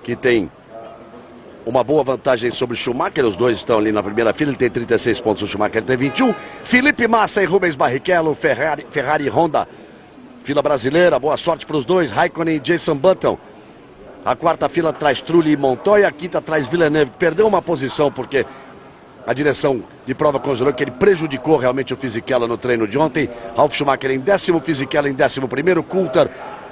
que tem uma boa vantagem sobre o Schumacher. Os dois estão ali na primeira fila. Ele tem 36 pontos, o Schumacher tem 21. Felipe Massa e Rubens Barrichello, Ferrari e Honda. Fila brasileira, boa sorte para os dois. Raikkonen e Jason Button. A quarta fila traz Trulli e Montoya. A quinta traz Villeneuve, que perdeu uma posição porque a direção de prova considerou que ele prejudicou realmente o Fisichella no treino de ontem. Ralf Schumacher em 10º, Fisichella em 11º, Coulter,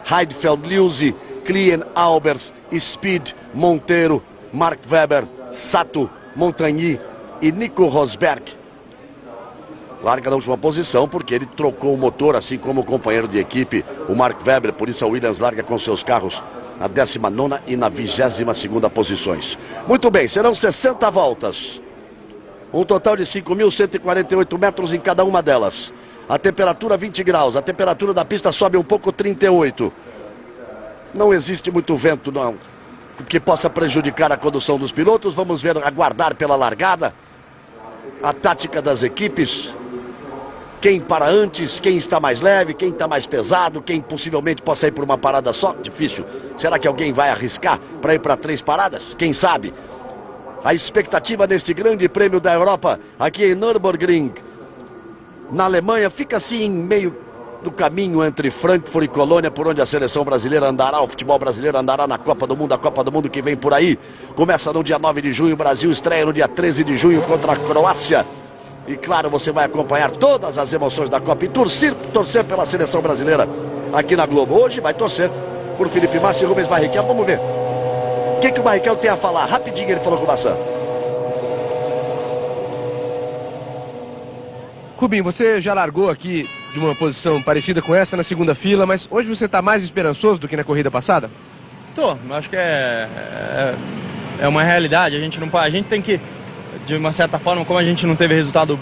Heidfeld, Liuzzi, Klien, Albers, Speed, Monteiro, Mark Webber, Sato, Montagny e Nico Rosberg. Larga na última posição porque ele trocou o motor, assim como o companheiro de equipe, o Mark Webber. Por isso a Williams larga com seus carros na 19ª e na 22ª posições. Muito bem, serão 60 voltas. Um total de 5.148 metros em cada uma delas. A temperatura 20 graus, a temperatura da pista sobe um pouco, 38. Não existe muito vento, não, que possa prejudicar a condução dos pilotos. Vamos ver, aguardar pela largada. A tática das equipes. Quem para antes, quem está mais leve, quem está mais pesado, quem possivelmente possa ir por uma parada só. Difícil. Será que alguém vai arriscar para ir para 3 paradas? Quem sabe? A expectativa neste grande prêmio da Europa, aqui em Nürburgring, na Alemanha, fica assim meio do caminho entre Frankfurt e Colônia, por onde a seleção brasileira andará, o futebol brasileiro andará na Copa do Mundo, a Copa do Mundo que vem por aí. Começa no dia 9 de junho, o Brasil estreia no dia 13 de junho contra a Croácia. E claro, você vai acompanhar todas as emoções da Copa e torcer pela seleção brasileira aqui na Globo. Hoje vai torcer por Felipe Massa e Rubens Barrichello. Vamos ver o que o Barrichello tem a falar. Rapidinho ele falou com o Massa. Rubinho, você já largou aqui de uma posição parecida com essa na segunda fila, mas hoje você está mais esperançoso do que na corrida passada? Tô, acho que é uma realidade. A gente tem que, de uma certa forma, como a gente não teve resultados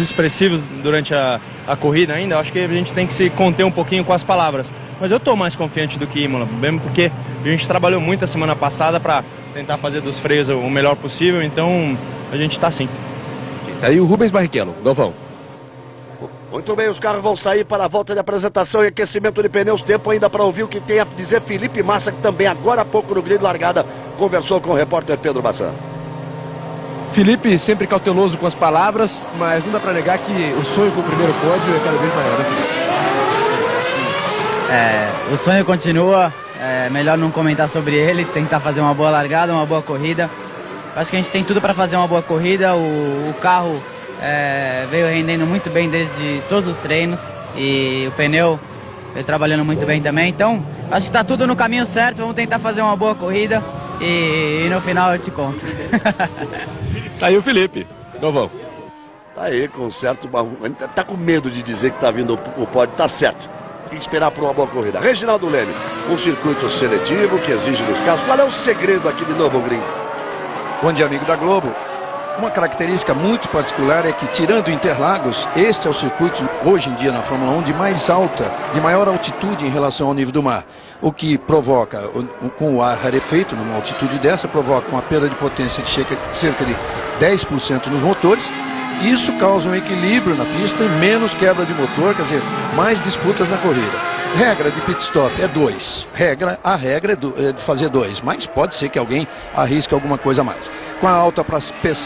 expressivos durante a corrida ainda, acho que a gente tem que se conter um pouquinho com as palavras. Mas eu estou mais confiante do que Imola, mesmo porque a gente trabalhou muito a semana passada para tentar fazer dos freios o melhor possível, então a gente está sim. Aí o Rubens Barrichello, Galvão. Muito bem, os carros vão sair para a volta de apresentação e aquecimento de pneus. Tempo ainda para ouvir o que tem a dizer Felipe Massa, que também agora há pouco no grid largada conversou com o repórter Pedro Bassan. Felipe sempre cauteloso com as palavras, mas não dá para negar que o sonho com o primeiro pódio é cada vez maior, né, Felipe? O sonho continua, é melhor não comentar sobre ele, tentar fazer uma boa largada, uma boa corrida. Acho que a gente tem tudo para fazer uma boa corrida, o carro veio rendendo muito bem desde todos os treinos e o pneu veio trabalhando muito bem também, então acho que está tudo no caminho certo, vamos tentar fazer uma boa corrida e no final eu te conto. Tá aí o Felipe, Galvão. Tá aí, com certo, tá com medo de dizer que tá vindo o pódio, tá certo. Tem que esperar por uma boa corrida. Reginaldo Leme, um circuito seletivo que exige dos carros. Qual é o segredo aqui de Nürburgring? Bom dia, amigo da Globo. Uma característica muito particular é que, tirando Interlagos, este é o circuito, hoje em dia na Fórmula 1, de mais alta, de maior altitude em relação ao nível do mar. O que provoca, com o ar rarefeito, numa altitude dessa, provoca uma perda de potência de cerca de 10% nos motores. Isso causa um equilíbrio na pista e menos quebra de motor, quer dizer, mais disputas na corrida. Regra de pit stop é 2. A regra é de fazer 2, mas pode ser que alguém arrisque alguma coisa a mais. Com a alta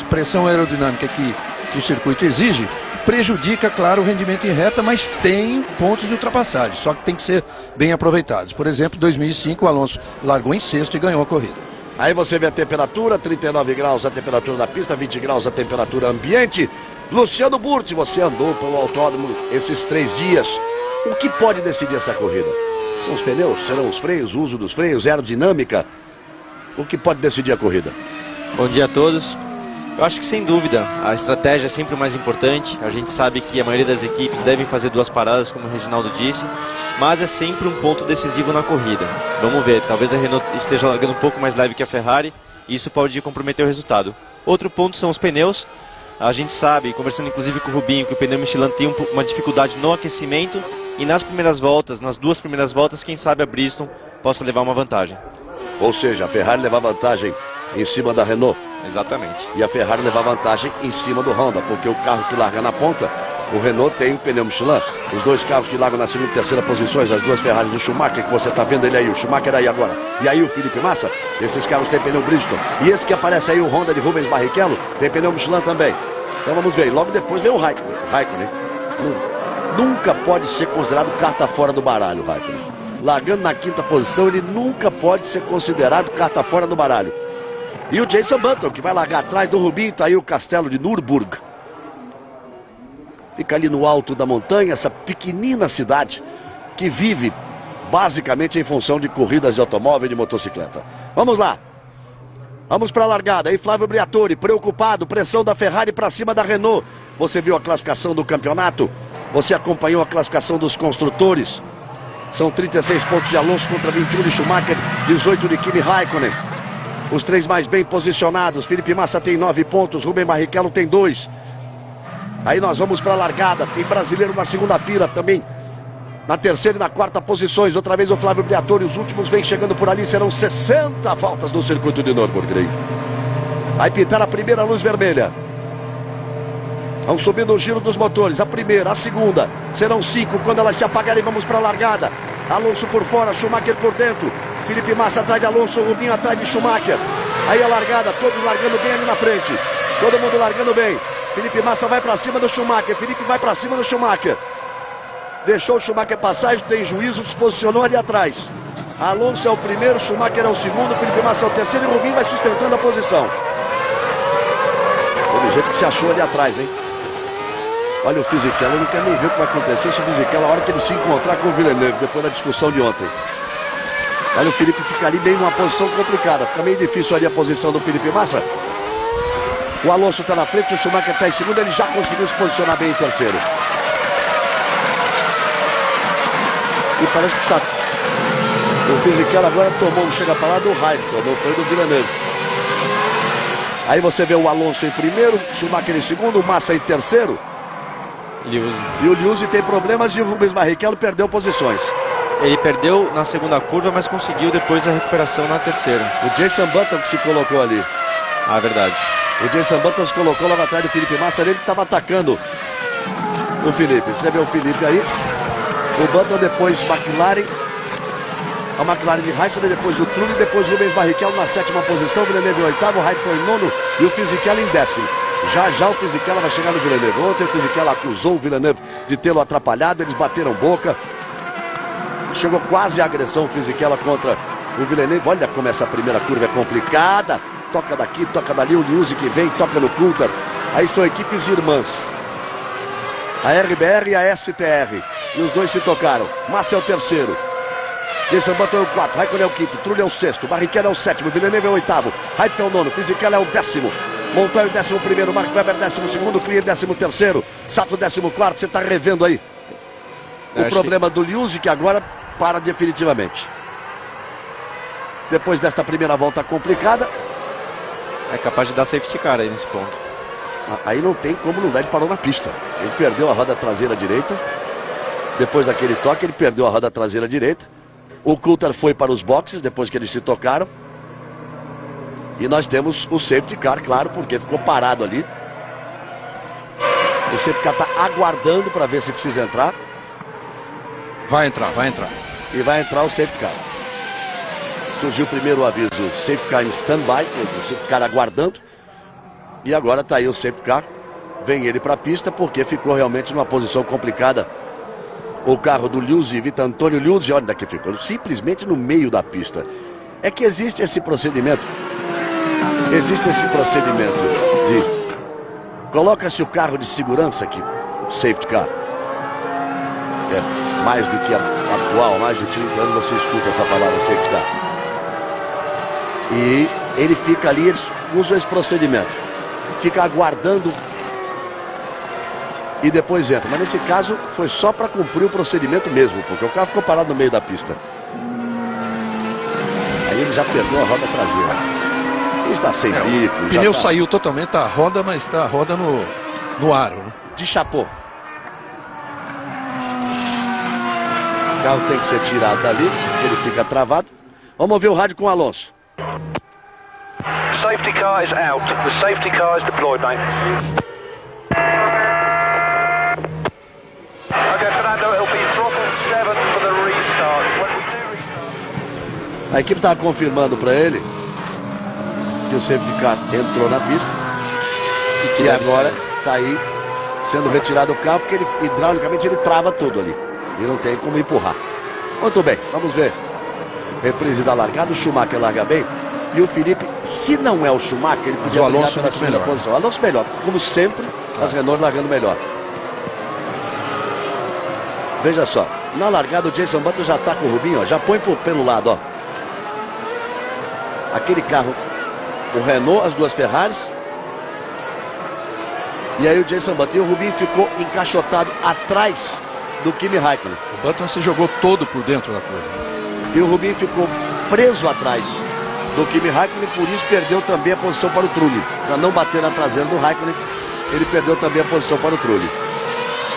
pressão aerodinâmica que o circuito exige, prejudica, claro, o rendimento em reta, mas tem pontos de ultrapassagem, só que tem que ser bem aproveitados. Por exemplo, em 2005 o Alonso largou em sexto e ganhou a corrida. Aí você vê a temperatura, 39 graus a temperatura da pista, 20 graus a temperatura ambiente. Luciano Burti, você andou pelo autódromo esses 3 dias. O que pode decidir essa corrida? São os pneus? Serão os freios? O uso dos freios? Aerodinâmica? O que pode decidir a corrida? Bom dia a todos. Eu acho que sem dúvida a estratégia é sempre o mais importante. A gente sabe que a maioria das equipes devem fazer 2 paradas, como o Reginaldo disse, mas é sempre um ponto decisivo na corrida. Vamos ver, talvez a Renault esteja largando um pouco mais leve que a Ferrari e isso pode comprometer o resultado. Outro ponto são os pneus. A gente sabe, conversando inclusive com o Rubinho, que o pneu Michelin tem uma dificuldade no aquecimento e nas primeiras voltas, nas 2 primeiras voltas, quem sabe a Bridgestone possa levar uma vantagem. Ou seja, a Ferrari levar vantagem em cima da Renault. Exatamente. E a Ferrari levar vantagem em cima do Honda, porque o carro que larga na ponta O Renault tem o pneu Michelin. Os dois carros que largam na segunda e terceira posições, as duas Ferrari do Schumacher, que você está vendo ele aí, o Schumacher aí agora. E aí o Felipe Massa, esses carros têm pneu Bridgestone. E esse que aparece aí, o Honda de Rubens Barrichello, tem pneu Michelin também. Então vamos ver. Logo depois vem o Raikkonen. Nunca pode ser considerado carta fora do baralho, Raikkonen. Largando na quinta posição, ele nunca pode ser considerado carta fora do baralho. E o Jenson Button, que vai largar atrás do Rubinho, tá aí o castelo de Nürburgring. Fica ali no alto da montanha, essa pequenina cidade que vive basicamente em função de corridas de automóvel e de motocicleta. Vamos lá. Vamos para a largada. Aí Flávio Briatore, preocupado, pressão da Ferrari para cima da Renault. Você viu a classificação do campeonato? Você acompanhou a classificação dos construtores? São 36 pontos de Alonso contra 21 de Schumacher, 18 de Kimi Raikkonen. Os três mais bem posicionados. Felipe Massa tem 9 pontos, Rubens Barrichello tem 2. Aí nós vamos para a largada. Tem brasileiro na segunda fila também. Na terceira e na quarta posições. Outra vez o Flávio Briatore. Os últimos vêm chegando por ali. Serão 60 voltas no circuito de Nürburgring. Vai pintar a primeira luz vermelha. Vão subindo o giro dos motores. A primeira, a segunda. Serão 5. Quando elas se apagarem, vamos para a largada. Alonso por fora, Schumacher por dentro. Felipe Massa atrás de Alonso, Rubinho atrás de Schumacher. Aí a largada, todos largando bem ali na frente. Todo mundo largando bem. Felipe Massa vai para cima do Schumacher. Felipe vai para cima do Schumacher. Deixou o Schumacher passar, tem juízo, se posicionou ali atrás. Alonso é o primeiro, Schumacher é o segundo, Felipe Massa é o terceiro e o Rubinho vai sustentando a posição. Do jeito que se achou ali atrás, hein? Olha o Fisichella, eu não quero nem ver o que vai acontecer se o Fisichella, a hora que ele se encontrar com o Villeneuve, depois da discussão de ontem. Olha, o Felipe fica ali bem numa posição complicada. Fica meio difícil ali a posição do Felipe Massa. O Alonso está na frente, o Schumacher está em segundo, ele já conseguiu se posicionar bem em terceiro. E parece que tá... O Fisichella agora tomou um chega para lá do Heidfeld, não foi do Villeneuve. Aí você vê o Alonso em primeiro, Schumacher em segundo, o Massa em terceiro. E o Liuzzi tem problemas e o Rubens Barrichello perdeu posições. Ele perdeu na segunda curva, mas conseguiu depois a recuperação na terceira. O Jenson Button que se colocou ali. Ah, verdade. O Jenson Button se colocou logo atrás do Felipe Massa, ele que estava atacando o Felipe. Você vê o Felipe aí. O Button depois McLaren. A McLaren de Raikkonen, depois o Trulli, depois o Rubens Barrichello na sétima posição, Villeneuve em oitavo, o Raikkonen em nono e o Fisichella em décimo. Já o Fisichella vai chegar no Villeneuve. Ontem o Fisichella acusou o Villeneuve de tê-lo atrapalhado, eles bateram boca. Chegou quase a agressão o Fisichella contra o Villeneuve. Olha como essa primeira curva é complicada. Toca daqui, toca dali, o Liuzzi que vem, toca no Coulthard. Aí são equipes irmãs. A RBR e a STR. E os dois se tocaram. Massa é o terceiro. Jenson Button é o quarto, Raikkonen é o quinto, Trulli é o sexto, Barrichello é o sétimo, Villeneuve é o oitavo, Heidfeld é o nono, Fisichella é o décimo, Montoya é o 11º, Mark Webber 12º, Clear 13º, Sato 14º. Você está revendo aí o problema do Liuzzi, que agora para definitivamente. Depois desta primeira volta complicada, é capaz de dar safety car aí nesse ponto. Aí não tem como não dar, ele parou na pista. Ele perdeu a roda traseira direita. Depois daquele toque, ele perdeu a roda traseira direita. O Coulthard foi para os boxes depois que eles se tocaram. E nós temos o safety car, claro, porque ficou parado ali. O safety car está aguardando para ver se precisa entrar. Vai entrar. E vai entrar o safety car. Surgiu primeiro o aviso, safety car em stand-by, o safety car aguardando. E agora está aí o safety car. Vem ele para a pista porque ficou realmente numa posição complicada. O carro do Liuzzi, Vitor Antônio Liuzzi, olha daqui, ficou simplesmente no meio da pista. É que existe esse procedimento. De coloca-se o carro de segurança aqui, o safety car. É mais do que atual, mais de 30 anos você escuta essa palavra safety car. E ele fica ali, eles usam esse procedimento. Fica aguardando e depois entra. Mas nesse caso foi só para cumprir o procedimento mesmo, porque o carro ficou parado no meio da pista. Aí ele já perdeu a roda traseira. Ele está sem bico. O pneu saiu totalmente da roda, mas está a roda no aro. Né? De chapô. O carro tem que ser tirado dali, ele fica travado. Vamos ouvir o rádio com o Alonso. Safety car is out. The safety car is deployed, mate. A equipe estava confirmando para ele que o safety car entrou na pista e agora está aí sendo retirado o carro porque ele, hidraulicamente ele trava tudo ali e não tem como empurrar. Muito bem, vamos ver. Reprise da largada, o Schumacher larga bem. E o Felipe, se não é o Schumacher, ele podia brigar pela segunda posição. Alonso melhor, como sempre, as Renault largando melhor. Veja só, na largada o Jenson Button já está com o Rubinho, ó, já põe pelo lado, ó. Aquele carro, o Renault, as duas Ferraris. E aí o Jenson Button e o Rubinho ficou encaixotado atrás do Kimi Raikkonen. O Button se jogou todo por dentro da curva. E o Rubinho ficou preso atrás do Kimi Raikkonen, por isso perdeu também a posição para o Trulli. Para não bater na traseira do Raikkonen, ele perdeu também a posição para o Trulli.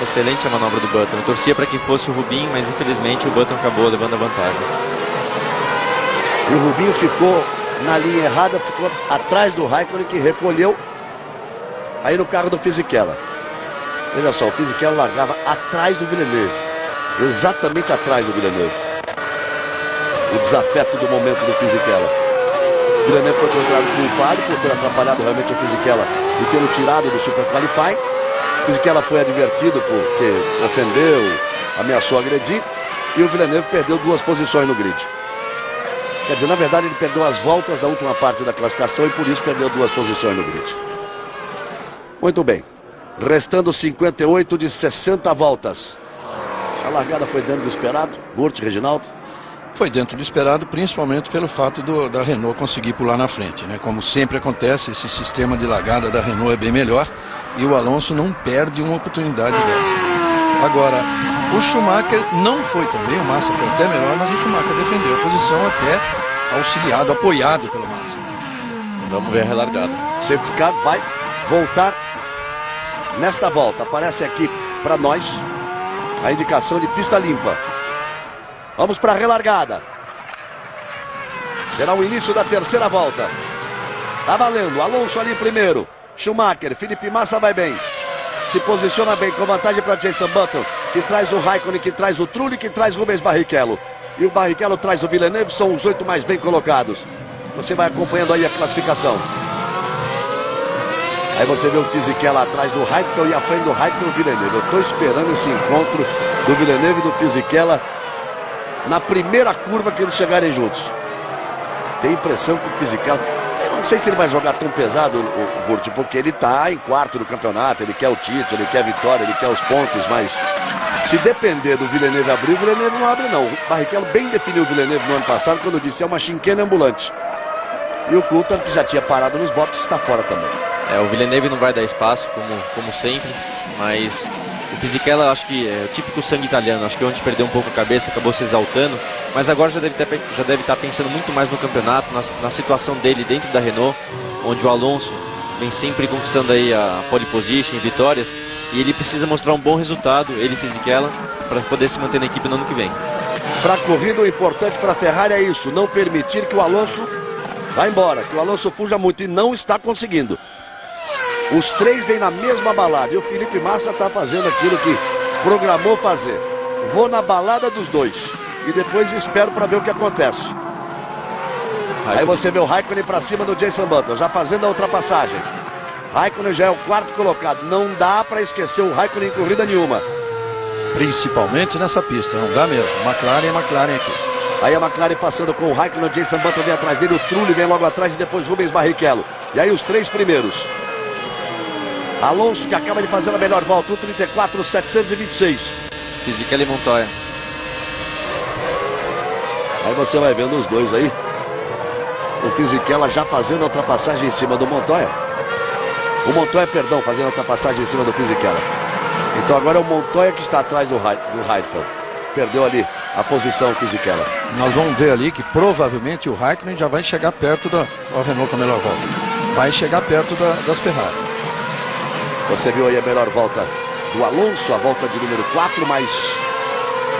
Excelente a manobra do Button. Eu torcia para que fosse o Rubinho, mas infelizmente o Button acabou levando a vantagem. E o Rubinho ficou na linha errada, ficou atrás do Raikkonen, que recolheu aí no carro do Fisichella. Veja só, o Fisichella largava atrás do Villeneuve, exatamente atrás do Villeneuve. O desafeto do momento do Fisichella. O Villeneuve foi considerado culpado por ter atrapalhado realmente o Fisichella e tê-lo tirado do Super Qualifying. O Fisichella foi advertido porque ofendeu, ameaçou agredir, e o Villeneuve perdeu 2 posições no grid. Quer dizer, na verdade ele perdeu as voltas da última parte da classificação e por isso perdeu 2 posições no grid. Muito bem, restando 58 de 60 voltas. A largada foi dentro do esperado, Burt, Reginaldo? Foi dentro do esperado, principalmente pelo fato da Renault conseguir pular na frente, né? Como sempre acontece, esse sistema de largada da Renault é bem melhor e o Alonso não perde uma oportunidade dessa. Agora, o Schumacher não foi também, o Massa foi até melhor, mas o Schumacher defendeu a posição até auxiliado, apoiado pelo Massa. Vamos ver a relargada. Safety car vai voltar nesta volta. Aparece aqui para nós a indicação de pista limpa. Vamos para a relargada. Será o início da terceira volta. Tá valendo. Alonso ali primeiro. Schumacher, Felipe Massa vai bem. Se posiciona bem com vantagem para Jenson Button, que traz o Raikkonen, que traz o Trulli, que traz Rubens Barrichello. E o Barrichello traz o Villeneuve, são os 8 mais bem colocados. Você vai acompanhando aí a classificação. Aí você vê o Fisichella atrás do Raikkonen e à frente do Raikkonen o Villeneuve. Eu estou esperando esse encontro do Villeneuve e do Fisichella na primeira curva que eles chegarem juntos. Tem impressão que o Fisichella... Eu não sei se ele vai jogar tão pesado, o Burt, porque ele está em quarto no campeonato, ele quer o título, ele quer a vitória, ele quer os pontos, mas se depender do Villeneuve abrir, o Villeneuve não abre não. O Barrichello bem definiu o Villeneuve no ano passado quando disse é uma chinquena ambulante. E o Coulthard, que já tinha parado nos boxes, está fora também. O Villeneuve não vai dar espaço, como sempre, mas o Fisichella acho que é o típico sangue italiano. Acho que ontem perdeu um pouco a cabeça, acabou se exaltando, mas agora já deve estar pensando muito mais no campeonato, na situação dele dentro da Renault, onde o Alonso vem sempre conquistando aí a pole position, vitórias, e ele precisa mostrar um bom resultado, ele Fisichella, para poder se manter na equipe no ano que vem. Para a corrida, o importante para a Ferrari é isso, não permitir que o Alonso vá embora, que o Alonso fuja muito, e não está conseguindo. Os 3 vêm na mesma balada e o Felipe Massa está fazendo aquilo que programou fazer. Vou na balada dos 2 e depois espero para ver o que acontece. Aí você vê o Raikkonen para cima do Jenson Button, já fazendo a ultrapassagem. Raikkonen já é o 4º colocado, não dá para esquecer o Raikkonen em corrida nenhuma. Principalmente nessa pista, não dá mesmo. McLaren é McLaren aqui. Aí a McLaren passando com o Raikkonen, o Jenson Button vem atrás dele, o Trulli vem logo atrás e depois Rubens Barrichello. E aí os 3 primeiros. Alonso, que acaba de fazer a melhor volta, 1:34.726. Fisichella e Montoya. Aí você vai vendo os 2 aí. O Fisichella já fazendo a ultrapassagem em cima do Montoya. O Montoya, perdão, fazendo a ultrapassagem em cima do Fisichella. Então agora é o Montoya que está atrás do Heidfeld. Perdeu ali a posição o Fisichella. Nós vamos ver ali que provavelmente o Raikkonen já vai chegar perto da Renault com a melhor volta. Vai chegar perto das Ferrari. Você viu aí a melhor volta do Alonso, a volta de número 4, mas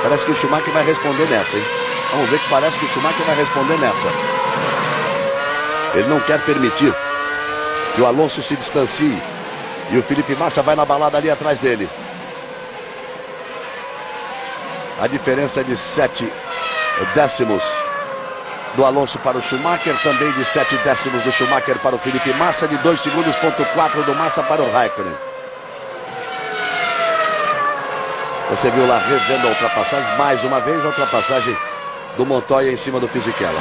parece que o Schumacher vai responder nessa, hein? Vamos ver que parece que o Schumacher vai responder nessa. Ele não quer permitir que o Alonso se distancie. E o Felipe Massa vai na balada ali atrás dele. A diferença é de 7 décimos do Alonso para o Schumacher, também de 7 décimos do Schumacher para o Felipe Massa, de 2 segundos, ponto 4 do Massa para o Raikkonen. Você viu lá revendo a ultrapassagem, mais uma vez a ultrapassagem do Montoya em cima do Fisichella.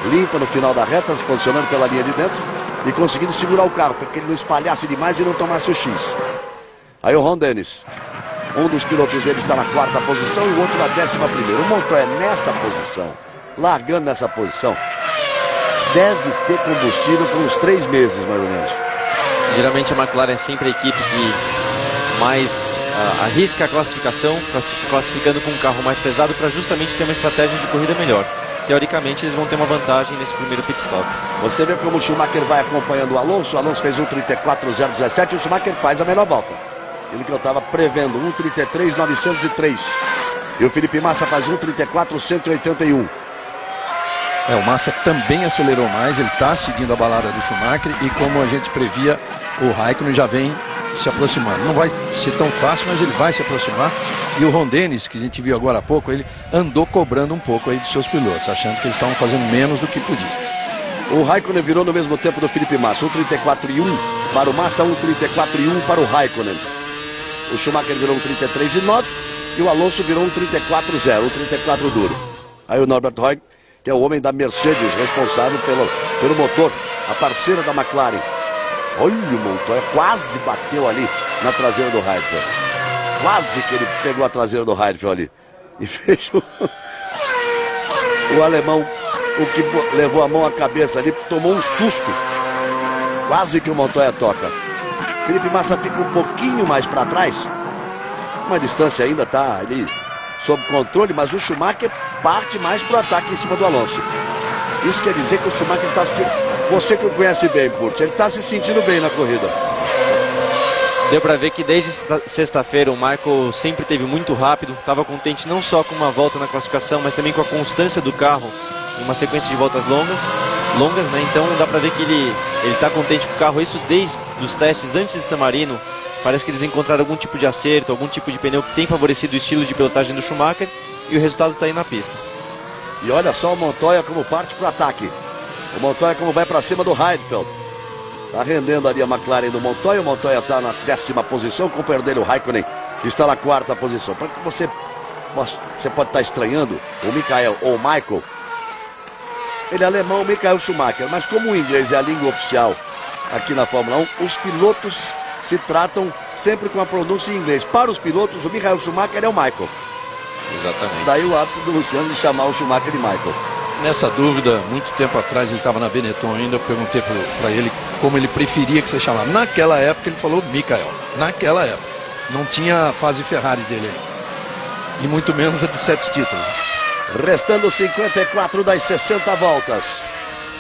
Limpa no final da reta, se posicionando pela linha de dentro e conseguindo segurar o carro, para que ele não espalhasse demais e não tomasse o X. Aí o Ron Dennis, um dos pilotos dele está na 4ª posição e o outro na 11ª. O Montoya nessa posição, largando nessa posição, deve ter combustível por uns 3 meses, mais ou menos. Geralmente a McLaren é sempre a equipe que mais arrisca a classificação, classificando com um carro mais pesado para justamente ter uma estratégia de corrida melhor. Teoricamente eles vão ter uma vantagem nesse primeiro pit stop. Você vê como o Schumacher vai acompanhando o Alonso. O Alonso fez 1:34.017 e o Schumacher faz a melhor volta. Aquilo que eu estava prevendo, 1:33.903. E o Felipe Massa faz 1:34.181. O Massa também acelerou mais, ele está seguindo a balada do Schumacher e como a gente previa, o Raikkonen já vem se aproximando. Não vai ser tão fácil, mas ele vai se aproximar. E o Ron Dennis, que a gente viu agora há pouco, ele andou cobrando um pouco aí dos seus pilotos, achando que eles estavam fazendo menos do que podia. O Raikkonen virou no mesmo tempo do Felipe Massa, 1:34.1 para o Massa, 1:34.1 para o Raikkonen. O Schumacher virou 1:33.9 e o Alonso virou 1:34.0, 1:34 duro. Aí o Norbert Reuck, que é o homem da Mercedes, responsável pelo motor, a parceira da McLaren. Olha o Montoya, quase bateu ali na traseira do Heidfeld. Quase que ele pegou a traseira do Heidfeld ali. E fechou. O alemão, o que levou a mão à cabeça ali, tomou um susto. Quase que o Montoya toca. Felipe Massa fica um pouquinho mais para trás. Uma distância ainda está ali sob controle, mas o Schumacher parte mais para o ataque em cima do Alonso. Isso quer dizer que o Schumacher está se... Você que o conhece bem, Purt, ele está se sentindo bem na corrida. Deu para ver que desde sexta-feira o Michael sempre teve muito rápido, estava contente não só com uma volta na classificação, mas também com a constância do carro em uma sequência de voltas longas, né? Então dá para ver que ele está contente com o carro, isso desde os testes antes de San Marino. Parece que eles encontraram algum tipo de acerto, algum tipo de pneu que tem favorecido o estilo de pilotagem do Schumacher e o resultado está aí na pista. E olha só o Montoya como parte para o ataque. O Montoya como vai para cima do Heidfeld. Está rendendo ali a McLaren do Montoya. O Montoya está na 10ª posição. Com o perder o Raikkonen está na 4ª posição. Para que você pode estar estranhando o Michael ou o Michael. Ele é alemão, o Michael Schumacher. Mas como o inglês é a língua oficial aqui na Fórmula 1, os pilotos se tratam sempre com a pronúncia em inglês. Para os pilotos, o Michael Schumacher é o Michael. Exatamente. Daí o hábito do Luciano de chamar o Schumacher de Michael. Nessa dúvida, muito tempo atrás, ele estava na Benetton ainda, eu perguntei para ele como ele preferia que você chamasse. Naquela época ele falou Michael, naquela época. Não tinha a fase Ferrari dele aí. E muito menos a de 7 títulos. Restando 54 das 60 voltas.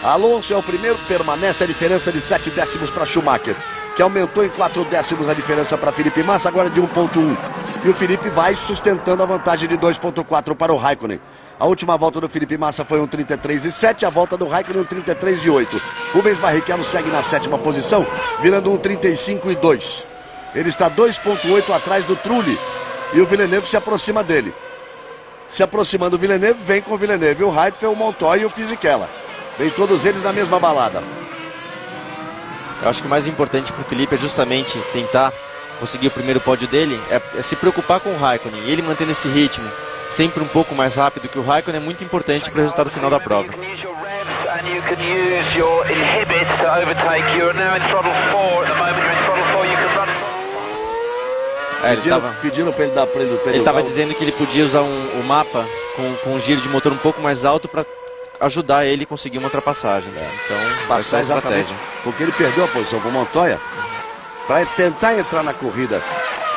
Alonso é o primeiro, permanece a diferença de 7 décimos para Schumacher, que aumentou em 4 décimos a diferença para Felipe Massa, agora de 1,1. E o Felipe vai sustentando a vantagem de 2,4 para o Raikkonen. A última volta do Felipe Massa foi 1:33.7, a volta do Raikkonen 1:33.8. Rubens Barrichello segue na 7ª posição, virando 1:35.2. Ele está 2,8 atrás do Trulli e o Villeneuve se aproxima dele. Se aproximando do Villeneuve, vem com o Villeneuve, o Heidfeld, o Montoya e o Fisichella. Vem todos eles na mesma balada. Eu acho que o mais importante para o Felipe é justamente tentar conseguir o primeiro pódio dele, é se preocupar com o Raikkonen. E ele mantendo esse ritmo sempre um pouco mais rápido que o Raikkonen é muito importante para o resultado final da prova. Pedindo para ele dar para ele. Ele estava dizendo que ele podia usar o mapa com um giro de motor um pouco mais alto para ajudar ele a conseguir uma ultrapassagem. Então, passar exatamente, porque ele perdeu a posição com o Montoya. Para tentar entrar na corrida,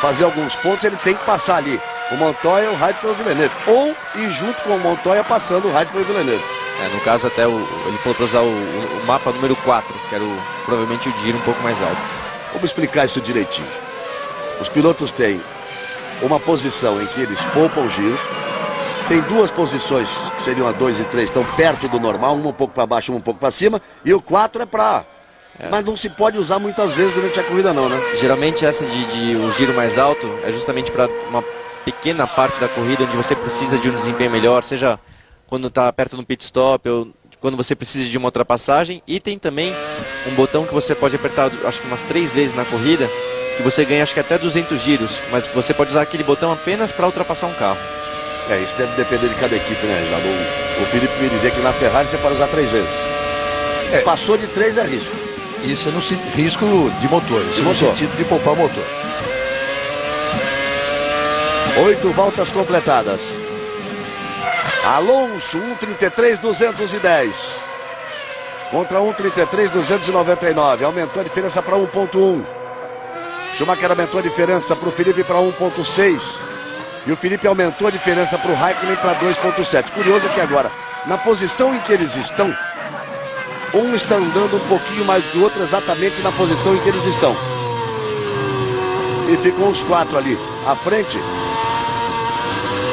fazer alguns pontos, ele tem que passar ali o Montoya, o Heidfeld e o Villeneuve. Ou ir junto com o Montoya passando o Heidfeld e o Villeneuve. No caso até ele falou para usar o mapa número 4, que era provavelmente o giro um pouco mais alto. Vamos explicar isso direitinho. Os pilotos têm uma posição em que eles poupam o giro. Tem 2 posições, que seriam a 2 e 3, estão perto do normal, uma um pouco para baixo, uma um pouco para cima. E o 4 é para... Mas não se pode usar muitas vezes durante a corrida não, né? Geralmente essa de o giro mais alto é justamente para pequena parte da corrida onde você precisa de um desempenho melhor, seja quando está perto do pit stop ou quando você precisa de uma ultrapassagem. E tem também um botão que você pode apertar, acho que umas 3 vezes na corrida, que você ganha acho que até 200 giros, mas você pode usar aquele botão apenas para ultrapassar um carro. Isso deve depender de cada equipe, né, Reginaldo? O Felipe me dizia que na Ferrari você pode usar 3 vezes. Passou de 3 é risco. Isso é no risco de motor, isso no sentido de poupar o motor. 8 voltas completadas. Alonso, 1:33.210 contra 1:33.299. Aumentou a diferença para 1.1. Schumacher aumentou a diferença para o Felipe para 1.6. E o Felipe aumentou a diferença para o Raikkonen para 2.7. Curioso é que agora, na posição em que eles estão, um está andando um pouquinho mais do que o outro, exatamente na posição em que eles estão. E ficam os 4 ali à frente.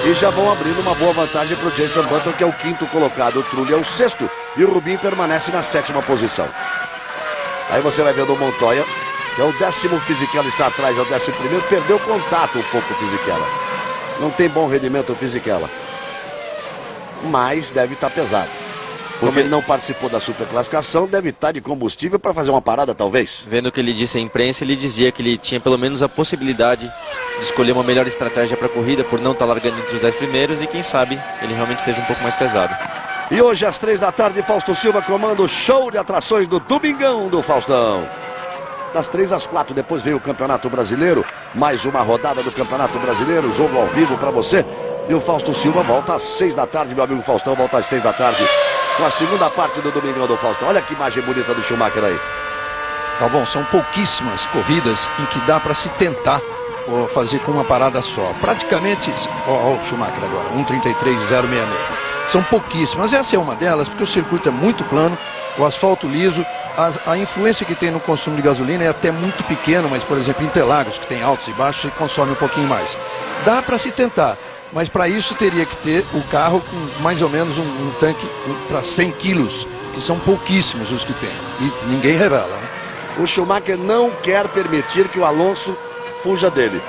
E já vão abrindo uma boa vantagem para o Jenson Button, que é o 5º colocado. O Trulli é o 6º e o Rubinho permanece na 7ª posição. Aí você vai vendo o Montoya, que é o 10º. Fisichella está atrás, é o 11º. Perdeu contato um pouco o Fisichella. Não tem bom rendimento o Fisichella. Mas deve estar pesado. Como ele não participou da superclassificação, deve estar de combustível para fazer uma parada, talvez. Vendo o que ele disse à imprensa, ele dizia que ele tinha pelo menos a possibilidade de escolher uma melhor estratégia para a corrida, por não estar largando entre os 10 primeiros, e quem sabe ele realmente seja um pouco mais pesado. E hoje às 3 da tarde, Fausto Silva comanda o show de atrações do Domingão do Faustão. Das 3 às 4, depois veio o Campeonato Brasileiro, mais uma rodada do Campeonato Brasileiro, jogo ao vivo para você. E o Fausto Silva volta às 6 da tarde, meu amigo Faustão volta às 6 da tarde. Com a segunda parte do Domingão do Faustão. Olha que imagem bonita do Schumacher aí. Tá bom, são pouquíssimas corridas em que dá para se tentar fazer com uma parada só. Praticamente, ó o Schumacher agora, 1:33.066. São pouquíssimas, essa é uma delas, porque o circuito é muito plano, o asfalto liso, a influência que tem no consumo de gasolina é até muito pequeno, mas por exemplo Interlagos, que tem altos e baixos, você consome um pouquinho mais. Dá para se tentar. Mas para isso teria que ter o carro com mais ou menos um tanque para 100 quilos, que são pouquíssimos os que tem. E ninguém revela, né? O Schumacher não quer permitir que o Alonso fuja dele.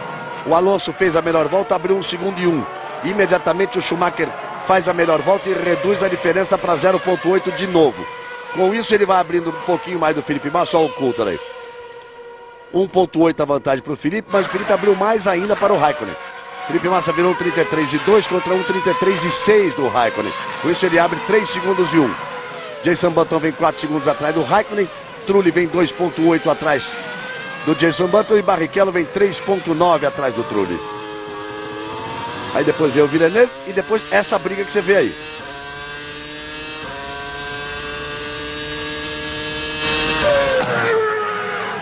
O Alonso fez a melhor volta, abriu 1 segundo e 1. Imediatamente o Schumacher faz a melhor volta e reduz a diferença para 0.8 de novo. Com isso ele vai abrindo um pouquinho mais do Felipe Massa, olha o Coulter aí. 1.8 a vantagem para o Felipe, mas o Felipe abriu mais ainda para o Raikkonen. Felipe Massa virou 1:33.2 contra 1:33.6 do Raikkonen. Com isso ele abre 3 segundos e 1. Jenson Button vem 4 segundos atrás do Raikkonen. Trulli vem 2.8 atrás do Jenson Button e Barrichello vem 3.9 atrás do Trulli. Aí depois vem o Villeneuve e depois essa briga que você vê aí.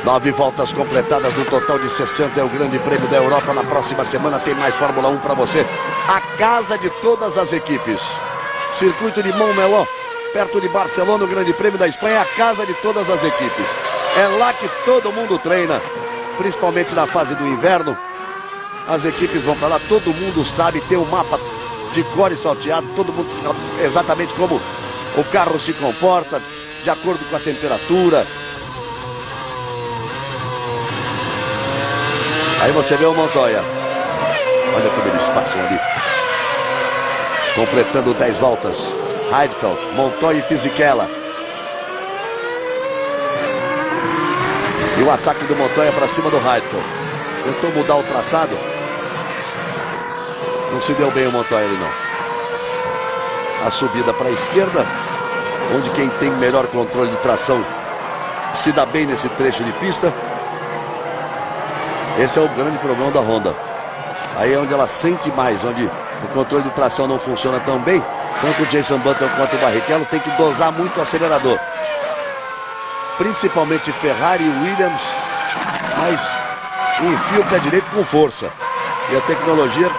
Nove voltas completadas no total de 60 é o Grande Prêmio da Europa. Na próxima semana tem mais Fórmula 1 para você. A casa de todas as equipes. Circuito de Montmeló, perto de Barcelona, o Grande Prêmio da Espanha, a casa de todas as equipes. É lá que todo mundo treina, principalmente na fase do inverno. As equipes vão para lá, todo mundo sabe, tem um mapa de cor e salteado, todo mundo sabe exatamente como o carro se comporta, de acordo com a temperatura. Aí você vê o Montoya. Olha como eles passam ali. Completando 10 voltas. Heidfeld, Montoya e Fisichella. E o ataque do Montoya para cima do Heidfeld. Tentou mudar o traçado. Não se deu bem o Montoya ali não. A subida para a esquerda, onde quem tem melhor controle de tração se dá bem nesse trecho de pista. Esse é o grande problema da Honda. Aí é onde ela sente mais, onde o controle de tração não funciona tão bem. Tanto o Jenson Button quanto o Barrichello tem que dosar muito o acelerador. Principalmente Ferrari e Williams, mas enfia o pé direito com força. E a tecnologia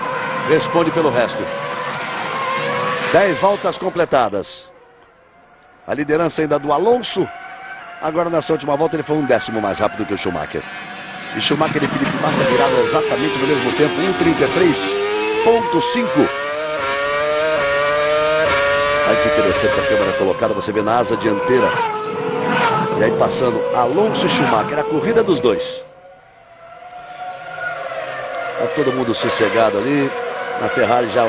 responde pelo resto. 10 voltas completadas. A liderança ainda do Alonso. Agora nessa última volta ele foi 1/10 mais rápido que o Schumacher. E Schumacher e Felipe Massa viraram exatamente no mesmo tempo, 1:33.5. Olha que interessante a câmera colocada, você vê na asa dianteira. E aí passando Alonso e Schumacher, a corrida dos dois. Tá todo mundo sossegado ali. Na Ferrari já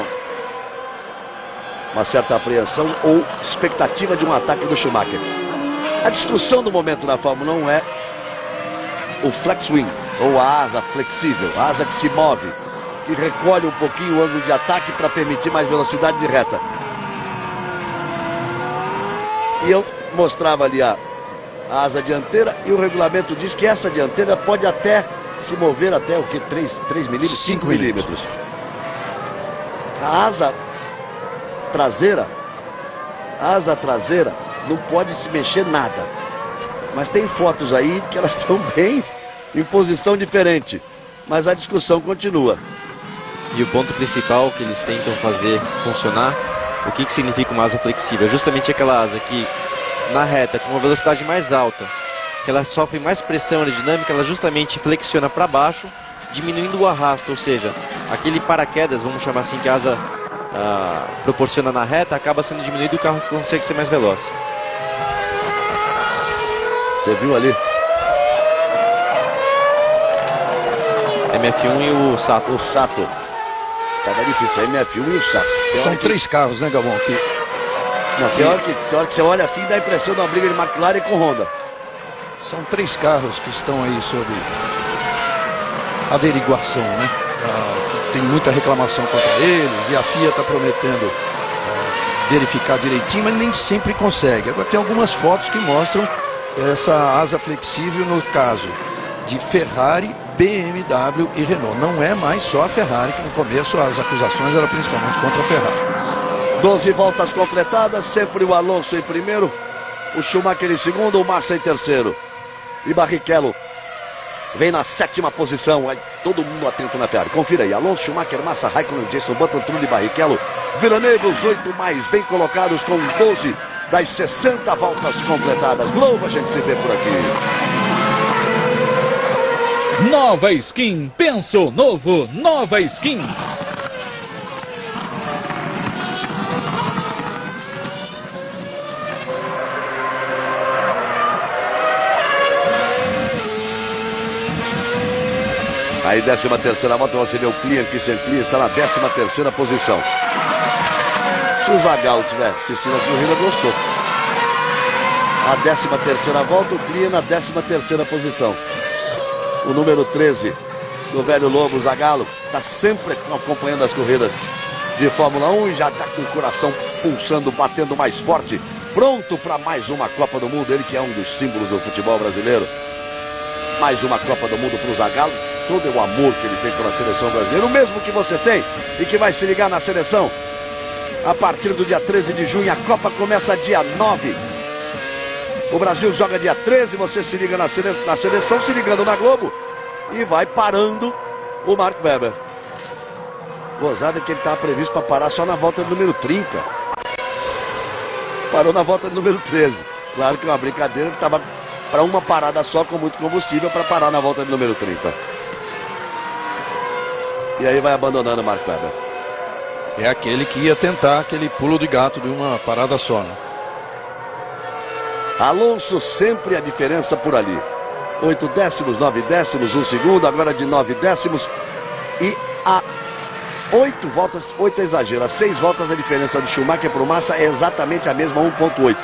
uma certa apreensão ou expectativa de um ataque do Schumacher. A discussão do momento na Fórmula 1 é o flex wing, ou a asa flexível, a asa que se move, que recolhe um pouquinho o ângulo de ataque para permitir mais velocidade de reta. E eu mostrava ali a asa dianteira e o regulamento diz que essa dianteira pode até se mover até o que? 3 milímetros? 5 milímetros. A asa traseira não pode se mexer nada. Mas tem fotos aí que elas estão bem em posição diferente. Mas a discussão continua. E o ponto principal que eles tentam fazer funcionar, o que significa uma asa flexível? É justamente aquela asa que, na reta, com uma velocidade mais alta, que ela sofre mais pressão aerodinâmica, ela justamente flexiona para baixo, diminuindo o arrasto, ou seja, aquele paraquedas, vamos chamar assim, que a asa proporciona na reta, acaba sendo diminuído e o carro consegue ser mais veloz. Você viu ali? MF1 e o Sato. O Sato. Tava difícil, a MF1 e o Sato. São 3 carros, né, Galvão? Tem hora que você olha assim, dá a impressão de uma briga de McLaren com Honda. São 3 carros que estão aí sob averiguação, né? Tem muita reclamação contra eles e a FIA está prometendo verificar direitinho, mas nem sempre consegue. Agora tem algumas fotos que mostram essa asa flexível no caso de Ferrari, BMW e Renault. Não é mais só a Ferrari, que no começo as acusações eram principalmente contra a Ferrari. 12 voltas completadas, sempre o Alonso em primeiro, o Schumacher em segundo, o Massa em terceiro. E Barrichello vem na 7ª posição, aí todo mundo atento na Ferrari. Confira aí, Alonso, Schumacher, Massa, Raikkonen, Jason Button, Trulli e Barrichello. Villeneuve, os 8 mais bem colocados com 12 das 60 voltas completadas. Globo, a gente se vê por aqui. Nova Skin, penso novo, Nova Skin. Aí 13ª volta, você vê o Christian Klier está na 13ª posição. Se o Zagallo estiver assistindo a corrida, gostou. A 13ª volta, o Klier na 13ª posição. O número 13 do velho Lobo, Zagallo, está sempre acompanhando as corridas de Fórmula 1 e já está com o coração pulsando, batendo mais forte, pronto para mais uma Copa do Mundo. Ele que é um dos símbolos do futebol brasileiro. Mais uma Copa do Mundo para o Zagallo. Todo o amor que ele tem pela seleção brasileira, o mesmo que você tem e que vai se ligar na seleção. A partir do dia 13 de junho, a Copa começa dia 9. O Brasil joga dia 13, você se liga na seleção, se ligando na Globo e vai parando o Mark Webber. Gozada que ele estava previsto para parar só na volta número 30. Parou na volta número 13. Claro que é uma brincadeira que estava para uma parada só com muito combustível para parar na volta número 30. E aí vai abandonando o Mark Webber. É aquele que ia tentar aquele pulo de gato de uma parada só, né? Alonso sempre a diferença por ali. 8 décimos, 9 décimos, 1 segundo, agora de 9 décimos. E a 8 voltas, 8 é exagero, a 6 voltas a diferença do Schumacher para o Massa é exatamente a mesma, 1.8.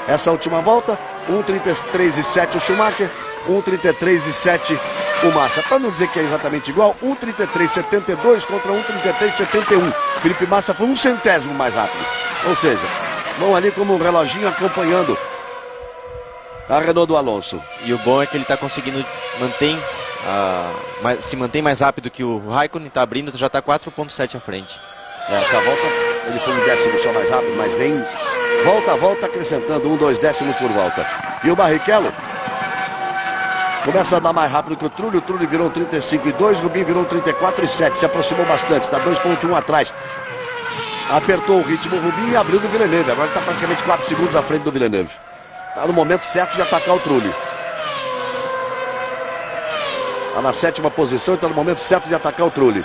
Essa última volta, 1.33,7 o Schumacher, 1.33,7 o Massa. Para não dizer que é exatamente igual, 1.33,72 contra 1.33,71. Felipe Massa foi 1/100 mais rápido. Ou seja, vão ali como um reloginho acompanhando a Renault do Alonso. E o bom é que ele está conseguindo se mantém mais rápido que o Raikkonen, está abrindo, já está 4.7 à frente. Essa volta ele foi 1 décimo só mais rápido, mas vem volta a volta acrescentando 1, 2 décimos por volta. E o Barrichello começa a andar mais rápido que o Trulli virou 35,2, Rubinho virou 34,7, se aproximou bastante, está 2.1 atrás. Apertou o ritmo o Rubinho e abriu do Villeneuve, agora está praticamente 4 segundos à frente do Villeneuve. Está no momento certo de atacar o Trulli. Está na 7ª posição e está no momento certo de atacar o Trulli.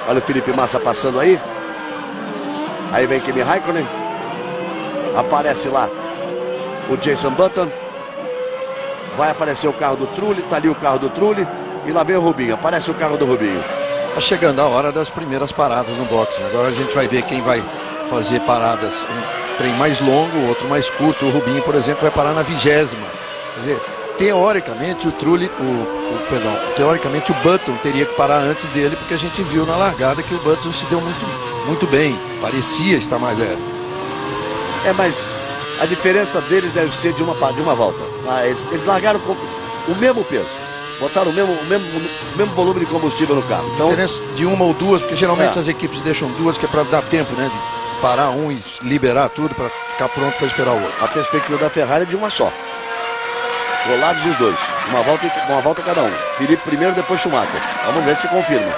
Olha o Felipe Massa passando aí. Aí vem Kimi Raikkonen. Aparece lá o Jason Button. Vai aparecer o carro do Trulli. Está ali o carro do Trulli. E lá vem o Rubinho, aparece o carro do Rubinho. Está chegando a hora das primeiras paradas no boxe. Agora a gente vai ver quem vai fazer paradas. Um trem mais longo, outro mais curto. O Rubinho, por exemplo, vai parar na 20ª. Quer dizer, teoricamente teoricamente o Button teria que parar antes dele, porque a gente viu na largada que o Button se deu muito bem. Parecia estar mais leve. Mas a diferença deles deve ser de uma volta. Eles largaram com o mesmo peso. Botaram o mesmo volume de combustível no carro. Então, diferença de uma ou duas, porque geralmente as equipes deixam duas, que é para dar tempo, né? De parar um e liberar tudo para ficar pronto para esperar o outro. A perspectiva da Ferrari é de uma só. Colados os dois. Uma volta cada um. Felipe primeiro, depois Schumacher. Vamos ver se confirma.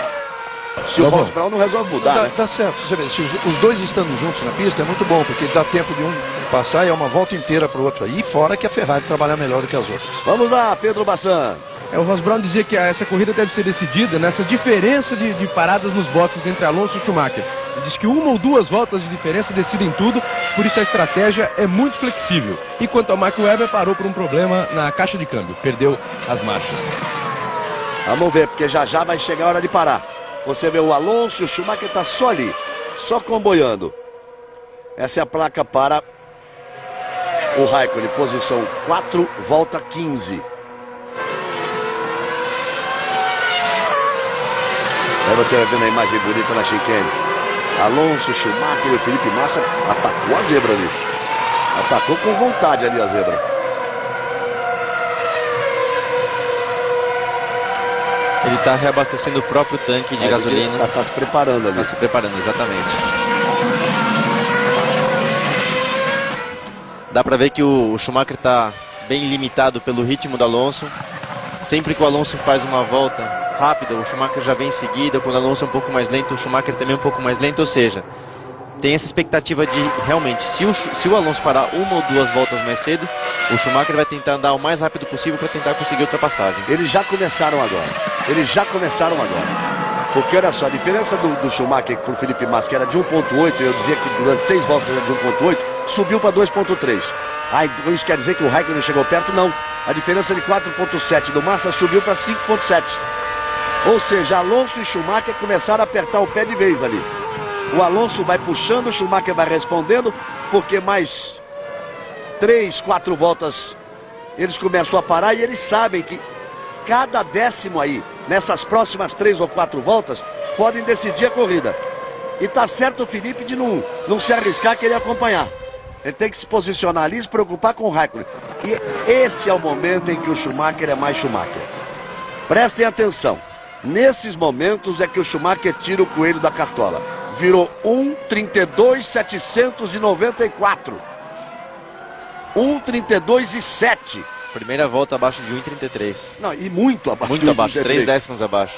Se o Ross Brown não resolve mudar, né? Dá certo. Você vê, se os dois estando juntos na pista é muito bom, porque dá tempo de um passar e é uma volta inteira para o outro aí. Fora que a Ferrari trabalha melhor do que as outras. Vamos lá, Pedro Bassan. O Ross Brown dizia que essa corrida deve ser decidida nessa diferença de paradas nos boxes entre Alonso e Schumacher. Ele diz que uma ou duas voltas de diferença decidem tudo, por isso a estratégia é muito flexível. E quanto ao Mark Webber, parou por um problema na caixa de câmbio, perdeu as marchas. Vamos ver, porque já vai chegar a hora de parar. Você vê o Alonso e o Schumacher está só ali, só comboiando. Essa é a placa para o Raikkonen, posição 4, volta 15. Aí você vai vendo a imagem bonita na chicane. Alonso, Schumacher e o Felipe Massa atacou a zebra ali. Atacou com vontade ali a zebra. Ele está reabastecendo o próprio tanque de gasolina. Está se preparando ali. Está se preparando, exatamente. Dá para ver que o Schumacher está bem limitado pelo ritmo do Alonso. Sempre que o Alonso faz uma volta rápida, o Schumacher já vem em seguida. Quando o Alonso é um pouco mais lento, o Schumacher também é um pouco mais lento. Ou seja, tem essa expectativa de realmente, se o Alonso parar uma ou duas voltas mais cedo, o Schumacher vai tentar andar o mais rápido possível para tentar conseguir ultrapassagem. Eles já começaram agora. Porque olha só, a diferença do Schumacher para o Felipe Massa, que era de 1.8, eu dizia que durante 6 voltas era de 1.8, subiu para 2.3. Então isso quer dizer que o Raikkonen chegou perto? Não. A diferença de 4.7 do Massa subiu para 5.7. Ou seja, Alonso e Schumacher começaram a apertar o pé de vez ali. O Alonso vai puxando, o Schumacher vai respondendo, porque mais 3, 4 voltas eles começam a parar e eles sabem que cada décimo aí, nessas próximas 3 ou 4 voltas, podem decidir a corrida. E tá certo o Felipe de não se arriscar, querer acompanhar. Ele tem que se posicionar ali e se preocupar com o Raikkonen. E esse é o momento em que o Schumacher é mais Schumacher. Prestem atenção. Nesses momentos é que o Schumacher tira o coelho da cartola. Virou 1:32.794. 1:32.7. Primeira volta abaixo de 1:33. Não, e muito abaixo. Muito abaixo, 3 décimos abaixo.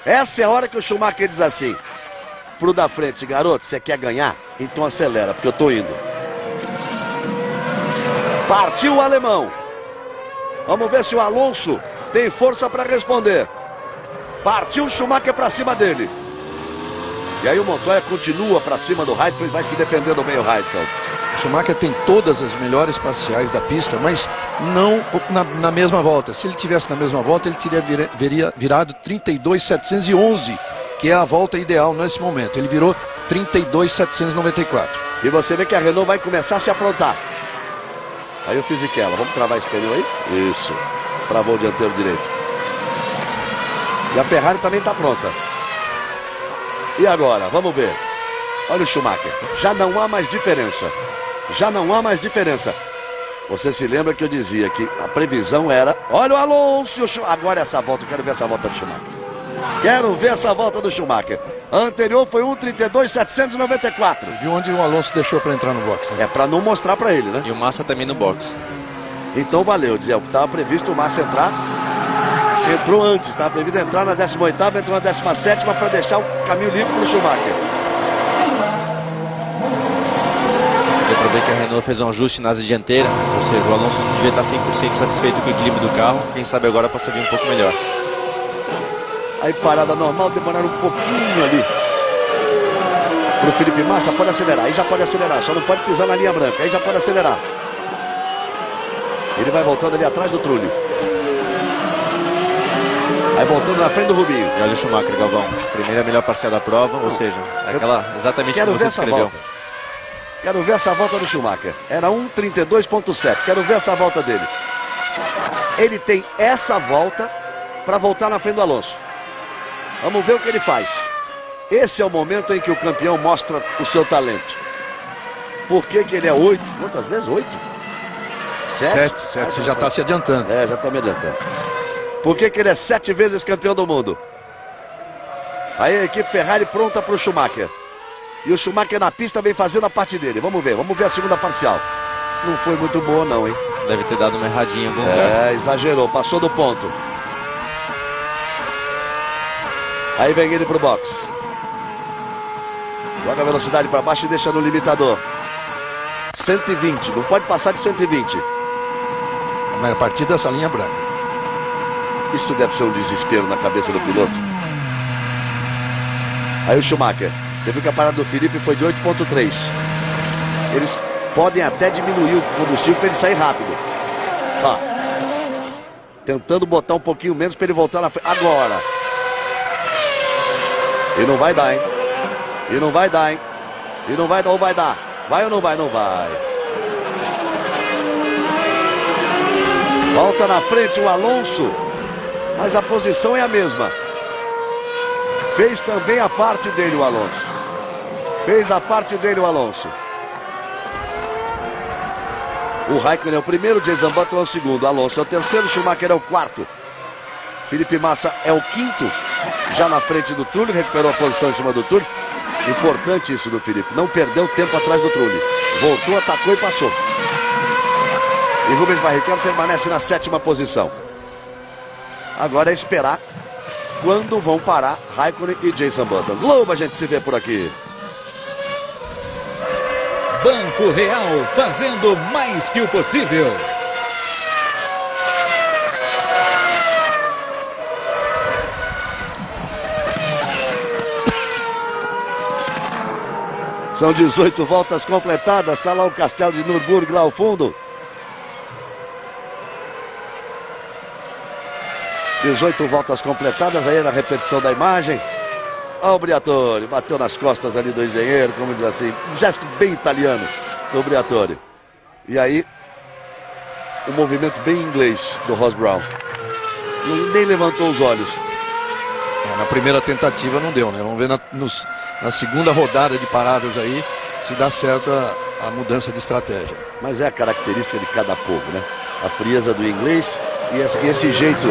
Essa é a hora que o Schumacher diz assim: pro da frente, garoto, você quer ganhar? Então acelera, porque eu tô indo. Partiu o alemão. Vamos ver se o Alonso tem força para responder. Partiu o Schumacher para cima dele. E aí o Montoya continua para cima do Heidfeld, vai se defendendo bem o Heidfeld. O Schumacher tem todas as melhores parciais da pista, mas não na mesma volta. Se ele tivesse na mesma volta, ele teria virado 32.711, que é a volta ideal nesse momento. Ele virou 32.794. E você vê que a Renault vai começar a se aprontar. Aí o Fisichella, vamos travar esse pneu aí? Isso, travou o dianteiro direito. E a Ferrari também está pronta. E agora, vamos ver. Olha o Schumacher, já não há mais diferença. Já não há mais diferença. Você se lembra que eu dizia que a previsão era... Olha o Alonso, agora essa volta, eu quero ver essa volta do Schumacher. Quero ver essa volta do Schumacher. A anterior foi 1:32.794. Você viu onde o Alonso deixou para entrar no box, né? É para não mostrar para ele, né? E o Massa também no box. Então valeu, dizia, estava previsto o Massa entrar. Entrou antes, estava previsto entrar na 18ª, entrou na 17ª para deixar o caminho livre para o Schumacher. Deu para ver que a Renault fez um ajuste na asa dianteira, ou seja, o Alonso devia estar 100% satisfeito com o equilíbrio do carro. Quem sabe agora possa vir um pouco melhor. Aí parada normal, demoraram um pouquinho ali. Pro Felipe Massa, pode acelerar, aí já pode acelerar, só não pode pisar na linha branca, aí já pode acelerar. Ele vai voltando ali atrás do Trulli. Aí voltando na frente do Rubinho. E olha o Schumacher, Galvão. Primeira melhor parcial da prova, ou seja, aquela exatamente Quero que ver você essa descreveu. volta. Quero ver essa volta do Schumacher. Era 1:32.7. Quero ver essa volta dele. Ele tem essa volta para voltar na frente do Alonso. Vamos ver o que ele faz. Esse é o momento em que o campeão mostra o seu talento. Por que que ele é 8? Quantas vezes? 8? 7, você já está se adiantando. É, já está me adiantando. Por que que ele é 7 vezes campeão do mundo? Aí a equipe Ferrari pronta para o Schumacher. E o Schumacher na pista vem fazendo a parte dele. Vamos ver a segunda parcial. Não foi muito boa não, hein? Deve ter dado uma erradinha em algum lugar. É, exagerou, passou do ponto. Aí vem ele pro box. Joga a velocidade para baixo e deixa no limitador. 120, não pode passar de 120. Mas a partir dessa linha branca. Isso deve ser um desespero na cabeça do piloto. Aí o Schumacher. Você viu que a parada do Felipe foi de 8.3. Eles podem até diminuir o combustível para ele sair rápido. Ó. Tentando botar um pouquinho menos para ele voltar na frente. Agora. E não vai dar, hein? E não vai dar, hein? E não vai dar ou vai dar? Vai ou não vai? Não vai. Volta na frente o Alonso. Mas a posição é a mesma. Fez também a parte dele o Alonso. Fez a parte dele o Alonso. O Raikkonen é o primeiro, Jason Button é o segundo. Alonso é o terceiro, Schumacher é o quarto. Felipe Massa é o quinto. Já na frente do Trulli, recuperou a posição em cima do Trulli. Importante isso do Felipe. Não perdeu tempo atrás do Trulli. Voltou, atacou e passou. E Rubens Barrichello permanece na sétima posição. Agora é esperar quando vão parar Raikkonen e Jason Button. Globo, a gente se vê por aqui. Banco Real, fazendo mais que o possível. São 18 voltas completadas. Está lá o Castelo de Nürburgring lá ao fundo. 18 voltas completadas. Aí na repetição da imagem. Olha o Briatore. Bateu nas costas ali do engenheiro, como diz assim. Um gesto bem italiano do Briatore. E aí, um movimento bem inglês do Ross Brown. Nem levantou os olhos. Na primeira tentativa não deu, né? Vamos ver na segunda rodada de paradas aí se dá certo a mudança de estratégia. Mas é a característica de cada povo, né? A frieza do inglês e esse jeito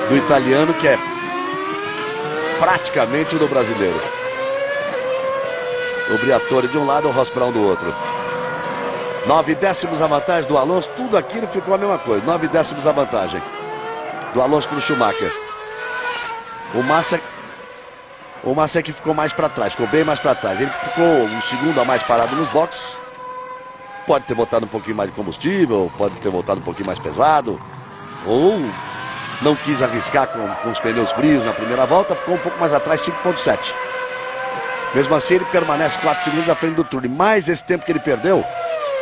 do italiano que é praticamente o do brasileiro. O Briatore de um lado, o Ross Brown do outro. 9 décimos a vantagem do Alonso. Tudo aquilo ficou a mesma coisa. 9 décimos a vantagem do Alonso para o Schumacher. O Massa é que ficou mais para trás, ficou bem mais para trás. Ele ficou um segundo a mais parado nos boxes. Pode ter botado um pouquinho mais de combustível, pode ter voltado um pouquinho mais pesado. Ou não quis arriscar com os pneus frios na primeira volta, ficou um pouco mais atrás, 5.7. Mesmo assim, ele permanece 4 segundos à frente do Trulli. Mas esse tempo que ele perdeu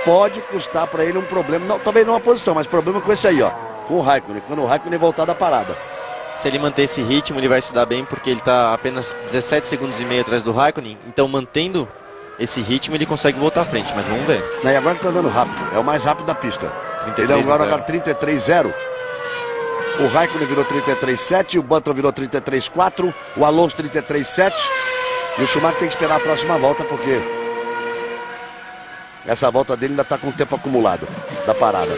pode custar para ele um problema. Não, talvez não uma posição, mas problema com esse aí, ó. Com o Raikkonen, quando o Raikkonen voltar da parada. Se ele manter esse ritmo, ele vai se dar bem, porque ele está apenas 17 segundos e meio atrás do Raikkonen. Então, mantendo esse ritmo, ele consegue voltar à frente, mas vamos ver. E agora ele está andando rápido, é o mais rápido da pista. Ele é agora 33.0. O Raikkonen virou 33.7, o Button virou 33.4, o Alonso 33.7. E o Schumacher tem que esperar a próxima volta, porque essa volta dele ainda está com o tempo acumulado da parada.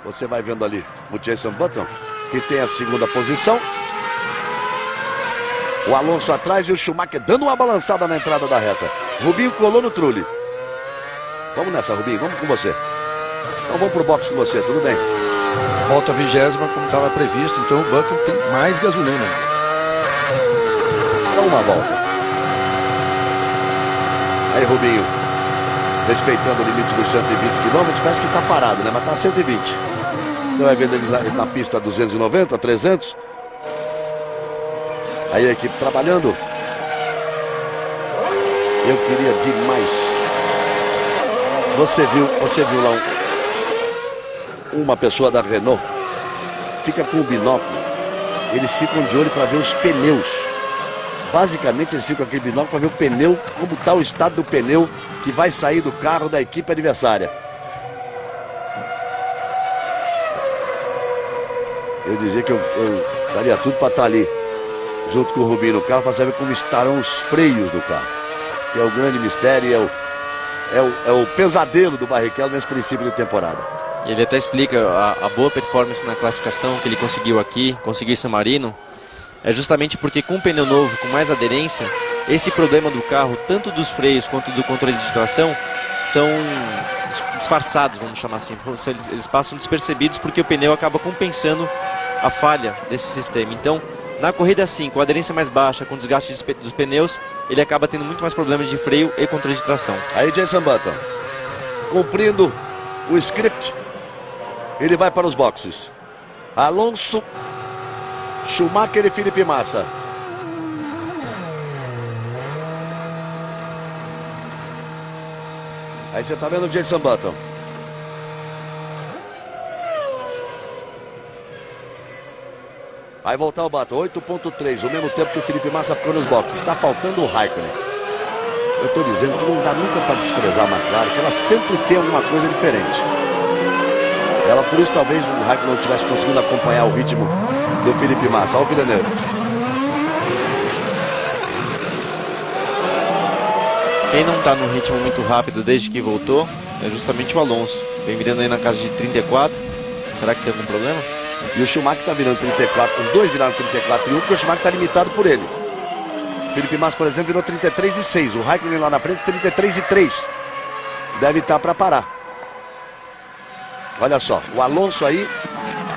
Você vai vendo ali o Jason Button, que tem a segunda posição. O Alonso atrás e o Schumacher dando uma balançada na entrada da reta. Rubinho colou no Trulli. Vamos nessa, Rubinho, vamos com você. Então vamos pro box com você, tudo bem? Volta a 20ª como estava previsto, então o Button tem mais gasolina. Então uma volta. Aí, Rubinho, respeitando o limite dos 120 km, parece que está parado, né? Mas está a 120. Você vai vendo eles na pista 290, 300. Aí a equipe trabalhando. Eu queria demais. Você viu lá uma pessoa da Renault fica com o binóculo, eles ficam de olho para ver os pneus. Basicamente eles ficam com aquele binóculo para ver o pneu, como está o estado do pneu que vai sair do carro da equipe adversária. Eu dizia que eu daria tudo para estar ali, junto com o Rubinho no carro, para saber como estarão os freios do carro. Que é o grande mistério, é o pesadelo do Barrichello nesse princípio de temporada. E ele até explica a boa performance na classificação que ele conseguiu aqui, conseguiu em San Marino, é justamente porque com um pneu novo, com mais aderência, esse problema do carro, tanto dos freios quanto do controle de tração, são disfarçados, vamos chamar assim. Eles passam despercebidos porque o pneu acaba compensando a falha desse sistema. Então, na corrida assim, com a aderência mais baixa, com o desgaste dos pneus, ele acaba tendo muito mais problemas de freio e controle de tração. Aí Jenson Button, cumprindo o script, ele vai para os boxes. Alonso, Schumacher e Felipe Massa. Aí você está vendo o Jenson Button. Vai voltar o Button, 8.3, o mesmo tempo que o Felipe Massa ficou nos boxes. Está faltando o Raikkonen. Eu estou dizendo que não dá nunca para desprezar a McLaren, que ela sempre tem alguma coisa diferente. Ela, por isso, talvez o Raikkonen não tivesse conseguido acompanhar o ritmo do Felipe Massa. Olha o Villeneuve. Quem não está no ritmo muito rápido desde que voltou é justamente o Alonso. Vem virando aí na casa de 34. Será que tem algum problema? E o Schumacher está virando 34. Os dois viraram 34 e 1, porque o Schumacher está limitado por ele. O Felipe Massa, por exemplo, virou 33 e 6. O Raikkonen lá na frente, 33 e 3. Deve estar para parar. Olha só, o Alonso aí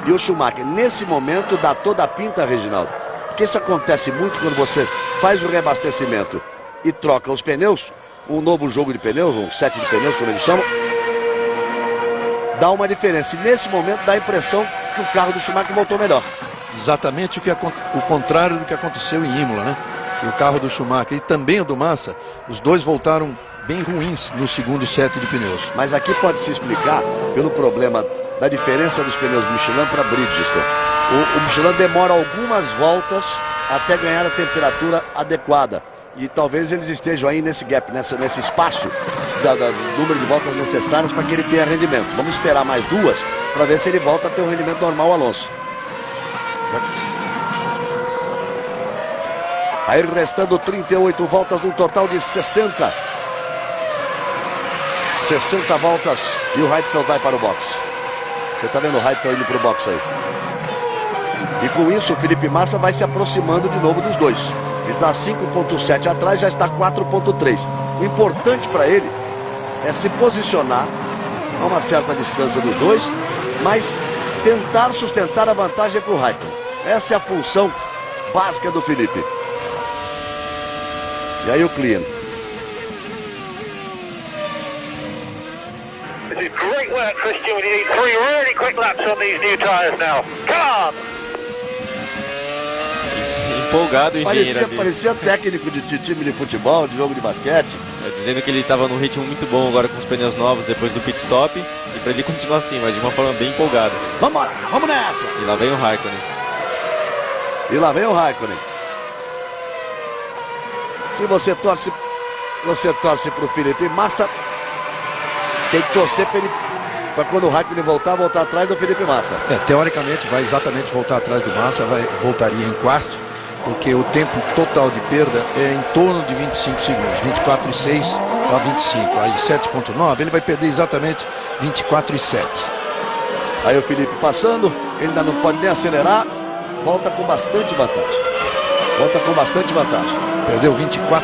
e o Schumacher. Nesse momento dá toda a pinta, Reginaldo. Porque isso acontece muito quando você faz o reabastecimento e troca os pneus. Um novo jogo de pneus, um set de pneus, como eles chamam. Dá uma diferença. E nesse momento dá a impressão que o carro do Schumacher voltou melhor. Exatamente o contrário do que aconteceu em Imola, né? Que o carro do Schumacher e também o do Massa, os dois voltaram bem ruins no segundo set de pneus. Mas aqui pode se explicar pelo problema da diferença dos pneus Michelin para Bridgestone. O Michelin demora algumas voltas até ganhar a temperatura adequada. E talvez eles estejam aí nesse gap, nesse espaço do número de voltas necessárias para que ele tenha rendimento. Vamos esperar mais duas para ver se ele volta a ter um rendimento normal, Alonso. Aí restando 38 voltas num total de 60. 60 voltas e o Heidfeld vai para o box. Você está vendo o Heidfeld indo para o box aí. E com isso o Felipe Massa vai se aproximando de novo dos dois. Ele está 5.7 atrás, já está 4.3. O importante para ele é se posicionar a uma certa distância dos dois, mas tentar sustentar a vantagem para o Raikkonen. Essa é a função básica do Felipe. E aí o Klein. This is great work, Christian. We need 3 really quick laps on these new tires now. Come on! Empolgado o engenheiro ali. Parecia técnico de time de futebol, de jogo de basquete. Dizendo que ele estava num ritmo muito bom agora com os pneus novos depois do pit stop. E para ele continuar assim, mas de uma forma bem empolgada. Vamos lá, vamos nessa! E lá vem o Raikkonen. E lá vem o Raikkonen. Se você torce para o Felipe Massa, tem que torcer para quando o Raikkonen voltar atrás do Felipe Massa. Teoricamente vai exatamente voltar atrás do Massa, voltaria em quarto, porque o tempo total de perda é em torno de 25 segundos, 24,6 para 25, aí 7,9, ele vai perder exatamente 24,7. Aí o Felipe passando, ele ainda não pode nem acelerar, volta com bastante vantagem. Perdeu 24,8.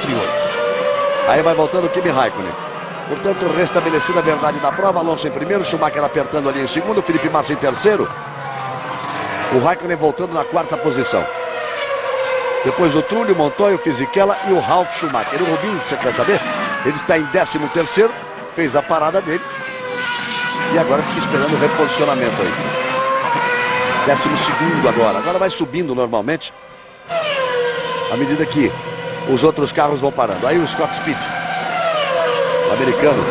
Aí vai voltando o Kimi Raikkonen. Portanto, restabelecida a verdade da prova, Alonso em primeiro, Schumacher apertando ali em segundo, Felipe Massa em terceiro. O Raikkonen voltando na quarta posição. Depois o Trulli, o Montoya, o Fisichella e o Ralf Schumacher. O Rubinho, você quer saber? Ele está em 13º, fez a parada dele. E agora fica esperando o reposicionamento aí. 12º agora. Agora vai subindo normalmente, à medida que os outros carros vão parando. Aí o Scott Speed, o americano.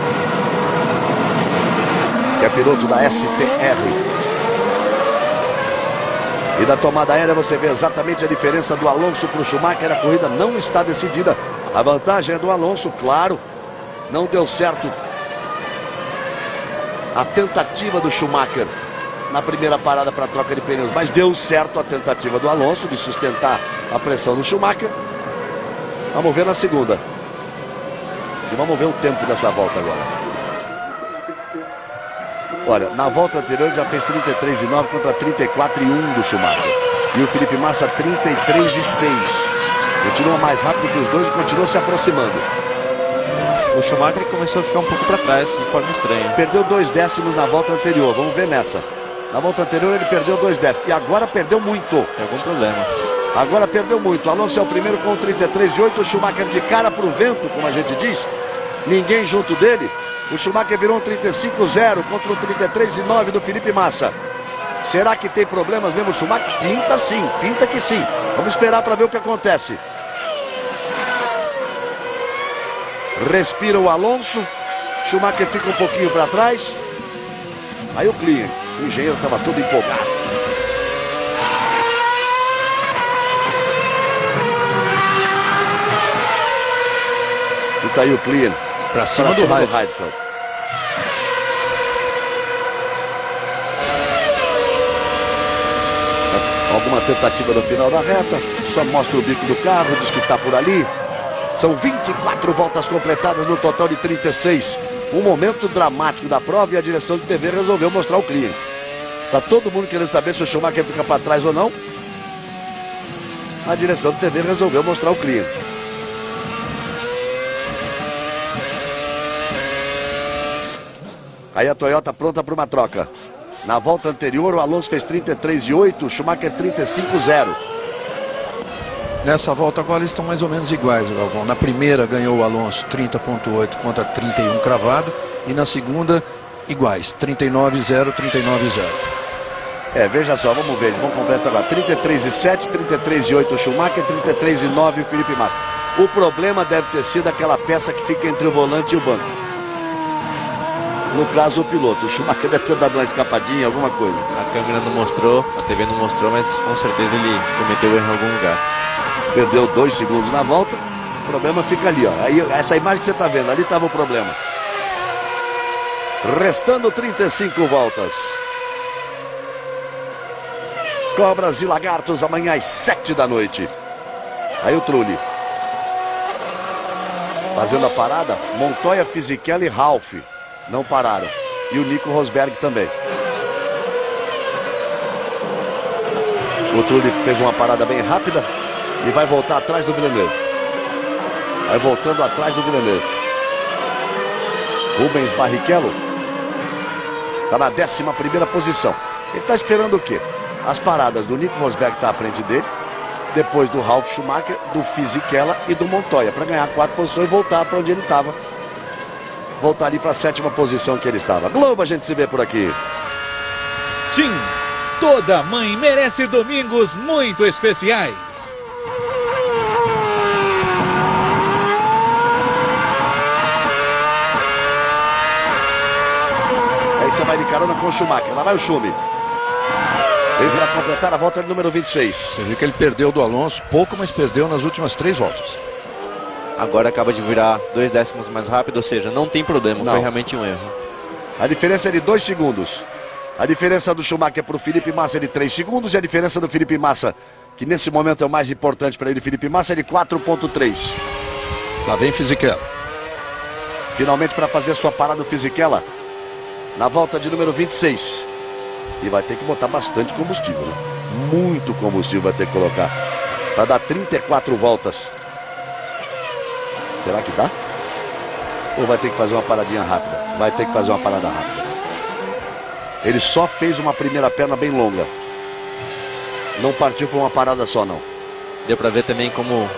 que é piloto da STR. E da tomada aérea você vê exatamente a diferença do Alonso para o Schumacher. A corrida não está decidida. A vantagem é do Alonso, claro. Não deu certo a tentativa do Schumacher na primeira parada para a troca de pneus, mas deu certo a tentativa do Alonso de sustentar a pressão do Schumacher. Vamos ver na segunda. E vamos ver o tempo dessa volta agora. Olha, na volta anterior ele já fez 33,9 contra 34,1 do Schumacher. E o Felipe Massa 33,6. Continua mais rápido que os dois e continua se aproximando. O Schumacher começou a ficar um pouco para trás, de forma estranha. Perdeu 2 décimos na volta anterior, vamos ver nessa. Na volta anterior ele perdeu 2 décimos. E agora perdeu muito. Tem algum problema. Agora perdeu muito. Alonso é o primeiro com 33,8. O Schumacher de cara para o vento, como a gente diz. Ninguém junto dele. O Schumacher virou um 35,0 contra o 33,9 do Felipe Massa. Será que tem problemas mesmo o Schumacher? Pinta sim, pinta que sim. Vamos esperar para ver o que acontece. Respira o Alonso. Schumacher fica um pouquinho para trás. Aí o Klein, o engenheiro estava todo empolgado. E tá aí o Klein. Para cima do Heidfeld. Alguma tentativa no final da reta. Só mostra o bico do carro, diz que está por ali. São 24 voltas completadas no total de 36. Um momento dramático da prova e a direção de TV resolveu mostrar o Klein. Tá todo mundo querendo saber se o Schumacher fica para trás ou não. A direção de TV resolveu mostrar o Klein. Aí a Toyota pronta para uma troca. Na volta anterior o Alonso fez 33,8, o Schumacher 35,0. Nessa volta agora eles estão mais ou menos iguais, Galvão. Na primeira ganhou o Alonso 30,8 contra 31 cravado. E na segunda iguais, 39,0, 39,0. Veja só, vamos ver, vamos completar agora. 33,7, 33,8 o Schumacher, 33,9 o Felipe Massa. O problema deve ter sido aquela peça que fica entre o volante e o banco. No caso, o piloto. O Schumacher deve ter dado uma escapadinha, alguma coisa. A câmera não mostrou, a TV não mostrou, mas com certeza ele cometeu erro em algum lugar. Perdeu 2 segundos na volta. O problema fica ali, ó. Aí, essa imagem que você está vendo, ali estava o problema. Restando 35 voltas. Cobras e lagartos amanhã às 7 da noite. Aí o Trulli. Fazendo a parada, Montoya, Fisichella e Ralf. Não pararam. E o Nico Rosberg também. O Trulli fez uma parada bem rápida e vai voltar atrás do Villeneuve. Vai voltando atrás do Villeneuve. Rubens Barrichello está na 11ª posição. Ele está esperando o quê? As paradas do Nico Rosberg que está à frente dele, depois do Ralf Schumacher, do Fisichella e do Montoya, para ganhar 4 posições e voltar para onde ele estava. Voltar ali para a 7ª posição que ele estava. Globo, a gente se vê por aqui. TIM, toda mãe merece domingos muito especiais. Aí você vai de carona com o Schumacher. Lá vai o Schumi. Ele vai completar a volta de número 26. Você viu que ele perdeu do Alonso pouco, mas perdeu nas últimas 3 voltas. Agora acaba de virar 2 décimos mais rápido, ou seja, não tem problema, foi realmente um erro. A diferença é de 2 segundos. A diferença do Schumacher para o Felipe Massa é de 3 segundos e a diferença do Felipe Massa, que nesse momento é o mais importante para ele, Felipe Massa, é de 4,3. Lá vem Fisichella. Finalmente para fazer sua parada o Fisichella na volta de número 26. E vai ter que botar bastante combustível, né? Muito combustível vai ter que colocar para dar 34 voltas. Será que dá? Ou vai ter que fazer uma paradinha rápida? Vai ter que fazer uma parada rápida. Ele só fez uma primeira perna bem longa. Não partiu para uma parada só, não. Deu para ver também como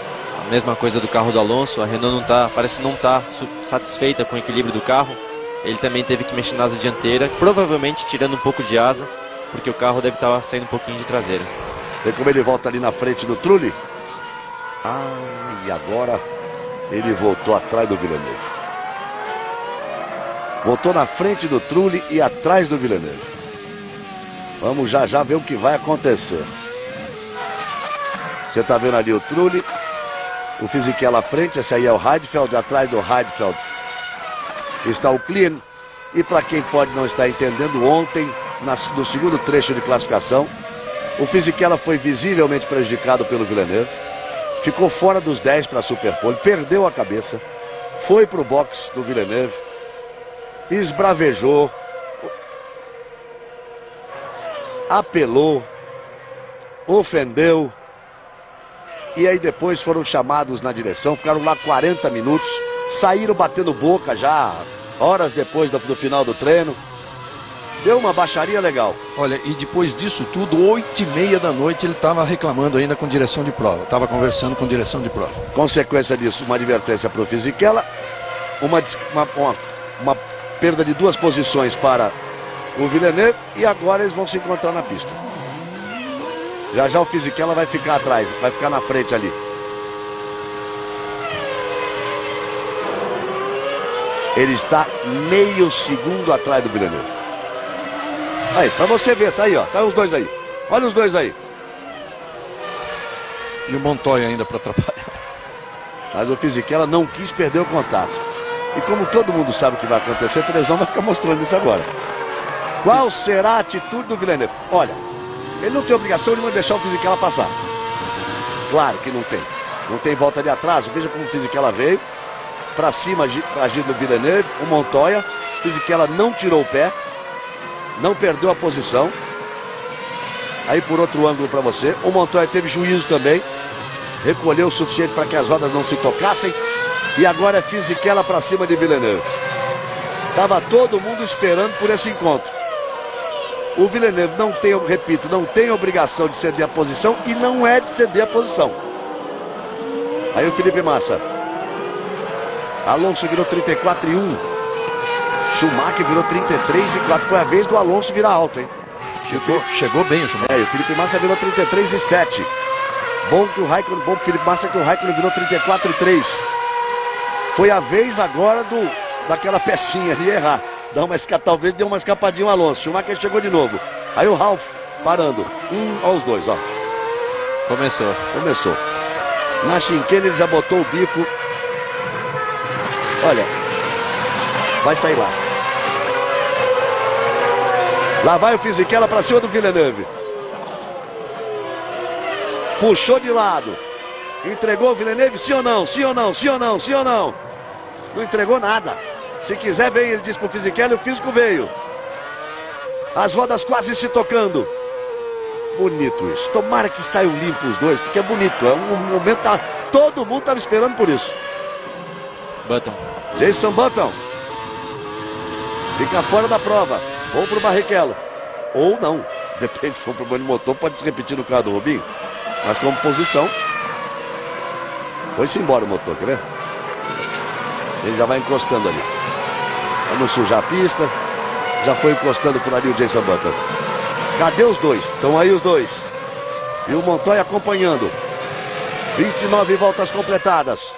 a mesma coisa do carro do Alonso. A Renault não tá, parece não tá satisfeita com o equilíbrio do carro. Ele também teve que mexer na asa dianteira, provavelmente tirando um pouco de asa, porque o carro deve estar saindo um pouquinho de traseira. Vê como ele volta ali na frente do Trulli. E agora ele voltou atrás do Villeneuve. Botou na frente do Trulli e atrás do Villeneuve. Vamos já ver o que vai acontecer. Você está vendo ali o Trulli, o Fisichella à frente, esse aí é o Heidfeld, atrás do Heidfeld está o Klien. E para quem pode não estar entendendo, ontem, no segundo trecho de classificação, o Fisichella foi visivelmente prejudicado pelo Villeneuve, ficou fora dos 10 para a Superpole, perdeu a cabeça, foi para o box do Villeneuve, esbravejou, apelou, ofendeu, e aí depois foram chamados na direção, ficaram lá 40 minutos, saíram batendo boca já, horas depois do final do treino. Deu uma baixaria legal. Olha, e depois disso tudo, 8h30 da noite, ele estava reclamando ainda com direção de prova, estava conversando com direção de prova. Consequência disso, uma advertência para o Fisichella, uma perda de 2 posições para o Villeneuve, e agora eles vão se encontrar na pista. Já o Fisichella vai ficar atrás, vai ficar na frente ali. Ele está meio segundo atrás do Villeneuve. Aí, pra você ver, tá aí, ó. Tá os dois aí. Olha os dois aí. E o Montoya ainda para atrapalhar. Mas o Fisichella não quis perder o contato. E como todo mundo sabe o que vai acontecer, a televisão vai ficar mostrando isso agora. Qual será a atitude do Villeneuve? Olha, ele não tem obrigação de não deixar o Fisichella passar. Claro que não tem. Não tem volta de atraso. Veja como o Fisichella veio. Para cima, para agir do Villeneuve, o Montoya. O Fisichella não tirou o pé. Não perdeu a posição. Aí por outro ângulo para você. O Montoya teve juízo também. Recolheu o suficiente para que as rodas não se tocassem. E agora é Fisichella para cima de Villeneuve. Estava todo mundo esperando por esse encontro. O Villeneuve não tem, repito, não tem obrigação de ceder a posição e não é de ceder a posição. Aí o Felipe Massa. Alonso virou 34,1. Schumacher virou 33,4. Foi a vez do Alonso virar alto, hein? Chegou bem o Schumacher. E o Felipe Massa virou 33,7. Bom que o Raikkonen, bom pro Felipe Massa que o Raikkonen virou 34,3. Foi a vez agora daquela pecinha ali errar. Talvez deu uma escapadinha o Alonso. Schumacher chegou de novo. Aí o Ralf parando. Olha os dois, ó. Começou. Na chicane ele já botou o bico. Olha, vai sair lasca. Lá vai o Fisichella para cima do Villeneuve. Puxou de lado. Entregou o Villeneuve, sim ou não? Sim ou não? Sim ou não? Sim ou não? Não entregou nada. Se quiser, vem, ele disse pro Fisichella, e o físico veio. As rodas quase se tocando. Bonito isso. Tomara que saiam limpos os dois, porque é bonito. É um momento, todo mundo estava esperando por isso. Button. Jason Button. Fica fora da prova. Ou pro Barrichello. Ou não. Depende, se for pro banho motor, pode se repetir no carro do Rubinho. Mas como posição, foi-se embora o motor, quer ver? Ele já vai encostando ali. Pra não sujar a pista. Já foi encostando por ali o Jason Button. Cadê os dois? Estão aí os dois. E o Montoya acompanhando. 29 voltas completadas.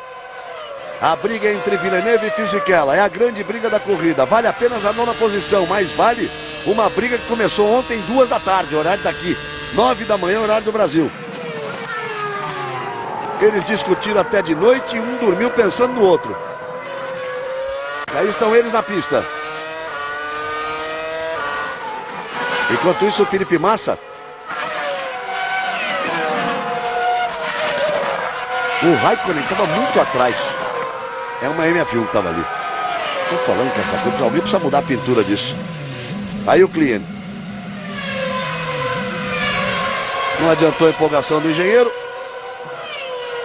A briga entre Villeneuve e Fisichella é a grande briga da corrida. Vale apenas a 9ª posição, mas vale uma briga que começou ontem 2 da tarde, horário daqui. 9 da manhã, horário do Brasil. Eles discutiram até de noite e um dormiu pensando no outro. Aí estão eles na pista. Enquanto isso, o Felipe Massa. O Raikkonen estava muito atrás. É uma MF1 que estava ali. Estou falando que essa coisa, alguém precisa mudar a pintura disso. Aí o Klien. Não adiantou a empolgação do engenheiro.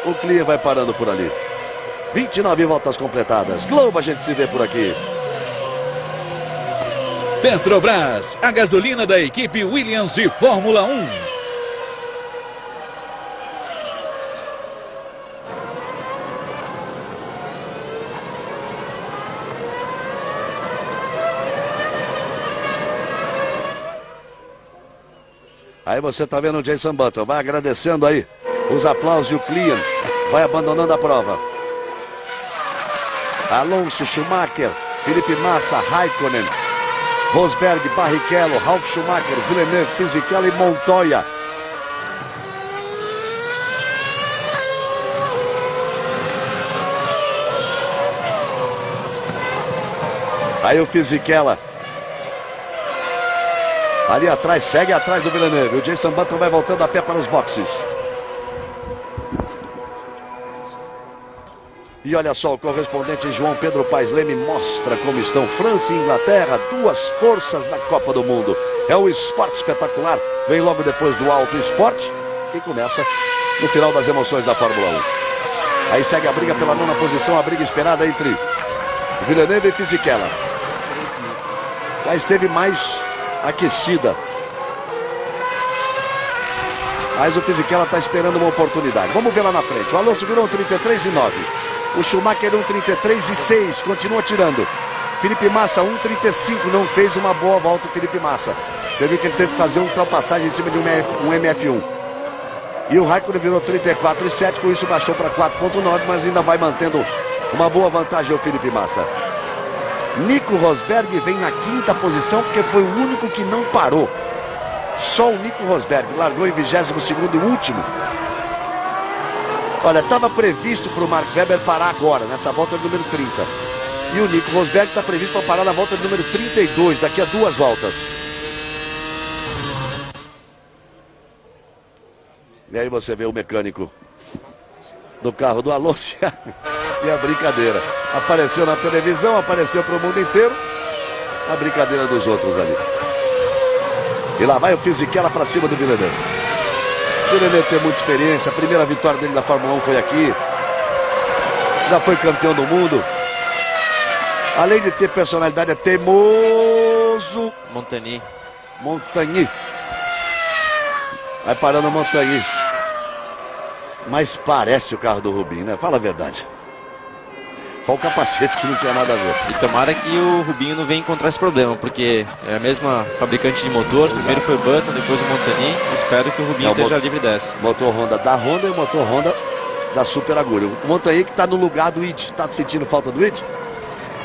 O Klien vai parando por ali. 29 voltas completadas. Globo, a gente se vê por aqui. Petrobras, a gasolina da equipe Williams de Fórmula 1. Aí você tá vendo o Jason Button, vai agradecendo aí os aplausos e o Klien vai abandonando a prova. Alonso, Schumacher, Felipe Massa, Raikkonen, Rosberg, Barrichello, Ralf Schumacher, Villeneuve, Fisichella e Montoya. Aí o Fisichella. Ali atrás, segue atrás do Villeneuve. O Jenson Button vai voltando a pé para os boxes. E olha só, o correspondente João Pedro Paes Leme mostra como estão França e Inglaterra, duas forças na Copa do Mundo. É o esporte espetacular, vem logo depois do Auto Esporte, que começa no final das emoções da Fórmula 1. Aí segue a briga pela nona posição, a briga esperada entre Villeneuve e Fisichella. Já esteve mais aquecida, mas o Fisichella está esperando uma oportunidade. Vamos ver lá na frente. O Alonso virou um 33,9. O Schumacher 1,33,6. Continua tirando. Felipe Massa 1,35. Não fez uma boa volta o Felipe Massa. Você viu que ele teve que fazer uma ultrapassagem em cima de um MF1. E o Raikkonen virou 34,7. Com isso baixou para 4,9. Mas ainda vai mantendo uma boa vantagem o Felipe Massa. Nico Rosberg vem na quinta posição porque foi o único que não parou. Só o Nico Rosberg largou em 22º e último. Olha, estava previsto para o Mark Webber parar agora, nessa volta de número 30. E o Nico Rosberg está previsto para parar na volta de número 32, daqui a 2 voltas. E aí você vê o mecânico do carro do Alonso e a brincadeira. Apareceu na televisão, apareceu para o mundo inteiro. A brincadeira dos outros ali. E lá vai o Fisichella para cima do Villeneuve. O Villeneuve tem muita experiência. A primeira vitória dele na Fórmula 1 foi aqui. Já foi campeão do mundo. Além de ter personalidade, é teimoso. Montagny. Vai parando o Montagny. Mas parece o carro do Rubinho, né? Fala a verdade. Só o capacete que não tinha nada a ver. E tomara que o Rubinho não venha encontrar esse problema, porque é a mesma fabricante de motor. Exato. Primeiro foi o Button, depois o Montagny. Espero que o Rubinho esteja livre dessa. Motor Honda da Honda e o motor Honda da Super Agulha. O Montagny que está no lugar do Id. Está sentindo falta do Id?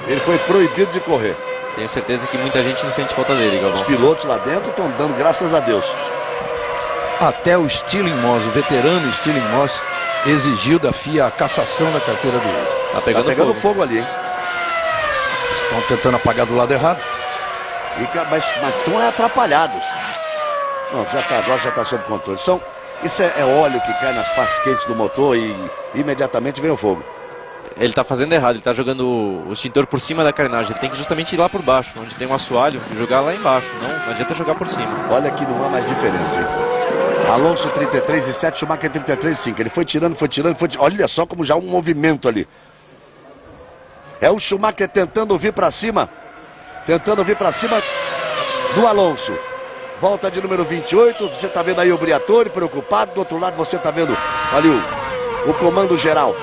Ele foi proibido de correr. Tenho certeza que muita gente não sente falta dele, Galvão. Os pilotos lá dentro estão dando graças a Deus. Até o Stirling Moss, o veterano Stirling Moss, exigiu da FIA a cassação da carteira do Id. Tá pegando fogo ali, hein? Estão tentando apagar do lado errado. Mas estão atrapalhados. Não, agora já está sob controle. Isso é óleo que cai nas partes quentes do motor e imediatamente vem o fogo. Ele está fazendo errado, ele está jogando o extintor por cima da carenagem. Ele tem que justamente ir lá por baixo, onde tem um assoalho, e jogar lá embaixo. Não adianta jogar por cima. Olha que não há mais diferença, hein? Alonso 33,7, Schumacher 33,5. Ele foi tirando. Olha só como já há um movimento ali. É o Schumacher tentando vir para cima. Do Alonso. Volta de número 28. Você está vendo aí o Briatore preocupado. Do outro lado você está vendo ali o comando geral.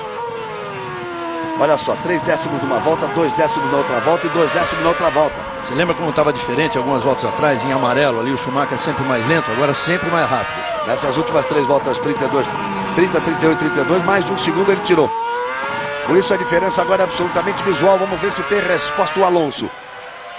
Olha só, 3 décimos numa volta, 2 décimos na outra volta e 2 décimos na outra volta. Você lembra como estava diferente algumas voltas atrás, em amarelo ali, o Schumacher sempre mais lento, agora sempre mais rápido. Nessas últimas 3 voltas, 32, 30, 38, 32, mais de 1 segundo ele tirou. Por isso a diferença agora é absolutamente visual. Vamos ver se tem resposta o Alonso.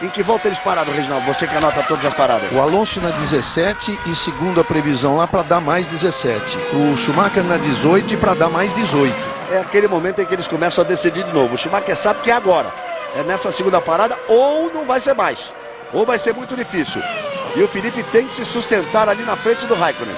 Em que volta eles pararam, Reginaldo? Você que anota todas as paradas. O Alonso na 17 e segundo a previsão lá para dar mais 17. O Schumacher na 18 e para dar mais 18. É aquele momento em que eles começam a decidir de novo. O Schumacher sabe que é agora. É nessa segunda parada ou não vai ser mais. Ou vai ser muito difícil. E o Felipe tem que se sustentar ali na frente do Raikkonen.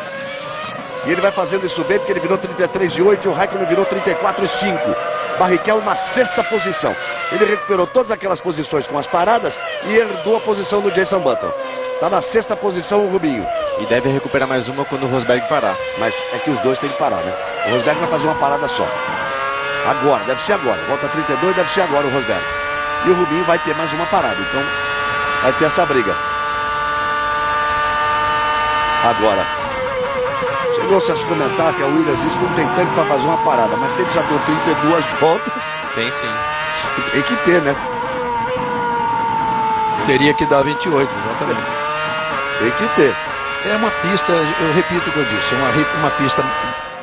E ele vai fazendo isso bem porque ele virou 33,8 e o Raikkonen virou 34,5. Barrichello na 6ª posição. Ele recuperou todas aquelas posições com as paradas e herdou a posição do Jenson Button. Está na 6ª posição o Rubinho. E deve recuperar mais uma quando o Rosberg parar. Mas é que os dois têm que parar, né? O Rosberg vai fazer uma parada só. Agora, deve ser agora. Volta 32, deve ser agora o Rosberg. E o Rubinho vai ter mais uma parada. Então, vai ter essa briga. Agora. Chegou-se a se comentar que a Williams disse que não tem tempo para fazer uma parada. Mas se ele já deu 32 voltas... Tem sim. Tem que ter, né? Teria que dar 28, exatamente. Tem que ter. É uma pista, eu repito o que eu disse, é uma pista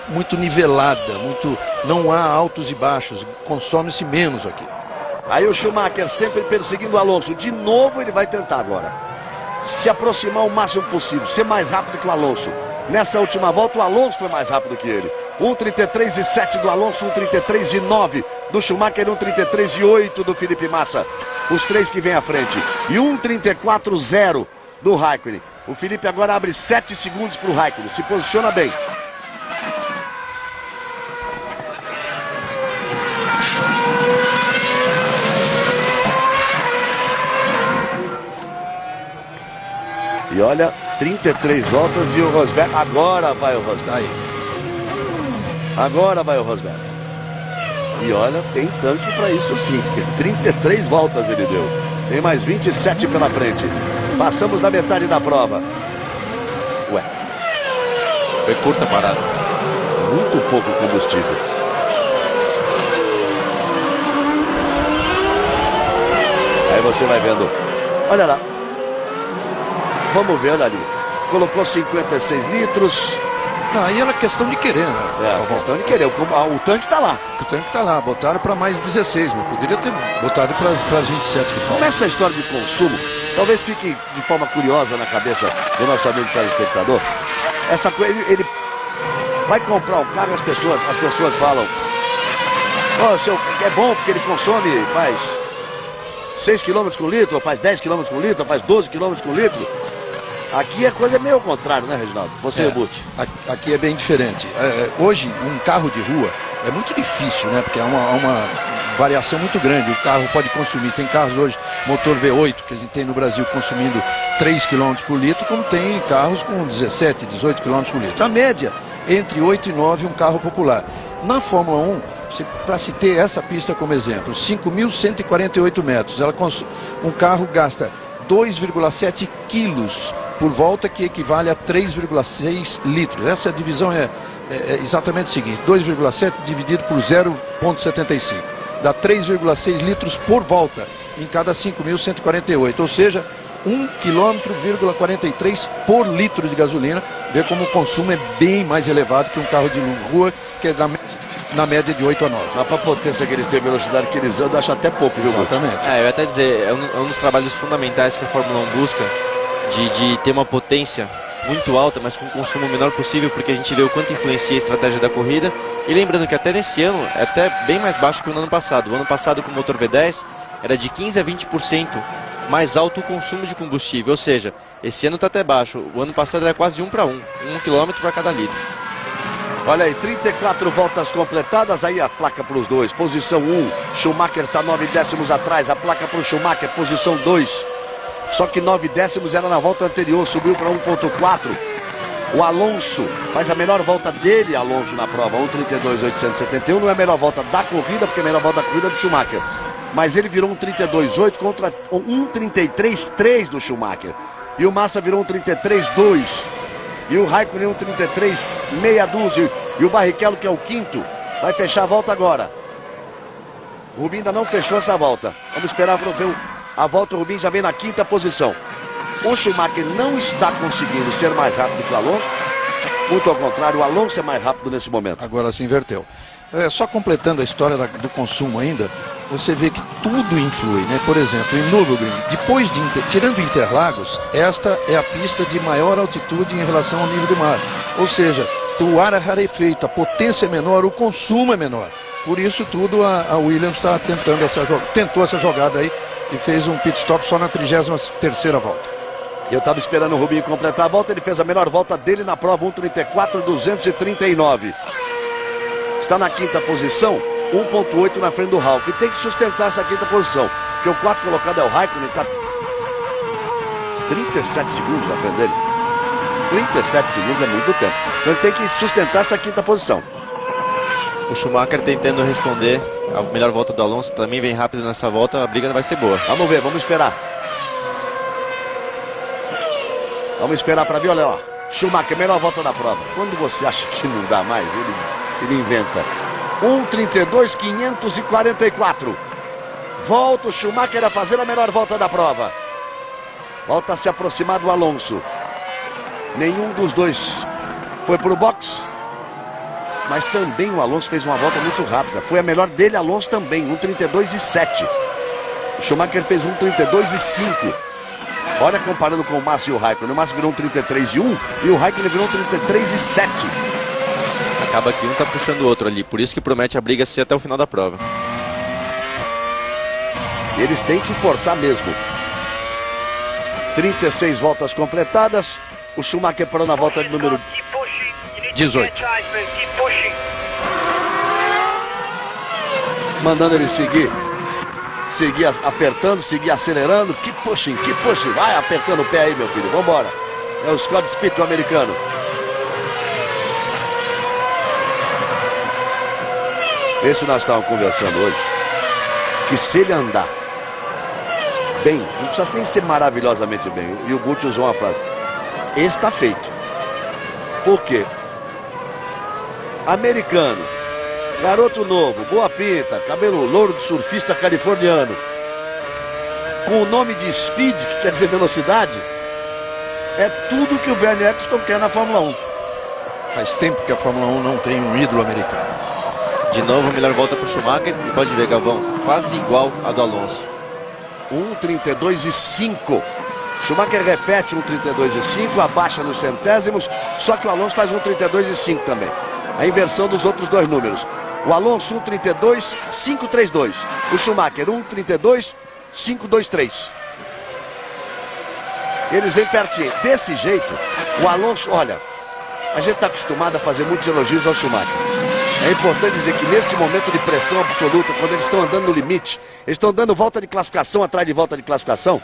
muito nivelada, não há altos e baixos, consome-se menos aqui. Aí o Schumacher sempre perseguindo o Alonso. De novo ele vai tentar agora se aproximar o máximo possível, ser mais rápido que o Alonso. Nessa última volta o Alonso foi mais rápido que ele. 1:33:7 do Alonso, 1:33:9 do Schumacher, 1:33:8 do Felipe Massa. Os três que vêm à frente. E 1:34:0 do Raikkonen. O Felipe agora abre 7 segundos para o Raikkonen. Se posiciona bem. E olha, 33 voltas e o Rosberg. Agora vai o Rosberg. Agora vai o Rosberg. E olha, tem tanque para isso sim. 33 voltas ele deu. Tem mais 27 pela frente. Passamos da metade da prova. Ué. Foi curta a parada. Muito pouco combustível. Aí você vai vendo. Olha lá. Vamos ver, olha ali. Colocou 56 litros. Aí era questão de querer, né? É, questão de querer. O tanque tá lá. O tanque tá lá. Botaram para mais 16, mas poderia ter botado para as 27 que faltam. Essa história de consumo, talvez fique de forma curiosa na cabeça do nosso amigo telespectador. Essa coisa, ele vai comprar um carro, as pessoas falam: é bom porque ele consome, faz 6 km por litro, faz 10 km por litro, faz 12 km por litro. Aqui a coisa é meio ao contrário, né, Reginaldo? Você, Butti. Aqui é bem diferente. Hoje, um carro de rua é muito difícil, né? Porque há uma variação muito grande. O carro pode consumir. Tem carros hoje, motor V8, que a gente tem no Brasil consumindo 3 km por litro, como tem carros com 17, 18 km por litro. A média, entre 8 e 9, um carro popular. Na Fórmula 1, para se ter essa pista como exemplo, 5.148 metros, um carro gasta 2,7 quilos por volta, que equivale a 3,6 litros. Essa divisão é exatamente o seguinte: 2,7 dividido por 0,75 dá 3,6 litros por volta em cada 5.148, ou seja, 1,43 km por litro de gasolina. Vê como o consumo é bem mais elevado que um carro de rua, que é na média de 8 a 9. Mas para a potência que eles têm, a velocidade que eles andam, acho até pouco, viu? Exatamente. Eu ia até dizer, é um dos trabalhos fundamentais que a Fórmula 1 busca, de ter uma potência muito alta, mas com o consumo menor possível, porque a gente vê o quanto influencia a estratégia da corrida. E lembrando que até nesse ano, é até bem mais baixo que o ano passado. O ano passado, com o motor V10, era de 15% a 20% mais alto o consumo de combustível. Ou seja, esse ano está até baixo. O ano passado era quase 1 para 1, 1 km para cada litro. Olha aí, 34 voltas completadas, aí a placa para os dois. Posição 1, Schumacher está 9 décimos atrás, a placa para o Schumacher, posição 2. Só que 9 décimos era na volta anterior, subiu para 1,4. O Alonso faz a melhor volta dele, Alonso, na prova, 1,32,871. Não é a melhor volta da corrida, porque a melhor volta da corrida é do Schumacher. Mas ele virou 1,32,8 contra 1,33,3 do Schumacher. E o Massa virou 1,33,2. E o Raikkonen 1,33 meia dúzia. E o Barrichello, que é o quinto, vai fechar a volta agora. O Rubinho ainda não fechou essa volta. Vamos esperar para ver a volta. O Rubinho já vem na quinta posição. O Schumacher não está conseguindo ser mais rápido que o Alonso. Muito ao contrário, o Alonso é mais rápido nesse momento. Agora se inverteu. Só completando a história do consumo ainda, você vê que tudo influi, né? Por exemplo, em Nürburgring, tirando Interlagos, esta é a pista de maior altitude em relação ao nível do mar. Ou seja, o ar é rarefeito, a potência é menor, o consumo é menor. Por isso tudo a Williams está tentou essa jogada aí e fez um pit stop só na 33ª volta. Eu estava esperando o Rubinho completar a volta, ele fez a melhor volta dele na prova, 1,34,239. Está na quinta posição, 1,8 na frente do Ralf. E tem que sustentar essa quinta posição, porque o quarto colocado é o Raikkonen, está 37 segundos na frente dele. 37 segundos é muito tempo. Então ele tem que sustentar essa quinta posição. O Schumacher tentando responder a melhor volta do Alonso, também vem rápido nessa volta, a briga vai ser boa. Vamos ver, vamos esperar. Vamos esperar para ver, olha lá. Schumacher, melhor volta da prova. Quando você acha que não dá mais, ele inventa. 1,32,544. Volta o Schumacher a fazer a melhor volta da prova. Volta a se aproximar do Alonso. Nenhum dos dois foi para o box. Mas também o Alonso fez uma volta muito rápida. Foi a melhor dele, Alonso também, 1,32,7. O Schumacher fez 1:32,5. Olha, comparando com o Massa e o Raikkonen. O Massa virou 1:33,1 e o Raikkonen virou 1:33,7. Acaba que um tá puxando o outro ali, por isso que promete a briga ser até o final da prova. Eles têm que forçar mesmo. 36 voltas completadas. O Schumacher parou na volta de número 18. Mandando ele seguir apertando, seguir acelerando. Que pushing. Vai apertando o pé aí, meu filho. Vambora. É o Scott Speed, o americano. Esse nós estávamos conversando hoje. Que se ele andar bem, não precisa nem ser maravilhosamente bem. E o Guti usou uma frase. Esse está feito. Por quê? Americano, garoto novo, boa pinta, cabelo louro de surfista californiano, com o nome de Speed, que quer dizer velocidade, é tudo que o Bernie Eccleston quer na Fórmula 1. Faz tempo que a Fórmula 1 não tem um ídolo americano. De novo, a melhor volta para o Schumacher. E pode ver, Galvão, quase igual a do Alonso. 1:32,5. Schumacher repete 1:32,5, abaixa nos centésimos, só que o Alonso faz 1:32,5 também. A inversão dos outros dois números. O Alonso 1:32,532. O Schumacher 1:32,523. Eles vêm pertinho. Desse jeito, o Alonso, olha, a gente está acostumado a fazer muitos elogios ao Schumacher. É importante dizer que neste momento de pressão absoluta, quando eles estão andando no limite, eles estão dando volta de classificação atrás de volta de classificação,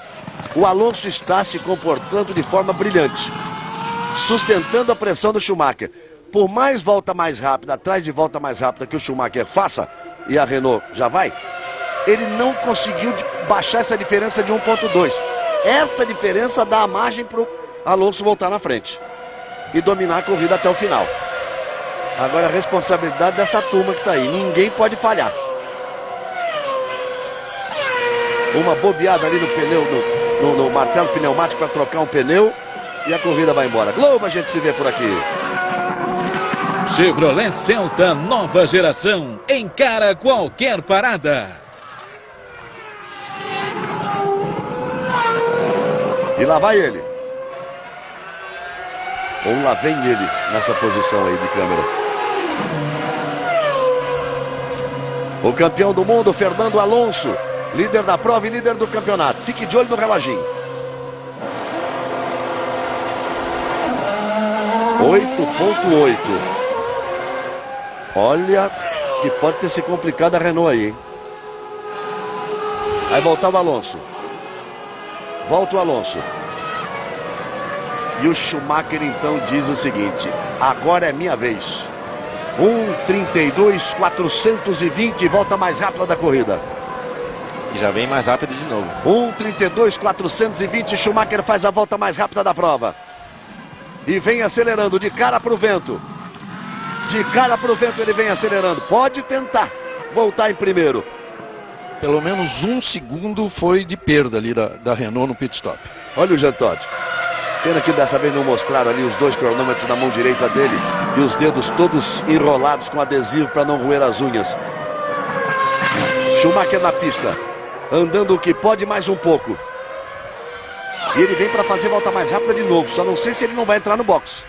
o Alonso está se comportando de forma brilhante, sustentando a pressão do Schumacher. Por mais volta mais rápida, atrás de volta mais rápida que o Schumacher faça, e a Renault já vai, ele não conseguiu baixar essa diferença de 1,2. Essa diferença dá a margem para o Alonso voltar na frente e dominar a corrida até o final. Agora a responsabilidade dessa turma que está aí. Ninguém pode falhar. Uma bobeada ali no pneu, no martelo pneumático para trocar um pneu e a corrida vai embora. Globo, a gente se vê por aqui. Chevrolet Celta nova geração. Encara qualquer parada. E lá vai ele. Ou lá vem ele nessa posição aí de câmera. O campeão do mundo, Fernando Alonso, líder da prova e líder do campeonato. Fique de olho no reloginho. 8,8. Olha que pode ter se complicado a Renault aí, hein? Vai voltar o Alonso. Volta o Alonso. E o Schumacher então diz o seguinte: agora é minha vez. 1:32,420, volta mais rápida da corrida. E já vem mais rápido de novo. 1:32,420, Schumacher faz a volta mais rápida da prova. E vem acelerando de cara para o vento. De cara para o vento ele vem acelerando. Pode tentar voltar em primeiro. Pelo menos 1 segundo foi de perda ali da Renault no pit stop. Olha o Jean Todt. Pena que dessa vez não mostraram ali os 2 cronômetros na mão direita dele e os dedos todos enrolados com adesivo para não roer as unhas. Schumacher na pista, andando o que pode mais um pouco. E ele vem para fazer volta mais rápida de novo. Só não sei se ele não vai entrar no box,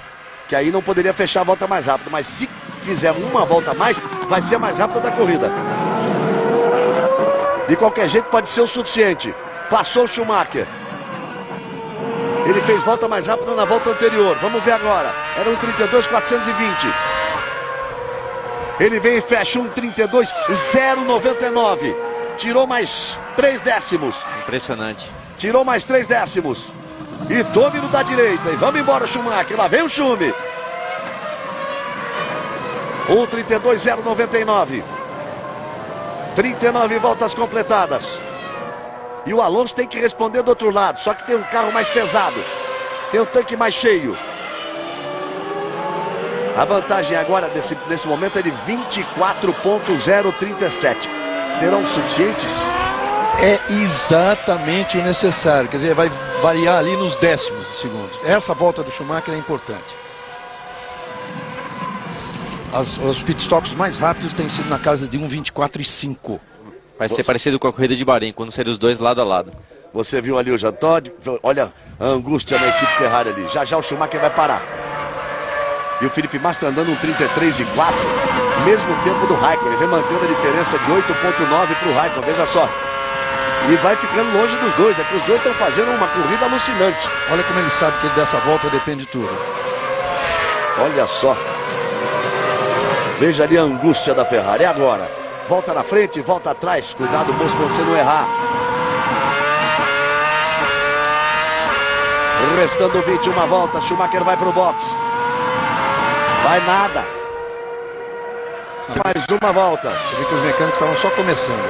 que aí não poderia fechar a volta mais rápida. Mas se fizer uma volta a mais, vai ser a mais rápida da corrida. De qualquer jeito pode ser o suficiente. Passou o Schumacher. Ele fez volta mais rápida na volta anterior. Vamos ver agora. Era 1:32,420. Ele vem e fecha 1:32,099. Tirou mais 3 décimos. Impressionante. Tirou mais 3 décimos. E domínio da direita. E vamos embora, Schumacher. Lá vem o Schumi. 1:32,099. 39 voltas completadas. E o Alonso tem que responder do outro lado. Só que tem um carro mais pesado. Tem um tanque mais cheio. A vantagem agora, nesse momento, é de 24,037. Serão suficientes? É exatamente o necessário. Quer dizer, vai variar ali nos décimos de segundos. Essa volta do Schumacher é importante. Os pitstops mais rápidos têm sido na casa de 1:24,5. Vai ser parecido com a corrida de Bahrein, quando serem os dois lado a lado. Você viu ali o Jean Todt, olha a angústia na equipe Ferrari ali. Já já o Schumacher vai parar. E o Felipe Massa está andando um 33,4, mesmo tempo do Raikkonen. Vem mantendo a diferença de 8,9 para o Raikkonen, veja só. E vai ficando longe dos dois, é que os dois estão fazendo uma corrida alucinante. Olha como ele sabe que dessa volta depende de tudo. Olha só. Veja ali a angústia da Ferrari. É agora. Volta na frente, volta atrás. Cuidado, moço, pra você não errar. Restando 21 voltas, Schumacher vai para o box. Vai nada. Mais uma volta. Você vê que os mecânicos estavam só começando.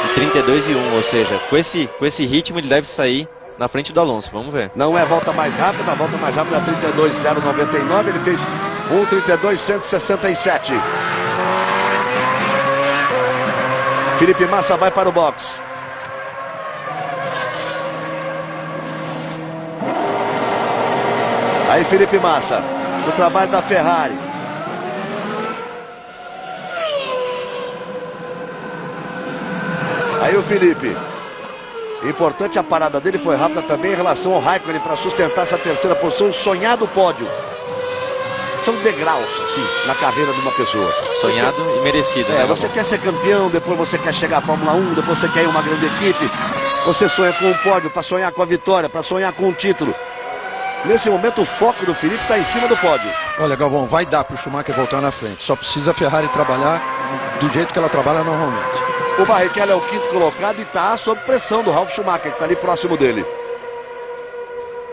E 32,1, ou seja, com esse ritmo ele deve sair na frente do Alonso, vamos ver. Não é a volta mais rápida, a volta mais rápida é 32,099, ele fez 1,32,167. Felipe Massa vai para o box. Aí Felipe Massa, o trabalho da Ferrari. Aí o Felipe. Importante, a parada dele foi rápida também em relação ao Raikkonen para sustentar essa terceira posição, sonhado pódio. São degraus, assim, na carreira de uma pessoa. Sonhado e merecido. Né, você quer ser campeão, depois você quer chegar à Fórmula 1, depois você quer ir a uma grande equipe. Você sonha com um pódio, para sonhar com a vitória, para sonhar com um título. Nesse momento o foco do Felipe está em cima do pódio. Olha, Galvão, vai dar para o Schumacher voltar na frente. Só precisa a Ferrari trabalhar do jeito que ela trabalha normalmente. O Barrichello é o quinto colocado e está sob pressão do Ralf Schumacher, que está ali próximo dele.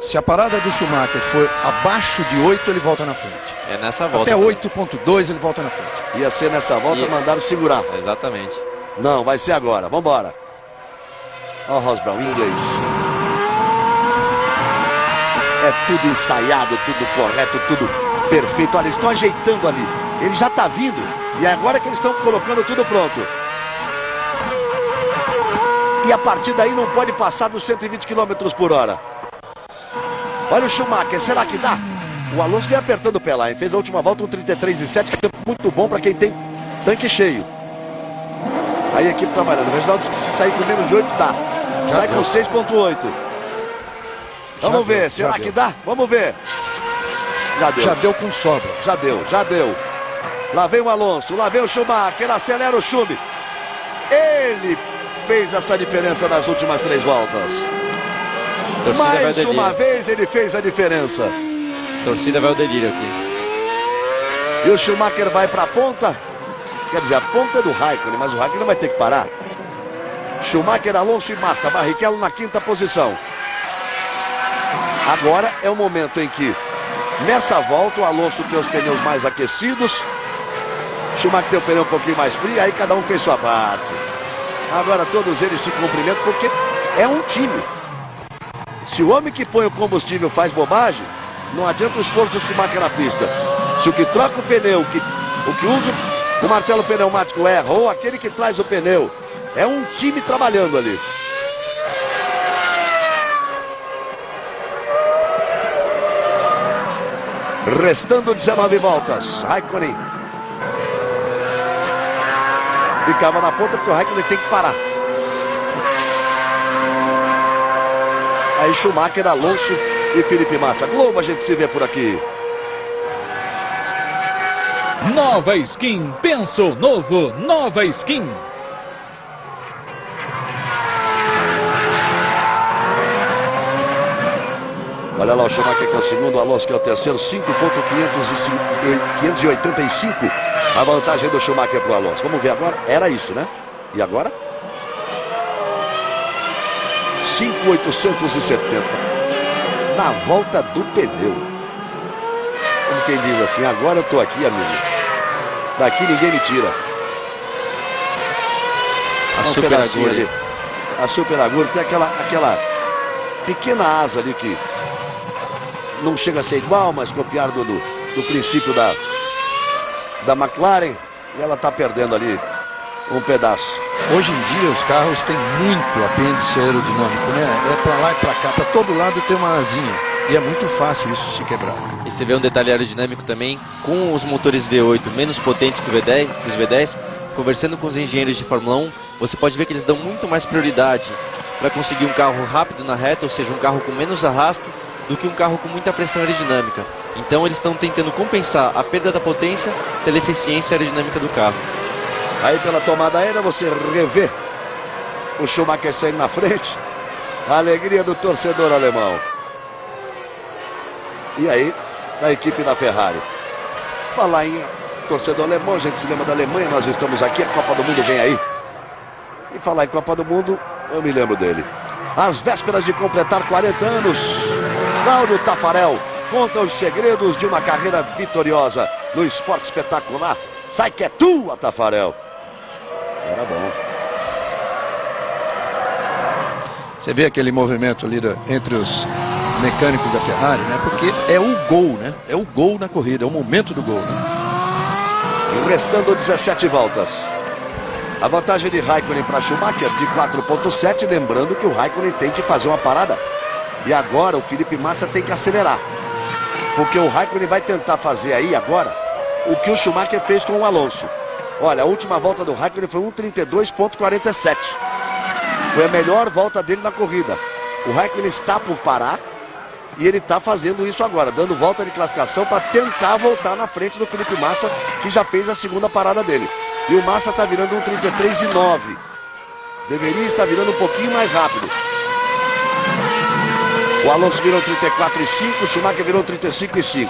Se a parada do Schumacher for abaixo de 8, ele volta na frente. É nessa volta. Até 8,2 ele volta na frente. Ia ser nessa volta, mandaram segurar. Exatamente. Não, vai ser agora. Vambora. Ó, Ross Brown, em inglês. É tudo ensaiado, tudo correto, tudo perfeito. Olha, eles estão ajeitando ali. Ele já está vindo. E é agora que eles estão colocando tudo pronto. E a partir daí não pode passar dos 120 km por hora. Olha o Schumacher, será que dá? O Alonso vem apertando o pé lá, hein? Fez a última volta um 33,7, que é muito bom para quem tem tanque cheio. Aí a equipe trabalhando. O Reginaldo disse que se sair com menos de 8 dá. Sai com 6,8. Vamos ver, será que dá? Vamos ver. Já deu. Já deu com sobra. Já deu, já deu. Lá vem o Alonso, lá vem o Schumacher, acelera o Schumi. Ele fez essa diferença nas últimas 3 voltas. Mais uma vez ele fez a diferença. A torcida vai ao delírio aqui. E o Schumacher vai para a ponta. Quer dizer, a ponta é do Raikkonen, mas o Raikkonen vai ter que parar. Schumacher, Alonso e Massa. Barrichello na 5ª posição. Agora é o momento em que, nessa volta, o Alonso tem os pneus mais aquecidos. Schumacher tem o pneu um pouquinho mais frio. Aí cada um fez sua parte. Agora todos eles se cumprimentam porque é um time. Se o homem que põe o combustível faz bobagem, não adianta o esforço do Schumacher na pista. Se o que troca o pneu, o que usa o martelo pneumático erra, ou aquele que traz o pneu, é um time trabalhando ali. Restando 19 voltas. Raikkonen ficava na ponta porque o Raikkonen tem que parar. Aí Schumacher, Alonso e Felipe Massa. Globo, a gente se vê por aqui. Nova Skin, penso novo, Nova Skin. Olha lá o Schumacher que é o segundo, o Alonso que é o terceiro, 5,585. A vantagem do Schumacher para o Alonso. Vamos ver agora, era isso, né? E agora? 5,870 na volta do pneu. Como quem diz assim, agora eu tô aqui, amigo. Daqui ninguém me tira. A Super Aguri. A Super Aguri tem aquela pequena asa ali que não chega a ser igual, mas copiado do princípio da McLaren. E ela tá perdendo ali um pedaço. Hoje em dia os carros têm muito apêndice aerodinâmico, né? É pra lá e pra cá, pra todo lado tem uma asinha. E é muito fácil isso se quebrar. E você vê um detalhe aerodinâmico também, com os motores V8 menos potentes que os V10, conversando com os engenheiros de Fórmula 1, você pode ver que eles dão muito mais prioridade para conseguir um carro rápido na reta, ou seja, um carro com menos arrasto, do que um carro com muita pressão aerodinâmica. Então eles estão tentando compensar a perda da potência pela eficiência aerodinâmica do carro. Aí pela tomada aérea você revê o Schumacher saindo na frente. A alegria do torcedor alemão. E aí, da equipe da Ferrari. Falar em torcedor alemão, a gente se lembra da Alemanha, nós estamos aqui, a Copa do Mundo vem aí. E falar em Copa do Mundo, eu me lembro dele. Às vésperas de completar 40 anos, Cláudio Taffarel conta os segredos de uma carreira vitoriosa no esporte espetacular. Sai que é tua, Taffarel. Era bom. Você vê aquele movimento ali entre os mecânicos da Ferrari, né? Porque é o gol, né? É o gol na corrida, é o momento do gol, né? Restando 17 voltas. A vantagem de Raikkonen para Schumacher de 4.7, lembrando que o Raikkonen tem que fazer uma parada. E agora o Felipe Massa tem que acelerar. Porque o Raikkonen vai tentar fazer aí agora o que o Schumacher fez com o Alonso. Olha, a última volta do Raikkonen foi 1:32.47. Foi a melhor volta dele na corrida. O Raikkonen está por parar e ele está fazendo isso agora, dando volta de classificação para tentar voltar na frente do Felipe Massa, que já fez a segunda parada dele. E o Massa está virando 1:33.9. Deveria estar virando um pouquinho mais rápido. O Alonso virou 34.5, o Schumacher virou 35.5.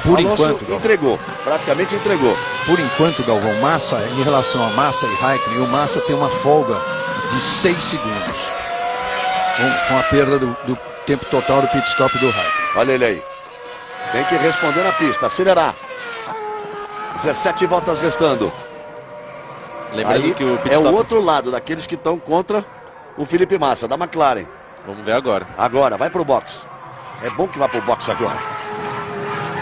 Por Alonso enquanto, Galvão. entregou, praticamente entregou. Por enquanto, Galvão, Massa, em relação a Massa e Raikkonen, o Massa tem uma folga de 6 segundos. Com a perda do tempo total do pit stop do Raikkonen. Olha ele aí. Tem que responder na pista, acelerar. 17 voltas restando. Lembrando Aí que o pit é stop... o outro lado daqueles que estão contra o Felipe Massa, da McLaren. Vamos ver agora. Agora, vai pro box. É bom que vá pro box agora.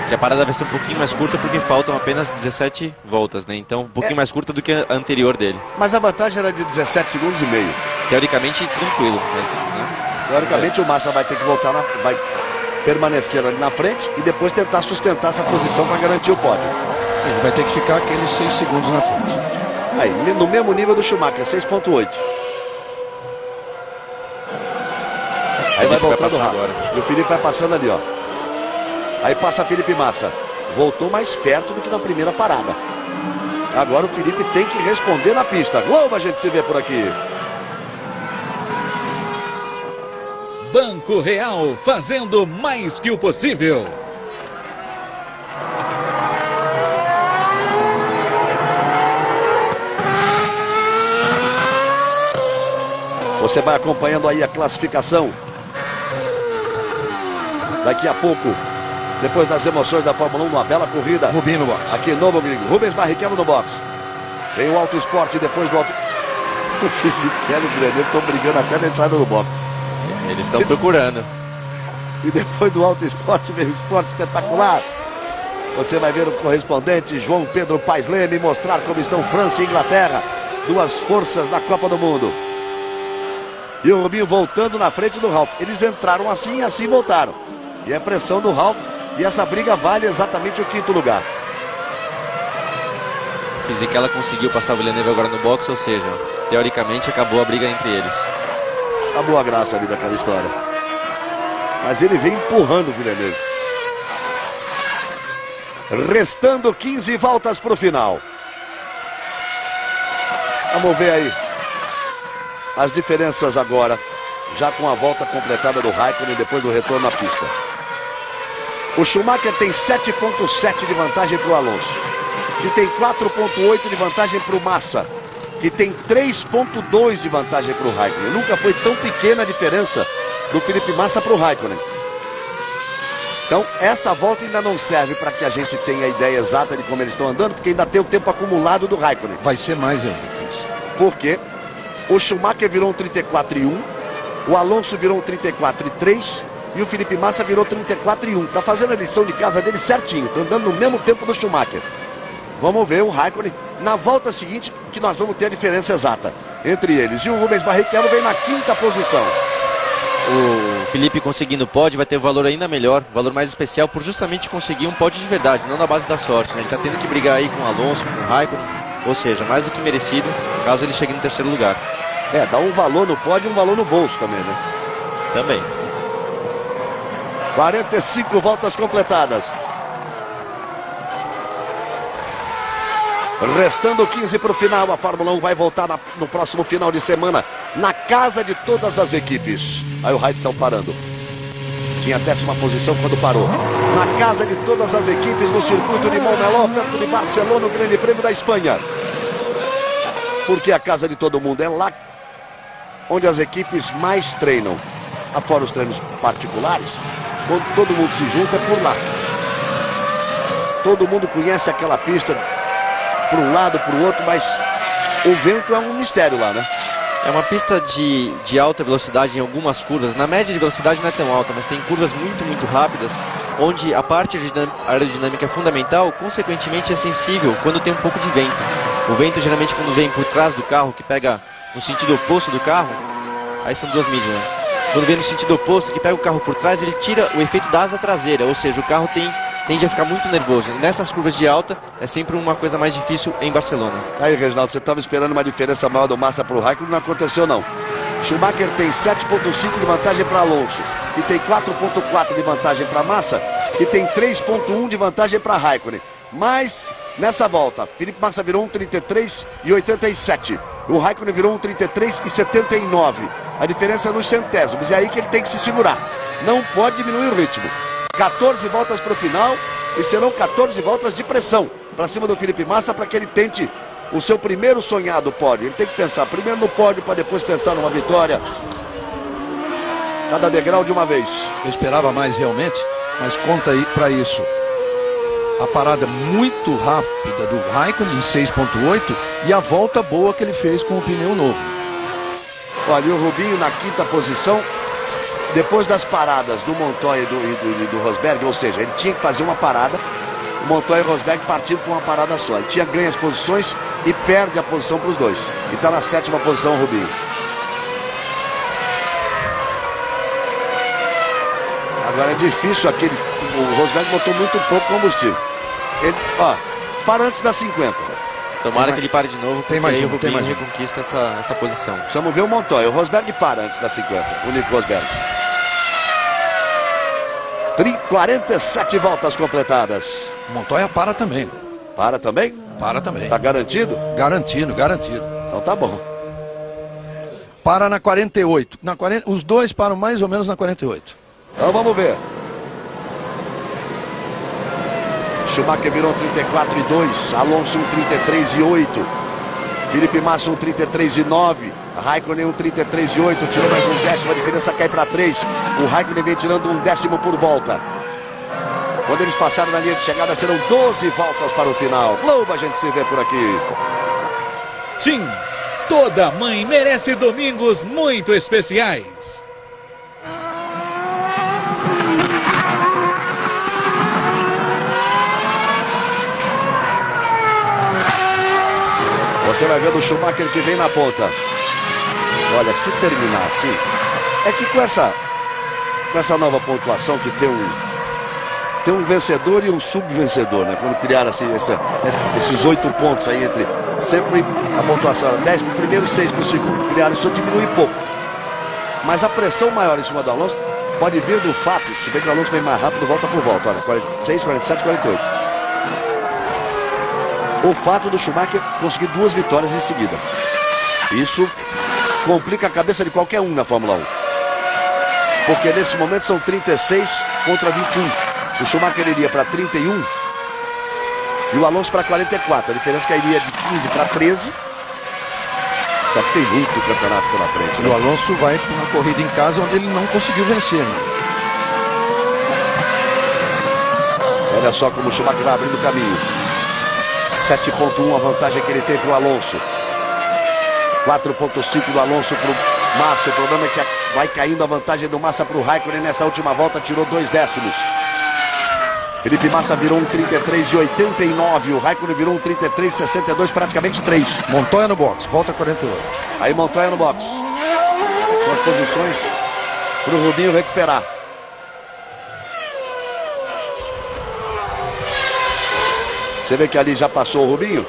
Que a parada vai ser um pouquinho mais curta porque faltam apenas 17 voltas, né? Então um pouquinho mais curta do que a anterior dele. Mas a vantagem era de 17 segundos e meio. Teoricamente tranquilo, mas... né? Teoricamente o Massa vai ter que voltar, vai permanecer ali na frente e depois tentar sustentar essa posição para garantir o pódio. Ele vai ter que ficar aqueles 6 segundos na frente. Aí, no mesmo nível do Schumacher, 6.8. Aí vai voltando rápido. agora. E o Felipe vai passando ali, ó. Aí passa Felipe Massa. Voltou mais perto do que na primeira parada. Agora o Felipe tem que responder na pista. Globo, a gente se vê por aqui. Banco Real, fazendo mais que o possível. Você vai acompanhando aí a classificação. Daqui a pouco, depois das emoções da Fórmula 1, uma bela corrida. Rubinho no box. Aqui no Gringo. Rubens Barrichello no box. Tem o Auto Esporte depois do Auto... O Fisichella e o Grenet estão brigando até na entrada do box. Eles estão procurando. E depois do Auto Esporte vem o Esporte Espetacular. Você vai ver o correspondente João Pedro Paes Leme mostrar como estão França e Inglaterra. Duas forças na Copa do Mundo. E o Rubinho voltando na frente do Ralf. Eles entraram assim e assim voltaram. E a pressão do Ralf. E essa briga vale exatamente o 5º lugar. Fisichella conseguiu passar o Villeneuve agora no box, ou seja, teoricamente acabou a briga entre eles. Acabou a graça ali daquela história. Mas ele vem empurrando o Villeneuve. Restando 15 voltas para o final. Vamos ver aí as diferenças agora, já com a volta completada do Raikkonen depois do retorno na pista. O Schumacher tem 7.7 de vantagem para o Alonso, que tem 4.8 de vantagem para o Massa, que tem 3.2 de vantagem para o Raikkonen. Nunca foi tão pequena a diferença do Felipe Massa para o Raikkonen. Então essa volta ainda não serve para que a gente tenha a ideia exata de como eles estão andando, porque ainda tem o tempo acumulado do Raikkonen. Vai ser mais ainda que isso. Porque o Schumacher virou um 34.1, o Alonso virou um 34.3 e o Felipe Massa virou 34.1. Tá fazendo a lição de casa dele certinho, tá andando no mesmo tempo do Schumacher. Vamos ver o Raikkonen na volta seguinte, que nós vamos ter a diferença exata entre eles. E o Rubens Barrichello vem na 5ª posição. O Felipe conseguindo o pódio vai ter um valor ainda melhor, um valor mais especial por justamente conseguir um pódio de verdade, não na base da sorte, né? Ele tá tendo que brigar aí com o Alonso, com o Raikkonen, Ou seja, mais do que merecido, caso ele chegue no terceiro lugar. Dá um valor no pódio e um valor no bolso também, né? Também. 45 voltas completadas. Restando 15 para o final, a Fórmula 1 vai voltar no próximo final de semana, na casa de todas as equipes. Aí o Raikkonen está parando. Tinha a 10ª posição quando parou. Na casa de todas as equipes, no circuito de Montmeló, perto de Barcelona, o Grande Prêmio da Espanha. Porque a casa de todo mundo é lá onde as equipes mais treinam. Afora os treinos particulares, quando todo mundo se junta, é por lá. Todo mundo conhece aquela pista para um lado, para o outro, mas o vento é um mistério lá, né? É uma pista de alta velocidade em algumas curvas. Na média de velocidade não é tão alta, mas tem curvas muito rápidas, onde a parte aerodinâmica é fundamental, consequentemente é sensível quando tem um pouco de vento. O vento geralmente quando vem por trás do carro, que pega no sentido oposto do carro, aí são duas mídias, né? Quando vem no sentido oposto, que pega o carro por trás, ele tira o efeito da asa traseira, ou seja, o carro tende a ficar muito nervoso. Nessas curvas de alta, é sempre uma coisa mais difícil em Barcelona. Aí, Reginaldo, você estava esperando uma diferença maior do Massa para o Raikkonen, não aconteceu não. Schumacher tem 7,5 de vantagem para Alonso, que tem 4,4 de vantagem para Massa, que tem 3,1 de vantagem para Raikkonen. Mas, nessa volta, Felipe Massa virou 1,33,87. O Raikkonen virou 1,33,79. A diferença é nos centésimos, e é aí que ele tem que se segurar. Não pode diminuir o ritmo. 14 voltas para o final e serão 14 voltas de pressão para cima do Felipe Massa para que ele tente o seu primeiro sonhado pódio. Ele tem que pensar primeiro no pódio para depois pensar numa vitória. Cada degrau de uma vez. Eu esperava mais realmente, mas conta aí para isso. A parada muito rápida do Raikkonen em 6,8 e a volta boa que ele fez com o pneu novo. Olha, e o Rubinho na 5ª posição, depois das paradas do Montoya e do Rosberg, ou seja, ele tinha que fazer uma parada, o Montoya e o Rosberg partiram com uma parada só. Ele tinha ganho as posições e perde a posição para os dois. E está na 7ª posição o Rubinho. Agora é difícil aquele... O Rosberg botou muito pouco combustível. Ele, para antes das 50. Tomara que ele pare de novo, tem mais aí um, o Rubinho tem mais um. reconquista essa posição. Precisamos ver o Montoya. O Rosberg para antes das 50. O Nico Rosberg. 47 voltas completadas. Montoya para também. Para também? Para também. Tá garantido? Garantido. Então tá bom. Para na 48. Os dois param mais ou menos na 48. Então vamos ver. Schumacher virou 34,2. Alonso 33,8. Felipe Massa 33,9. Raikkonen 33,8. Tirou mais um décimo. A diferença cai para 3. O Raikkonen vem tirando um décimo por volta. Quando eles passaram na linha de chegada, serão 12 voltas para o final. Globo, a gente se vê por aqui. TIM. Toda mãe merece domingos muito especiais. Você vai ver o Schumacher que vem na ponta. Olha, se terminar assim, é que com essa nova pontuação que tem um vencedor e um subvencedor, né? Quando criaram assim, esses 8 pontos aí entre sempre a pontuação, 10 para o primeiro e 6 para o segundo. Criaram isso, diminui pouco. Mas a pressão maior em cima do Alonso pode vir do fato, se bem que o Alonso vem mais rápido, volta por volta. Olha, 46, 47, 48. O fato do Schumacher conseguir 2 vitórias em seguida. Isso complica a cabeça de qualquer um na Fórmula 1. Porque nesse momento são 36 contra 21. O Schumacher iria para 31 e o Alonso para 44. A diferença cairia de 15 para 13. Só que tem muito campeonato pela frente, né? E o Alonso vai para uma corrida em casa onde ele não conseguiu vencer, né? Olha só como o Schumacher vai abrindo o caminho. 7,1 a vantagem que ele tem para o Alonso. 4,5 do Alonso para o Massa. O problema é que vai caindo a vantagem do Massa para o Raikkonen. Nessa última volta tirou 2 décimos. Felipe Massa virou 1,33,89. O Raikkonen virou 1,33,62, praticamente 3. Montoya no box, volta 48. Aí Montoya no box. São as posições para o Rubinho recuperar. Você vê que ali já passou o Rubinho.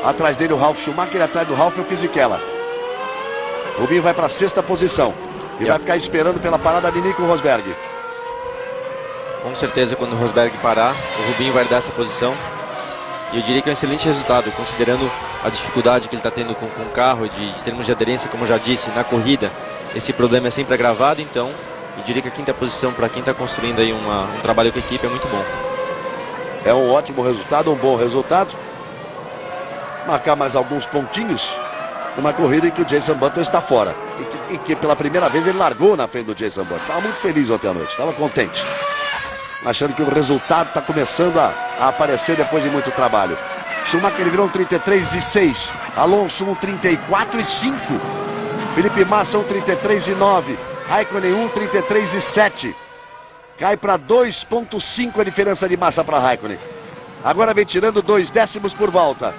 Atrás dele o Ralf Schumacher, atrás do Ralf o Fisichella. Rubinho vai para a 6ª posição. E vai ficar esperando pela parada de Nico Rosberg. Com certeza, quando o Rosberg parar, o Rubinho vai dar essa posição. E eu diria que é um excelente resultado, considerando a dificuldade que ele está tendo com o carro, de termos de aderência, como eu já disse, na corrida. Esse problema é sempre agravado, então eu diria que a 5ª posição para quem está construindo aí um trabalho com a equipe é muito bom. É um ótimo resultado, um bom resultado. Marcar mais alguns pontinhos numa corrida em que o Jenson Button está fora. E que pela primeira vez ele largou na frente do Jenson Button. Estava muito feliz ontem à noite, estava contente. Achando que o resultado está começando a aparecer depois de muito trabalho. Schumacher virou um 33,6. Alonso um 34,5. Felipe Massa um 33,9. Raikkonen um 33,7. Cai para 2,5 a diferença de massa para Raikkonen. Agora vem tirando 2 décimos por volta.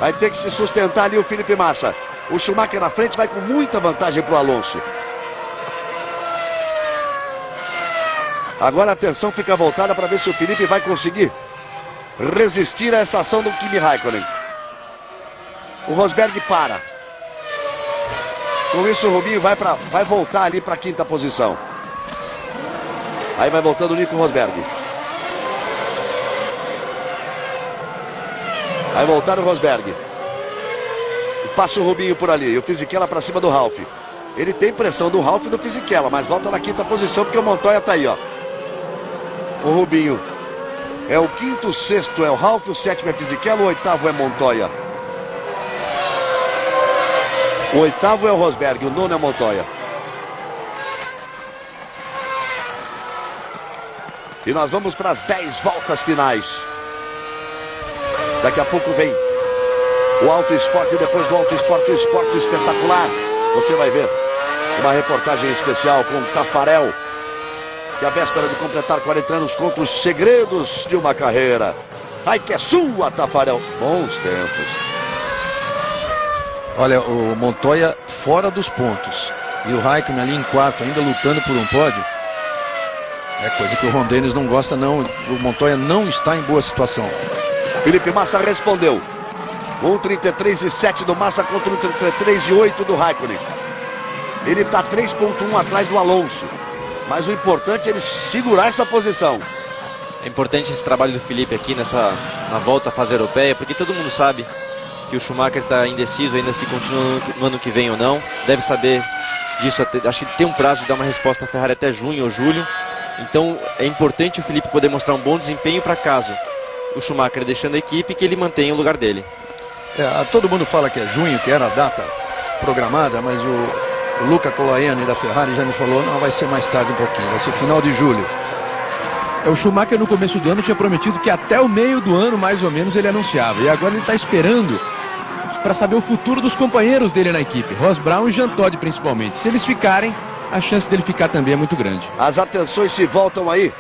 Vai ter que se sustentar ali o Felipe Massa. O Schumacher na frente vai com muita vantagem para o Alonso. Agora a atenção fica voltada para ver se o Felipe vai conseguir resistir a essa ação do Kimi Raikkonen. O Rosberg para. Com isso o Rubinho vai voltar ali para a 5ª posição. Aí vai voltando o Nico Rosberg. Vai voltar o Rosberg. E passa o Rubinho por ali. E o Fisichella para cima do Ralf. Ele tem pressão do Ralf e do Fisichella, mas volta na 5ª posição porque o Montoya está aí, ó. O Rubinho é o 5º, o 6º é o Ralf, o 7º é Fisichella, o 8º é Montoya. O 8º é o Rosberg, o 9º é o Montoya. E nós vamos para as 10 voltas finais. Daqui a pouco vem o Auto Esporte, depois do Auto Esporte, o Esporte Espetacular. Você vai ver uma reportagem especial com Taffarel, que a véspera de completar 40 anos conta os segredos de uma carreira. Ai que é sua, Taffarel. Bons tempos. Olha, o Montoya fora dos pontos. E o Raikkonen ali em 4º, ainda lutando por um pódio. É coisa que o Ron Dennis não gosta, não. O Montoya não está em boa situação. Felipe Massa respondeu. 1,33,7 do Massa contra 1,33,8 do Raikkonen. Ele está 3,1 atrás do Alonso. Mas o importante é ele segurar essa posição. É importante esse trabalho do Felipe aqui na volta à fase europeia, porque todo mundo sabe que o Schumacher está indeciso ainda se continua no ano que vem ou não. Deve saber disso, acho que tem um prazo de dar uma resposta à Ferrari até junho ou julho. Então é importante o Felipe poder mostrar um bom desempenho para caso o Schumacher deixando a equipe, que ele mantenha o lugar dele. Todo mundo fala que é junho, que era a data programada, mas o Luca Colaiani da Ferrari já me falou, não, vai ser mais tarde um pouquinho, vai ser final de julho. O Schumacher no começo do ano tinha prometido que até o meio do ano, mais ou menos, ele anunciava. E agora ele está esperando para saber o futuro dos companheiros dele na equipe, Ross Brown e Jean Todt principalmente. Se eles ficarem, a chance dele ficar também é muito grande. As atenções se voltam aí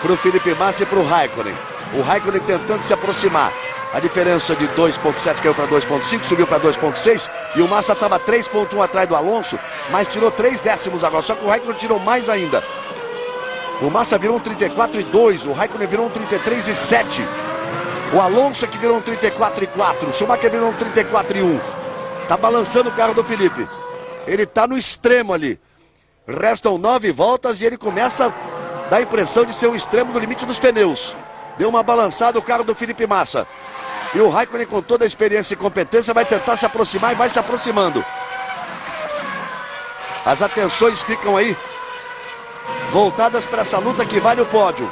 para o Felipe Massa e para o Raikkonen. O Raikkonen tentando se aproximar. A diferença de 2,7 caiu para 2,5, subiu para 2,6. E o Massa estava 3,1 atrás do Alonso, mas tirou 3 décimos agora. Só que o Raikkonen tirou mais ainda. O Massa virou um 34,2, o Raikkonen virou um 33,7. O Alonso é que virou um 34,4. O Schumacher virou um 34,1. Tá balançando o carro do Felipe. Ele tá no extremo ali. Restam 9 voltas e ele começa a dar a impressão de ser o extremo no limite dos pneus. Deu uma balançada o carro do Felipe Massa. E o Raikkonen, com toda a experiência e competência, vai tentar se aproximar e vai se aproximando. As atenções ficam aí voltadas para essa luta que vale o pódio.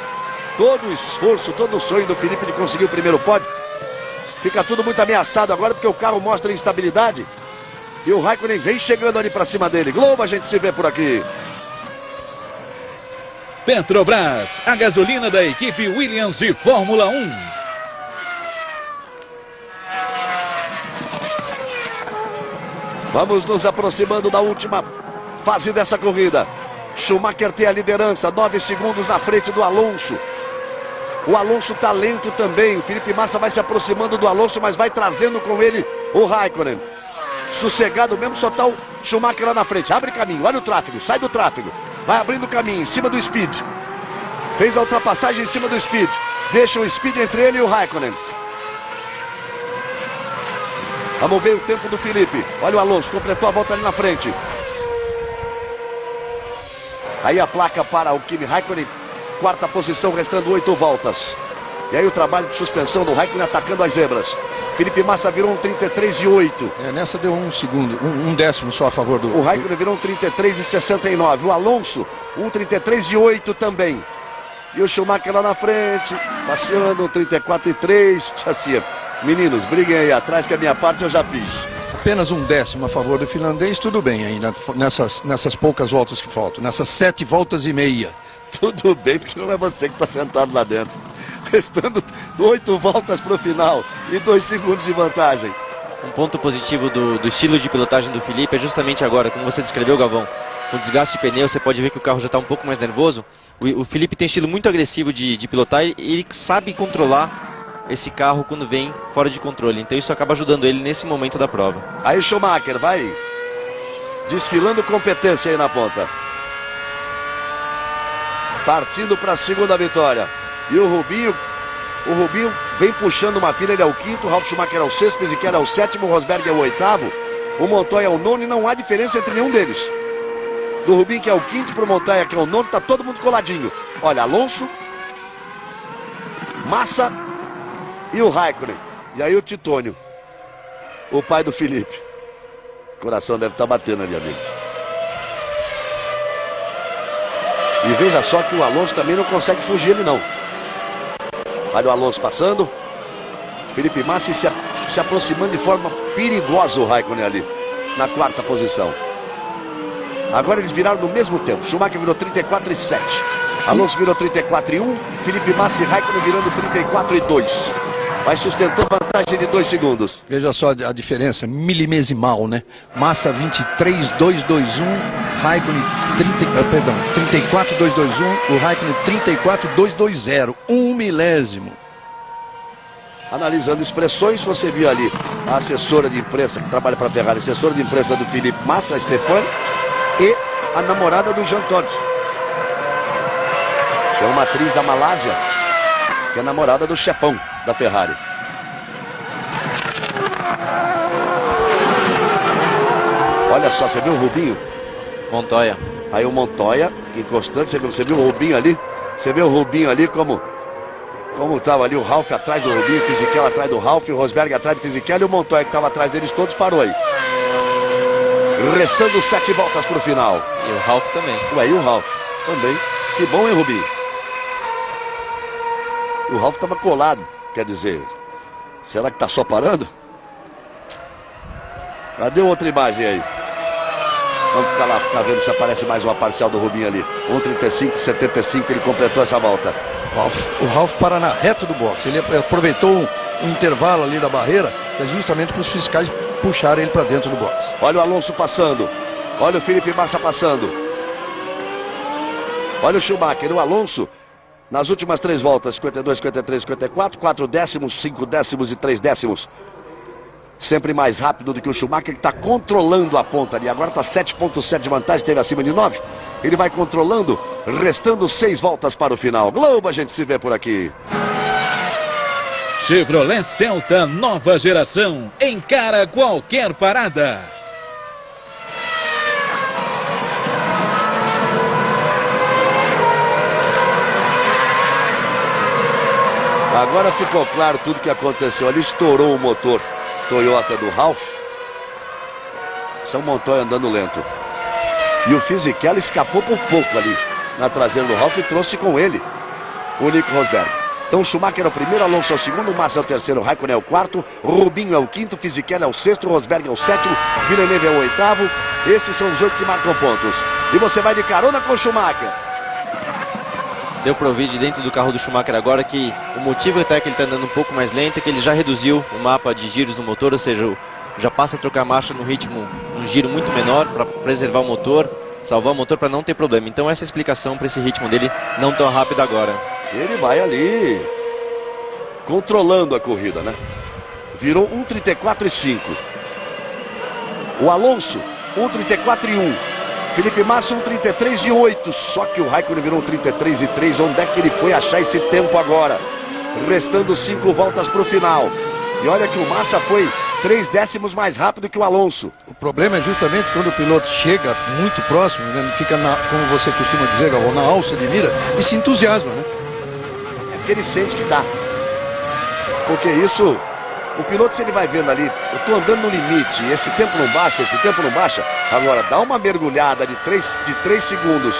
Todo o esforço, todo o sonho do Felipe de conseguir o primeiro pódio. Fica tudo muito ameaçado agora porque o carro mostra instabilidade. E o Raikkonen vem chegando ali para cima dele. Globo, a gente se vê por aqui. Petrobras, a gasolina da equipe Williams de Fórmula 1. Vamos nos aproximando da última fase dessa corrida. Schumacher tem a liderança, 9 segundos na frente do Alonso. O Alonso tá lento também. O Felipe Massa vai se aproximando do Alonso, mas vai trazendo com ele o Raikkonen. Sossegado mesmo, só tá o Schumacher lá na frente. Abre caminho, olha o tráfego, sai do tráfego. Vai abrindo caminho em cima do Speed. Fez a ultrapassagem em cima do Speed. Deixa o Speed entre ele e o Raikkonen. Vamos ver o tempo do Felipe. Olha o Alonso, completou a volta ali na frente. Aí a placa para o Kimi Raikkonen. Quarta posição, restando 8 voltas. E aí o trabalho de suspensão do Raikkonen atacando as zebras. Felipe Massa virou um 33,8. Nessa deu um segundo, um décimo só a favor do... O Raikkonen virou um 33,69. O Alonso, um 33,8 também. E o Schumacher lá na frente, passeando, um 34,3. Assim, meninos, briguem aí atrás que a minha parte eu já fiz. Apenas um décimo a favor do finlandês, tudo bem ainda, nessas poucas voltas que faltam. Nessas 7 voltas e meia. Tudo bem, porque não é você que está sentado lá dentro. Restando 8 voltas para o final e 2 segundos de vantagem. Um ponto positivo do estilo de pilotagem do Felipe é justamente agora, como você descreveu, Galvão, com o desgaste de pneu, você pode ver que o carro já está um pouco mais nervoso. O Felipe tem um estilo muito agressivo de pilotar e ele sabe controlar esse carro quando vem fora de controle. Então isso acaba ajudando ele nesse momento da prova. Aí Schumacher vai desfilando competência aí na ponta. Partindo para a segunda vitória. E o Rubinho vem puxando uma fila, ele é o 5º, o Ralf Schumacher é o 6º, Fisichella é o 7º, o Rosberg é o 8º, o Montoya é o 9º e não há diferença entre nenhum deles. Do Rubinho, que é o 5º, para o Montoya, que é o 9º, tá todo mundo coladinho. Olha, Alonso, Massa e o Raikkonen. E aí o Titônio, o pai do Felipe. O coração deve estar batendo ali, amigo. E veja só que o Alonso também não consegue fugir ele não. Olha o Alonso passando. Felipe Massa se aproximando de forma perigosa o Raikkonen ali. Na 4ª posição. Agora eles viraram no mesmo tempo. Schumacher virou 34,7. Alonso virou 34,1. Felipe Massa e Raikkonen virando 34,2. Vai sustentando vantagem de 2 segundos. Veja só a diferença, milimesimal, né? Massa 23,221, Raikkonen 34,221, o Raikkonen 34,220, 1 milésimo. Analisando expressões, você viu ali a assessora de imprensa que trabalha para a Ferrari, assessora de imprensa do Felipe Massa, a Stefani, e a namorada do Jean Todt, que é uma atriz da Malásia, que é namorada do chefão da Ferrari. Olha só, você viu o Rubinho? Montoya. Aí o Montoya encostando, você viu o Rubinho ali? Você viu o Rubinho ali como estava ali o Ralf atrás do Rubinho, o Fisichella atrás do Ralf, o Rosberg atrás do Fisichella e o Montoya que estava atrás deles todos parou aí. Restando 7 voltas para o final. E o Ralf também. Ué, e o Ralf também. Que bom, hein, Rubinho? O Ralf estava colado, quer dizer, será que está só parando? Cadê outra imagem aí? Vamos ficar vendo se aparece mais uma parcial do Rubinho ali. 1:35,75, ele completou essa volta. O Ralf para na reta do box. Ele aproveitou um intervalo ali da barreira, que é justamente para os fiscais puxarem ele para dentro do box. Olha o Alonso passando. Olha o Felipe Massa passando. Olha o Schumacher. O Alonso, nas últimas 3 voltas, 52, 53, 54, 4 décimos, 5 décimos e 3 décimos. Sempre mais rápido do que o Schumacher, que está controlando a ponta ali. Agora está 7,7 de vantagem, teve acima de 9. Ele vai controlando, restando 6 voltas para o final. Globo, a gente se vê por aqui. Chevrolet Celta nova geração. Encara qualquer parada. Agora ficou claro tudo que aconteceu ali. Estourou o motor Toyota do Ralf. São Montoya andando lento. E o Fisichella escapou por pouco ali na traseira do Ralf e trouxe com ele o Nico Rosberg. Então o Schumacher é o primeiro, Alonso é o segundo, Massa é o terceiro, Raikkonen é o quarto, Rubinho é o quinto, Fisichella é o sexto, Rosberg é o sétimo, Villeneuve é o oitavo. Esses são os 8 que marcam pontos. E você vai de carona com o Schumacher. Deu para ouvir de dentro do carro do Schumacher agora que o motivo até que ele está andando um pouco mais lento é que ele já reduziu o mapa de giros do motor, ou seja, já passa a trocar marcha no ritmo, num giro muito menor para preservar o motor, salvar o motor para não ter problema. Então essa é a explicação para esse ritmo dele não tão rápido agora. Ele vai ali controlando a corrida, né? Virou 1:34,5. O Alonso 1:34,1. Felipe Massa 1:33,8. Só que o Raikkonen virou 1:33,3. Onde é que ele foi achar esse tempo agora? Restando 5 voltas para o final. E olha que o Massa foi 3 décimos mais rápido que o Alonso. O problema é justamente quando o piloto chega muito próximo, né? Fica, como você costuma dizer, Galvão, na alça de mira e se entusiasma, né? É porque ele sente que dá. Porque isso, o piloto, se ele vai vendo ali, eu tô andando no limite, esse tempo não baixa, esse tempo não baixa. Agora, dá uma mergulhada de 3 segundos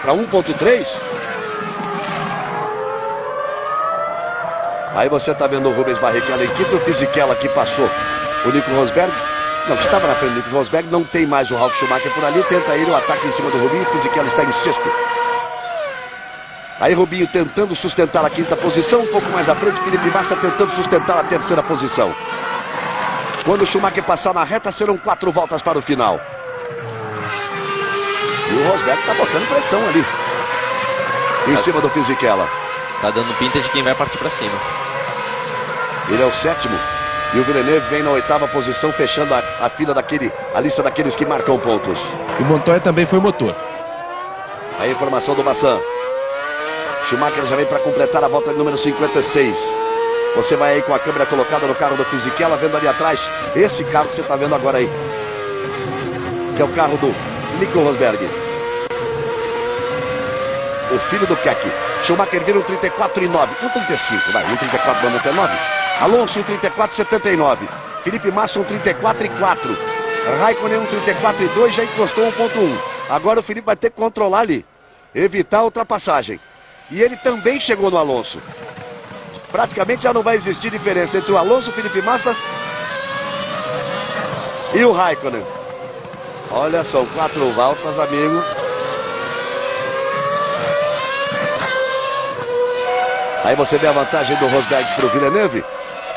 para 1.3. Aí você tá vendo o Rubens Barrichello em quinto, o Fisichella que passou o Nico Rosberg. Não, que estava na frente do Nico Rosberg, não tem mais o Ralf Schumacher por ali, tenta ir o ataque em cima do Rubinho, o Fisichella está em sexto. Aí Rubinho tentando sustentar a quinta posição, um pouco mais à frente, Felipe Massa tentando sustentar a terceira posição. Quando o Schumacher passar na reta, serão 4 voltas para o final. E o Rosberg está botando pressão ali, em cima do Fisichella. Tá dando pinta de quem vai partir para cima. Ele é o 7º. E o Villeneuve vem na 8ª posição, fechando a fila a lista daqueles que marcam pontos. E o Montoya também foi motor. A informação do Massan. Schumacher já vem para completar a volta número 56. Você vai aí com a câmera colocada no carro do Fisichella, vendo ali atrás esse carro que você está vendo agora aí, que é o carro do Nico Rosberg, o filho do Keck. Schumacher vira um 34,9, um 35, vai, um 34,99. Alonso um 34,79. Felipe Massa um 34,4. Raikkonen um 34,2, já encostou 1,1. Agora o Felipe vai ter que controlar ali, evitar a ultrapassagem. E ele também chegou no Alonso. Praticamente já não vai existir diferença entre o Alonso, o Felipe Massa e o Raikkonen. Olha, são 4 voltas, amigo. Aí você vê a vantagem do Rosberg para o Villeneuve.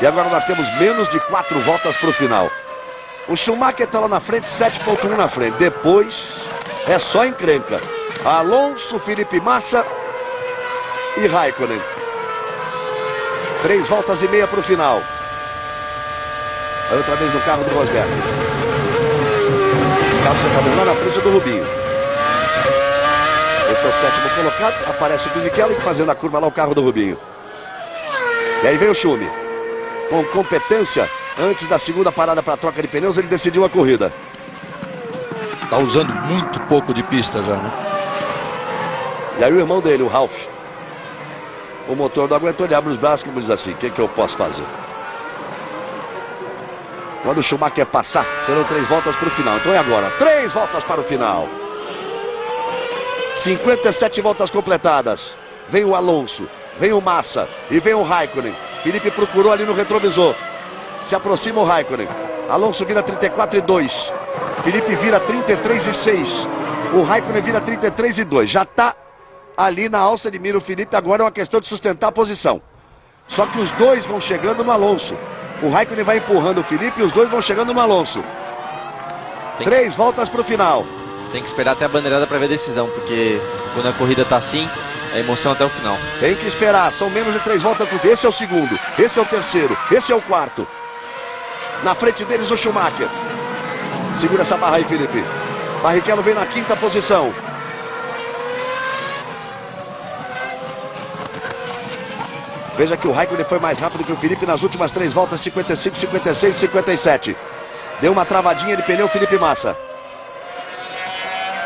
E agora nós temos menos de 4 voltas para o final. O Schumacher está lá na frente, 7,1 na frente. Depois é só encrenca. Alonso, Felipe Massa e Raikkonen. 3 voltas e meia para o final. Aí outra vez no carro do Rosberg. O carro você está vendo lá na frente do Rubinho. Esse é o 7º colocado. Aparece o Fisichella fazendo a curva lá, o carro do Rubinho. E aí vem o Schumi. Com competência, antes da segunda parada para troca de pneus, ele decidiu a corrida. Tá usando muito pouco de pista já, né? E aí o irmão dele, o Ralf, o motor não aguentou, ele abre os braços e diz assim: o que eu posso fazer? Quando o Schumacher passar, serão 3 voltas para o final. Então é agora, 3 voltas para o final. 57 voltas completadas. Vem o Alonso, vem o Massa e vem o Raikkonen. Felipe procurou ali no retrovisor. Se aproxima o Raikkonen. Alonso vira 34,2. Felipe vira 33,6. O Raikkonen vira 33,2. Já está ali na alça de mira o Felipe. Agora é uma questão de sustentar a posição. Só que os dois vão chegando no Alonso. O Raikkonen vai empurrando o Felipe e os dois vão chegando no Alonso. 3 voltas para o final. Tem que esperar até a bandeirada para ver a decisão, porque quando a corrida tá assim, é emoção até o final. Tem que esperar, são menos de 3 voltas. Esse é o segundo, esse é o terceiro, esse é o quarto. Na frente deles o Schumacher. Segura essa barra aí, Felipe. Barrichello vem na 5ª posição. Veja que o Raikkonen foi mais rápido que o Felipe nas últimas 3 voltas, 55, 56, 57. Deu uma travadinha de pneu, Felipe Massa.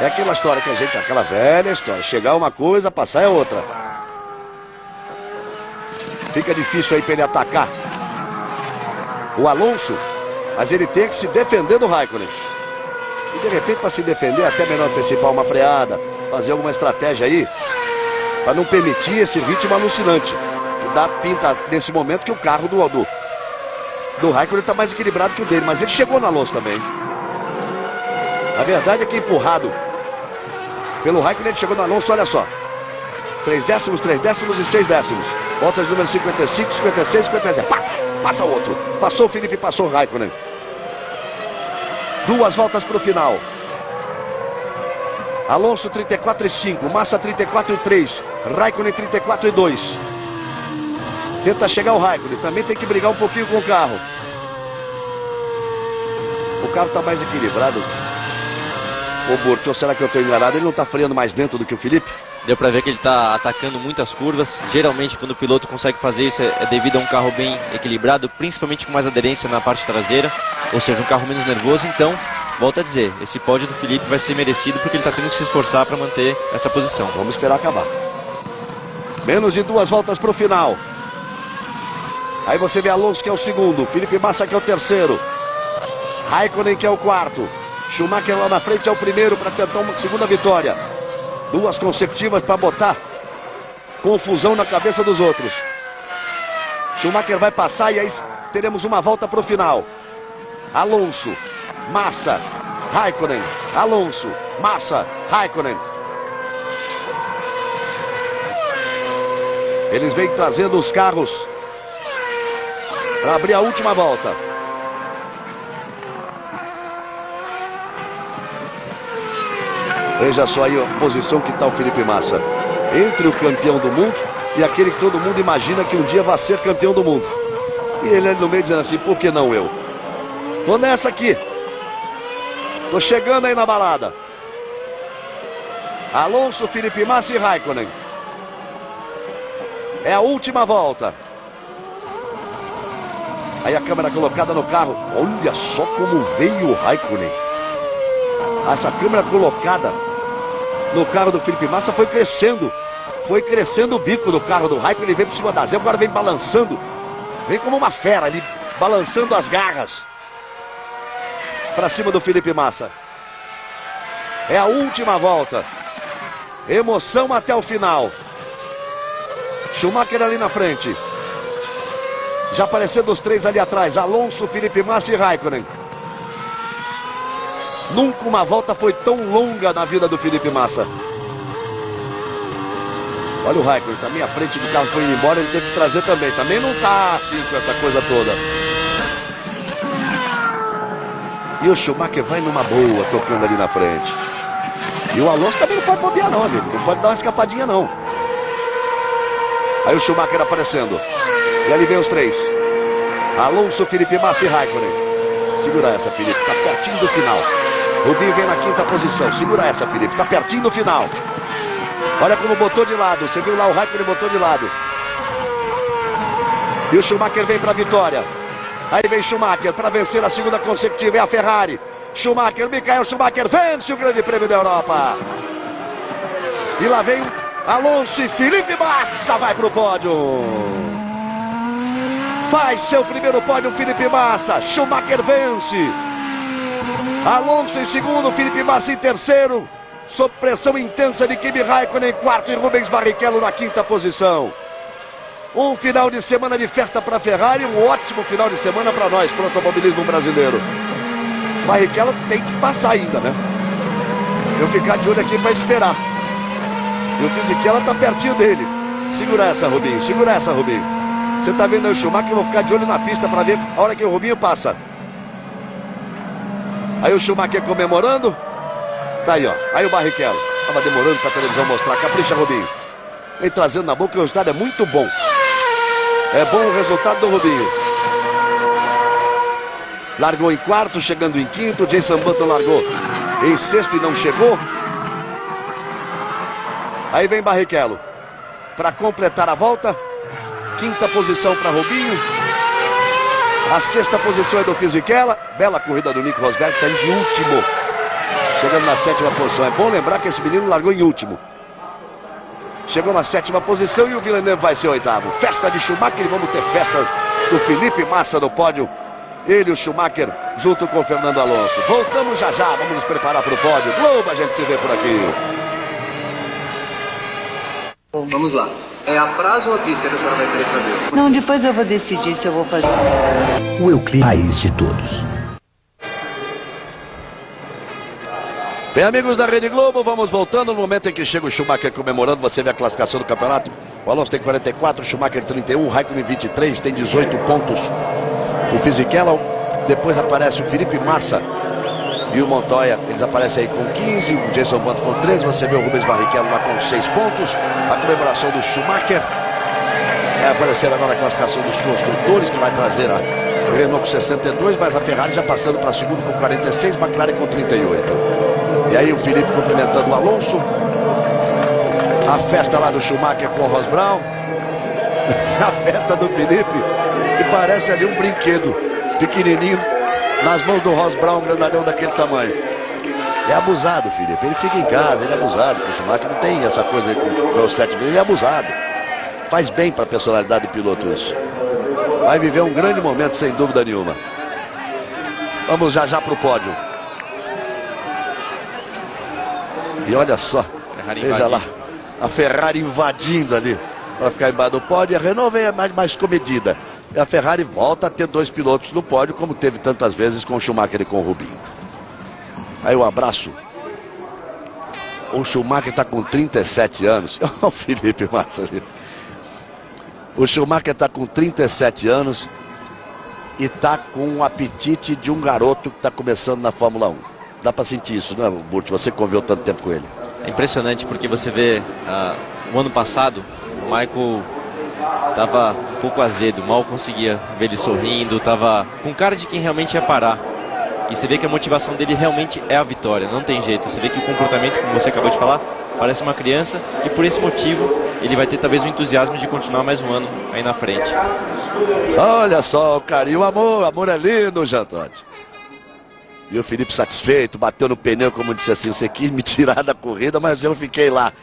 É aquela história que a gente, aquela velha história, chegar uma coisa, passar é outra. Fica difícil aí para ele atacar o Alonso, mas ele tem que se defender do Raikkonen. E de repente, para se defender, até melhor antecipar uma freada, fazer alguma estratégia aí, para não permitir esse ritmo alucinante. Que dá pinta nesse momento que o carro do Raikkonen está mais equilibrado que o dele, mas ele chegou no Alonso também. A verdade é que empurrado pelo Raikkonen, ele chegou no Alonso, olha só. 3 décimos, 3 décimos e 6 décimos. Voltas número 55, 56, 57. Passa o outro. Passou o Felipe, passou o Raikkonen. 2 voltas para o final. Alonso 34,5, Massa 34,3, Raikkonen 34,2. Tenta chegar o Raikkonen, também tem que brigar um pouquinho com o carro. O carro está mais equilibrado. Ô Burto, será que eu estou enganado? Ele não está freando mais dentro do que o Felipe? Deu para ver que ele está atacando muitas curvas. Geralmente, quando o piloto consegue fazer isso, é devido a um carro bem equilibrado, principalmente com mais aderência na parte traseira, ou seja, um carro menos nervoso. Então, volto a dizer, esse pódio do Felipe vai ser merecido porque ele está tendo que se esforçar para manter essa posição. Vamos esperar acabar. Menos de 2 voltas para o final. Aí você vê Alonso, que é o segundo, Felipe Massa, que é o terceiro, Raikkonen, que é o quarto, Schumacher lá na frente é o primeiro para tentar uma segunda vitória. 2 consecutivas para botar confusão na cabeça dos outros. Schumacher vai passar e aí teremos uma volta para o final. Alonso, Massa, Raikkonen, Alonso, Massa, Raikkonen. Eles vêm trazendo os carros para abrir a última volta. Veja só aí a posição que está o Felipe Massa. Entre o campeão do mundo e aquele que todo mundo imagina que um dia vai ser campeão do mundo. E ele ali no meio dizendo assim, por que não eu? Tô nessa aqui. Tô chegando aí na balada. Alonso, Felipe Massa e Raikkonen. É a última volta. Aí a câmera colocada no carro. Olha só como veio o Raikkonen. Essa câmera colocada no carro do Felipe Massa foi crescendo. Foi crescendo o bico do carro do Raikkonen. Ele vem por cima da zebra, agora vem balançando. Vem como uma fera ali, balançando as garras para cima do Felipe Massa. É a última volta. Emoção até o final. Schumacher ali na frente. Já aparecendo os 3 ali atrás. Alonso, Felipe Massa e Raikkonen. Nunca uma volta foi tão longa na vida do Felipe Massa. Olha o Raikkonen, tá à minha frente do carro, foi indo embora, ele teve que trazer também. Também não tá assim com essa coisa toda. E o Schumacher vai numa boa, tocando ali na frente. E o Alonso também não pode bobear não, amigo. Não pode dar uma escapadinha não. Aí o Schumacher aparecendo. E ali vem os 3. Alonso, Felipe Massa e Raikkonen. Segura essa, Felipe, tá pertinho do final. Rubinho vem na 5ª posição. Segura essa, Felipe, tá pertinho do final. Olha como botou de lado. Você viu lá, o Raikkonen botou de lado. E o Schumacher vem para a vitória. Aí vem Schumacher para vencer a 2ª consecutiva. É a Ferrari. Schumacher, Michael Schumacher vence o Grande Prêmio da Europa. E lá vem Alonso e Felipe Massa vai para o pódio. Faz seu primeiro pódio, Felipe Massa. Schumacher vence. Alonso em segundo, Felipe Massa em terceiro. Sob pressão intensa de Kimi Raikkonen em quarto e Rubens Barrichello na 5ª posição. Um final de semana de festa para a Ferrari, um ótimo final de semana para nós, para o automobilismo brasileiro. Barrichello tem que passar ainda, né? Eu ficar de olho aqui para esperar. E o Fisichella tá pertinho dele. Segura essa, Rubinho, segura essa, Rubinho. Você tá vendo aí o Schumacher, eu vou ficar de olho na pista para ver a hora que o Rubinho passa. Aí o Schumacher comemorando. Tá aí, ó. Aí o Barrichello. Tava demorando pra televisão mostrar. Capricha, Rubinho. Vem trazendo na boca, o resultado é muito bom. É bom o resultado do Rubinho. Largou em quarto, chegando em quinto. Jason Button largou em sexto e não chegou. Aí vem Barrichello para completar a volta. 5ª posição para Rubinho. A 6ª posição é do Fisichella. Bela corrida do Nico Rosberg, saindo de último. Chegando na 7ª posição. É bom lembrar que esse menino largou em último. Chegou na 7ª posição e o Villeneuve vai ser 8º. Festa de Schumacher e vamos ter festa do Felipe Massa no pódio. Ele e o Schumacher junto com o Fernando Alonso. Voltamos já já, vamos nos preparar para o pódio. Globo, a gente se vê por aqui. Bom, vamos lá. É a prazo ou a vista que a senhora vai querer fazer? Não, depois eu vou decidir se eu vou fazer. O Euclides, raiz de todos. Bem, amigos da Rede Globo, vamos voltando no momento em que chega o Schumacher comemorando. Você vê a classificação do campeonato. O Alonso tem 44, o Schumacher 31, o Raikkonen 23, tem 18 pontos. O Fisichella, depois aparece o Felipe Massa e o Montoya, eles aparecem aí com 15, o Jason Button com 13, você vê o Rubens Barrichello lá com 6 pontos. A comemoração do Schumacher. Vai aparecer agora a classificação dos construtores, que vai trazer a Renault com 62, mas a Ferrari já passando para segundo com 46, McLaren com 38. E aí o Felipe cumprimentando o Alonso. A festa lá do Schumacher com o Ross Brown. A festa do Felipe, que parece ali um brinquedo pequenininho nas mãos do Ross Brown, um grandalhão daquele tamanho. É abusado, Felipe. Ele fica em casa, ele é abusado. O Schumacher não tem essa coisa com os 7 vezes, ele é abusado. Faz bem para a personalidade do piloto isso. Vai viver um grande momento, sem dúvida nenhuma. Vamos já para o pódio. E olha só, veja lá, a Ferrari invadindo ali para ficar embaixo do pódio. E a Renault vem mais comedida. E a Ferrari volta a ter 2 pilotos no pódio, como teve tantas vezes com o Schumacher e com o Rubinho. Aí um abraço. O Schumacher está com 37 anos. Olha o Felipe Massa ali. O Schumacher está com 37 anos e está com o apetite de um garoto que está começando na Fórmula 1. Dá para sentir isso, né, Burt? Você conviveu tanto tempo com ele. É impressionante porque você vê o ano passado, o Michael estava um pouco azedo, mal conseguia ver ele sorrindo, estava com cara de quem realmente ia parar. E você vê que a motivação dele realmente é a vitória, não tem jeito. Você vê que o comportamento, como você acabou de falar, parece uma criança e por esse motivo ele vai ter talvez o entusiasmo de continuar mais um ano aí na frente. Olha só o carinho, o amor é lindo, Jantotti. E o Felipe satisfeito, bateu no pneu, como disse assim, você quis me tirar da corrida, mas eu fiquei lá.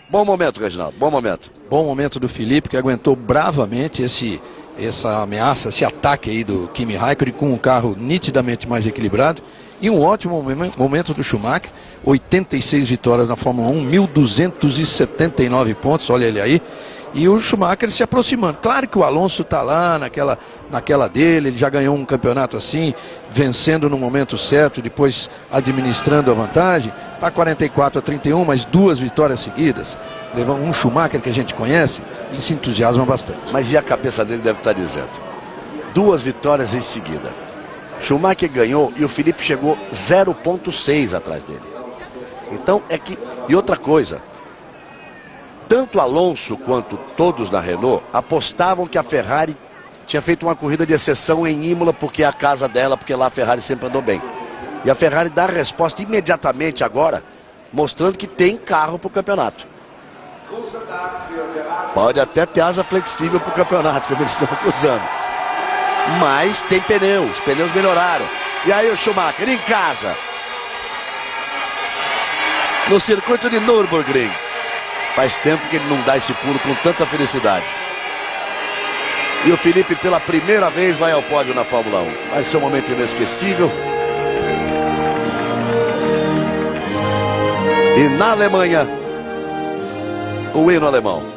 Bom momento, Reginaldo, bom momento. Bom momento do Felipe, que aguentou bravamente essa ameaça, esse ataque aí do Kimi Raikkonen, com um carro nitidamente mais equilibrado. E um ótimo momento do Schumacher, 86 vitórias na Fórmula 1, 1.279 pontos, olha ele aí. E o Schumacher se aproximando. Claro que o Alonso está lá naquela dele, ele já ganhou um campeonato assim, vencendo no momento certo, depois administrando a vantagem. Está 44-31, mas 2 vitórias seguidas. Levou um Schumacher que a gente conhece, ele se entusiasma bastante. Mas e a cabeça dele deve estar dizendo? 2 vitórias em seguida. Schumacher ganhou e o Felipe chegou 0,6 atrás dele. Então é que... E outra coisa, tanto Alonso quanto todos da Renault apostavam que a Ferrari tinha feito uma corrida de exceção em Imola porque é a casa dela, porque lá a Ferrari sempre andou bem. E a Ferrari dá a resposta imediatamente agora, mostrando que tem carro para o campeonato. Pode até ter asa flexível para o campeonato, como eles estão acusando. Mas tem pneus, os pneus melhoraram. E aí o Schumacher em casa, no circuito de Nürburgring. Faz tempo que ele não dá esse pulo com tanta felicidade. E o Felipe pela primeira vez vai ao pódio na Fórmula 1. Vai ser um momento inesquecível. E na Alemanha, o hino alemão.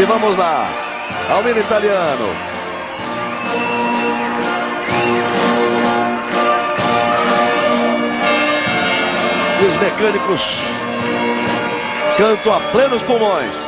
E vamos lá, ao hino italiano. E os mecânicos cantam a plenos pulmões.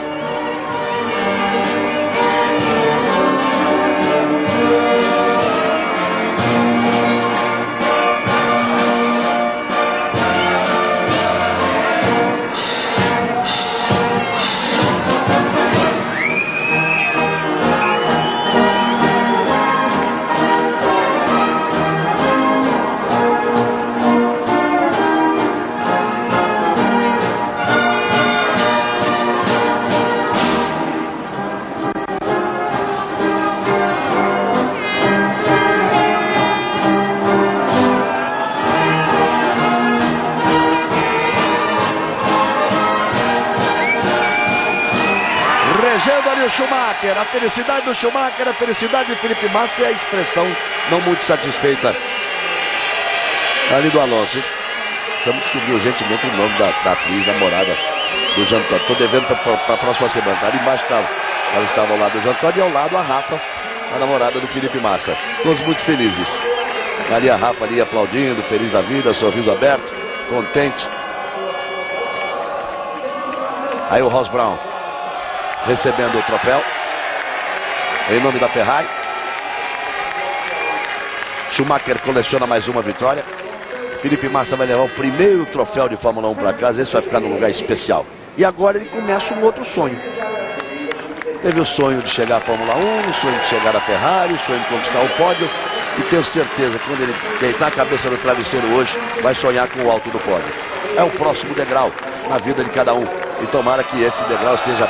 Regendo ali o Schumacher, a felicidade do Schumacher, a felicidade de Felipe Massa e a expressão não muito satisfeita ali do Alonso. Precisamos descobrir urgentemente o nome da atriz, namorada do Jean Todt. Estou devendo para a próxima semana. Ali embaixo ela estava ao lado do Jean Todt e ao lado a Rafa, a namorada do Felipe Massa. Todos muito felizes. Ali a Rafa ali aplaudindo, feliz da vida, sorriso aberto, contente. Aí o Ross Brown recebendo o troféu em nome da Ferrari. Schumacher coleciona mais uma vitória. Felipe Massa vai levar o primeiro troféu de Fórmula 1 para casa. Esse vai ficar num lugar especial. E agora ele começa um outro sonho. Teve o sonho de chegar à Fórmula 1, o sonho de chegar à Ferrari, o sonho de conquistar o pódio. E tenho certeza que quando ele deitar a cabeça no travesseiro hoje, vai sonhar com o alto do pódio. É o próximo degrau na vida de cada um. E tomara que esse degrau esteja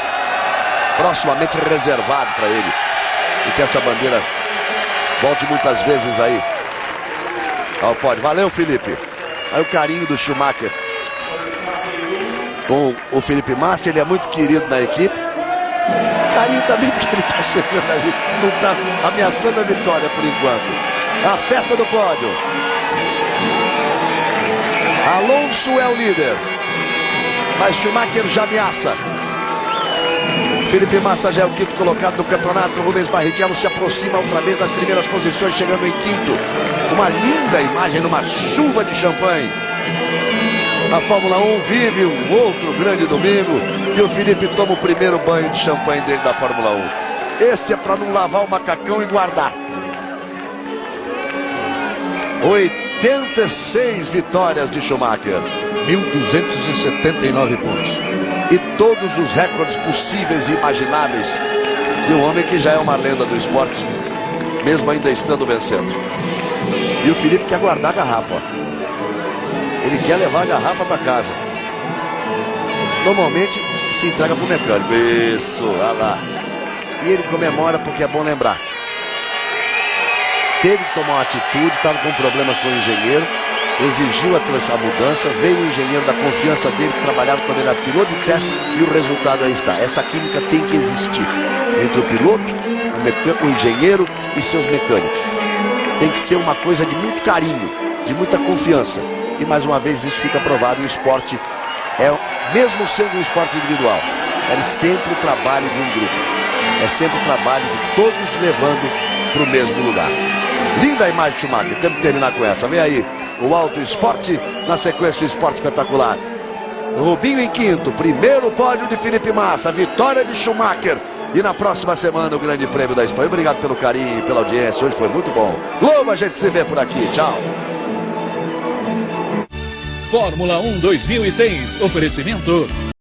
proximamente reservado para ele. E que essa bandeira volte muitas vezes aí ao pódio. Valeu, Felipe. Aí o carinho do Schumacher com o Felipe Massa, ele é muito querido na equipe. Carinho também porque ele está chegando ali, não está ameaçando a vitória por enquanto. A festa do pódio. Alonso é o líder, mas Schumacher já ameaça. Felipe Massa já é o quinto colocado no campeonato. Rubens Barrichello se aproxima outra vez das primeiras posições, chegando em quinto. Uma linda imagem numa chuva de champanhe. A Fórmula 1 vive um outro grande domingo e o Felipe toma o primeiro banho de champanhe dele da Fórmula 1. Esse é para não lavar o macacão e guardar. 86 vitórias de Schumacher. 1.279 pontos. E todos os recordes possíveis e imagináveis de um homem que já é uma lenda do esporte, mesmo ainda estando vencendo. E o Felipe quer guardar a garrafa. Ele quer levar a garrafa para casa. Normalmente se entrega para o mecânico. Isso, olha lá. E ele comemora porque é bom lembrar. Teve que tomar uma atitude, estava com problemas com o engenheiro, exigiu a mudança, veio o engenheiro da confiança dele, que trabalhava quando ele era piloto de teste, e o resultado aí está. Essa química tem que existir entre o piloto, o engenheiro e seus mecânicos. Tem que ser uma coisa de muito carinho, de muita confiança. E mais uma vez isso fica provado, o esporte mesmo sendo um esporte individual, é sempre o trabalho de um grupo. É sempre o trabalho de todos levando para o mesmo lugar. Linda a imagem de Schumacher, temos que terminar com essa. Vem aí o Auto Esporte, na sequência o Esporte Espetacular. Rubinho em quinto, primeiro pódio de Felipe Massa, vitória de Schumacher. E na próxima semana o Grande Prêmio da Espanha. Obrigado pelo carinho e pela audiência, hoje foi muito bom. Logo a gente se vê por aqui, tchau. Fórmula 1 2006, oferecimento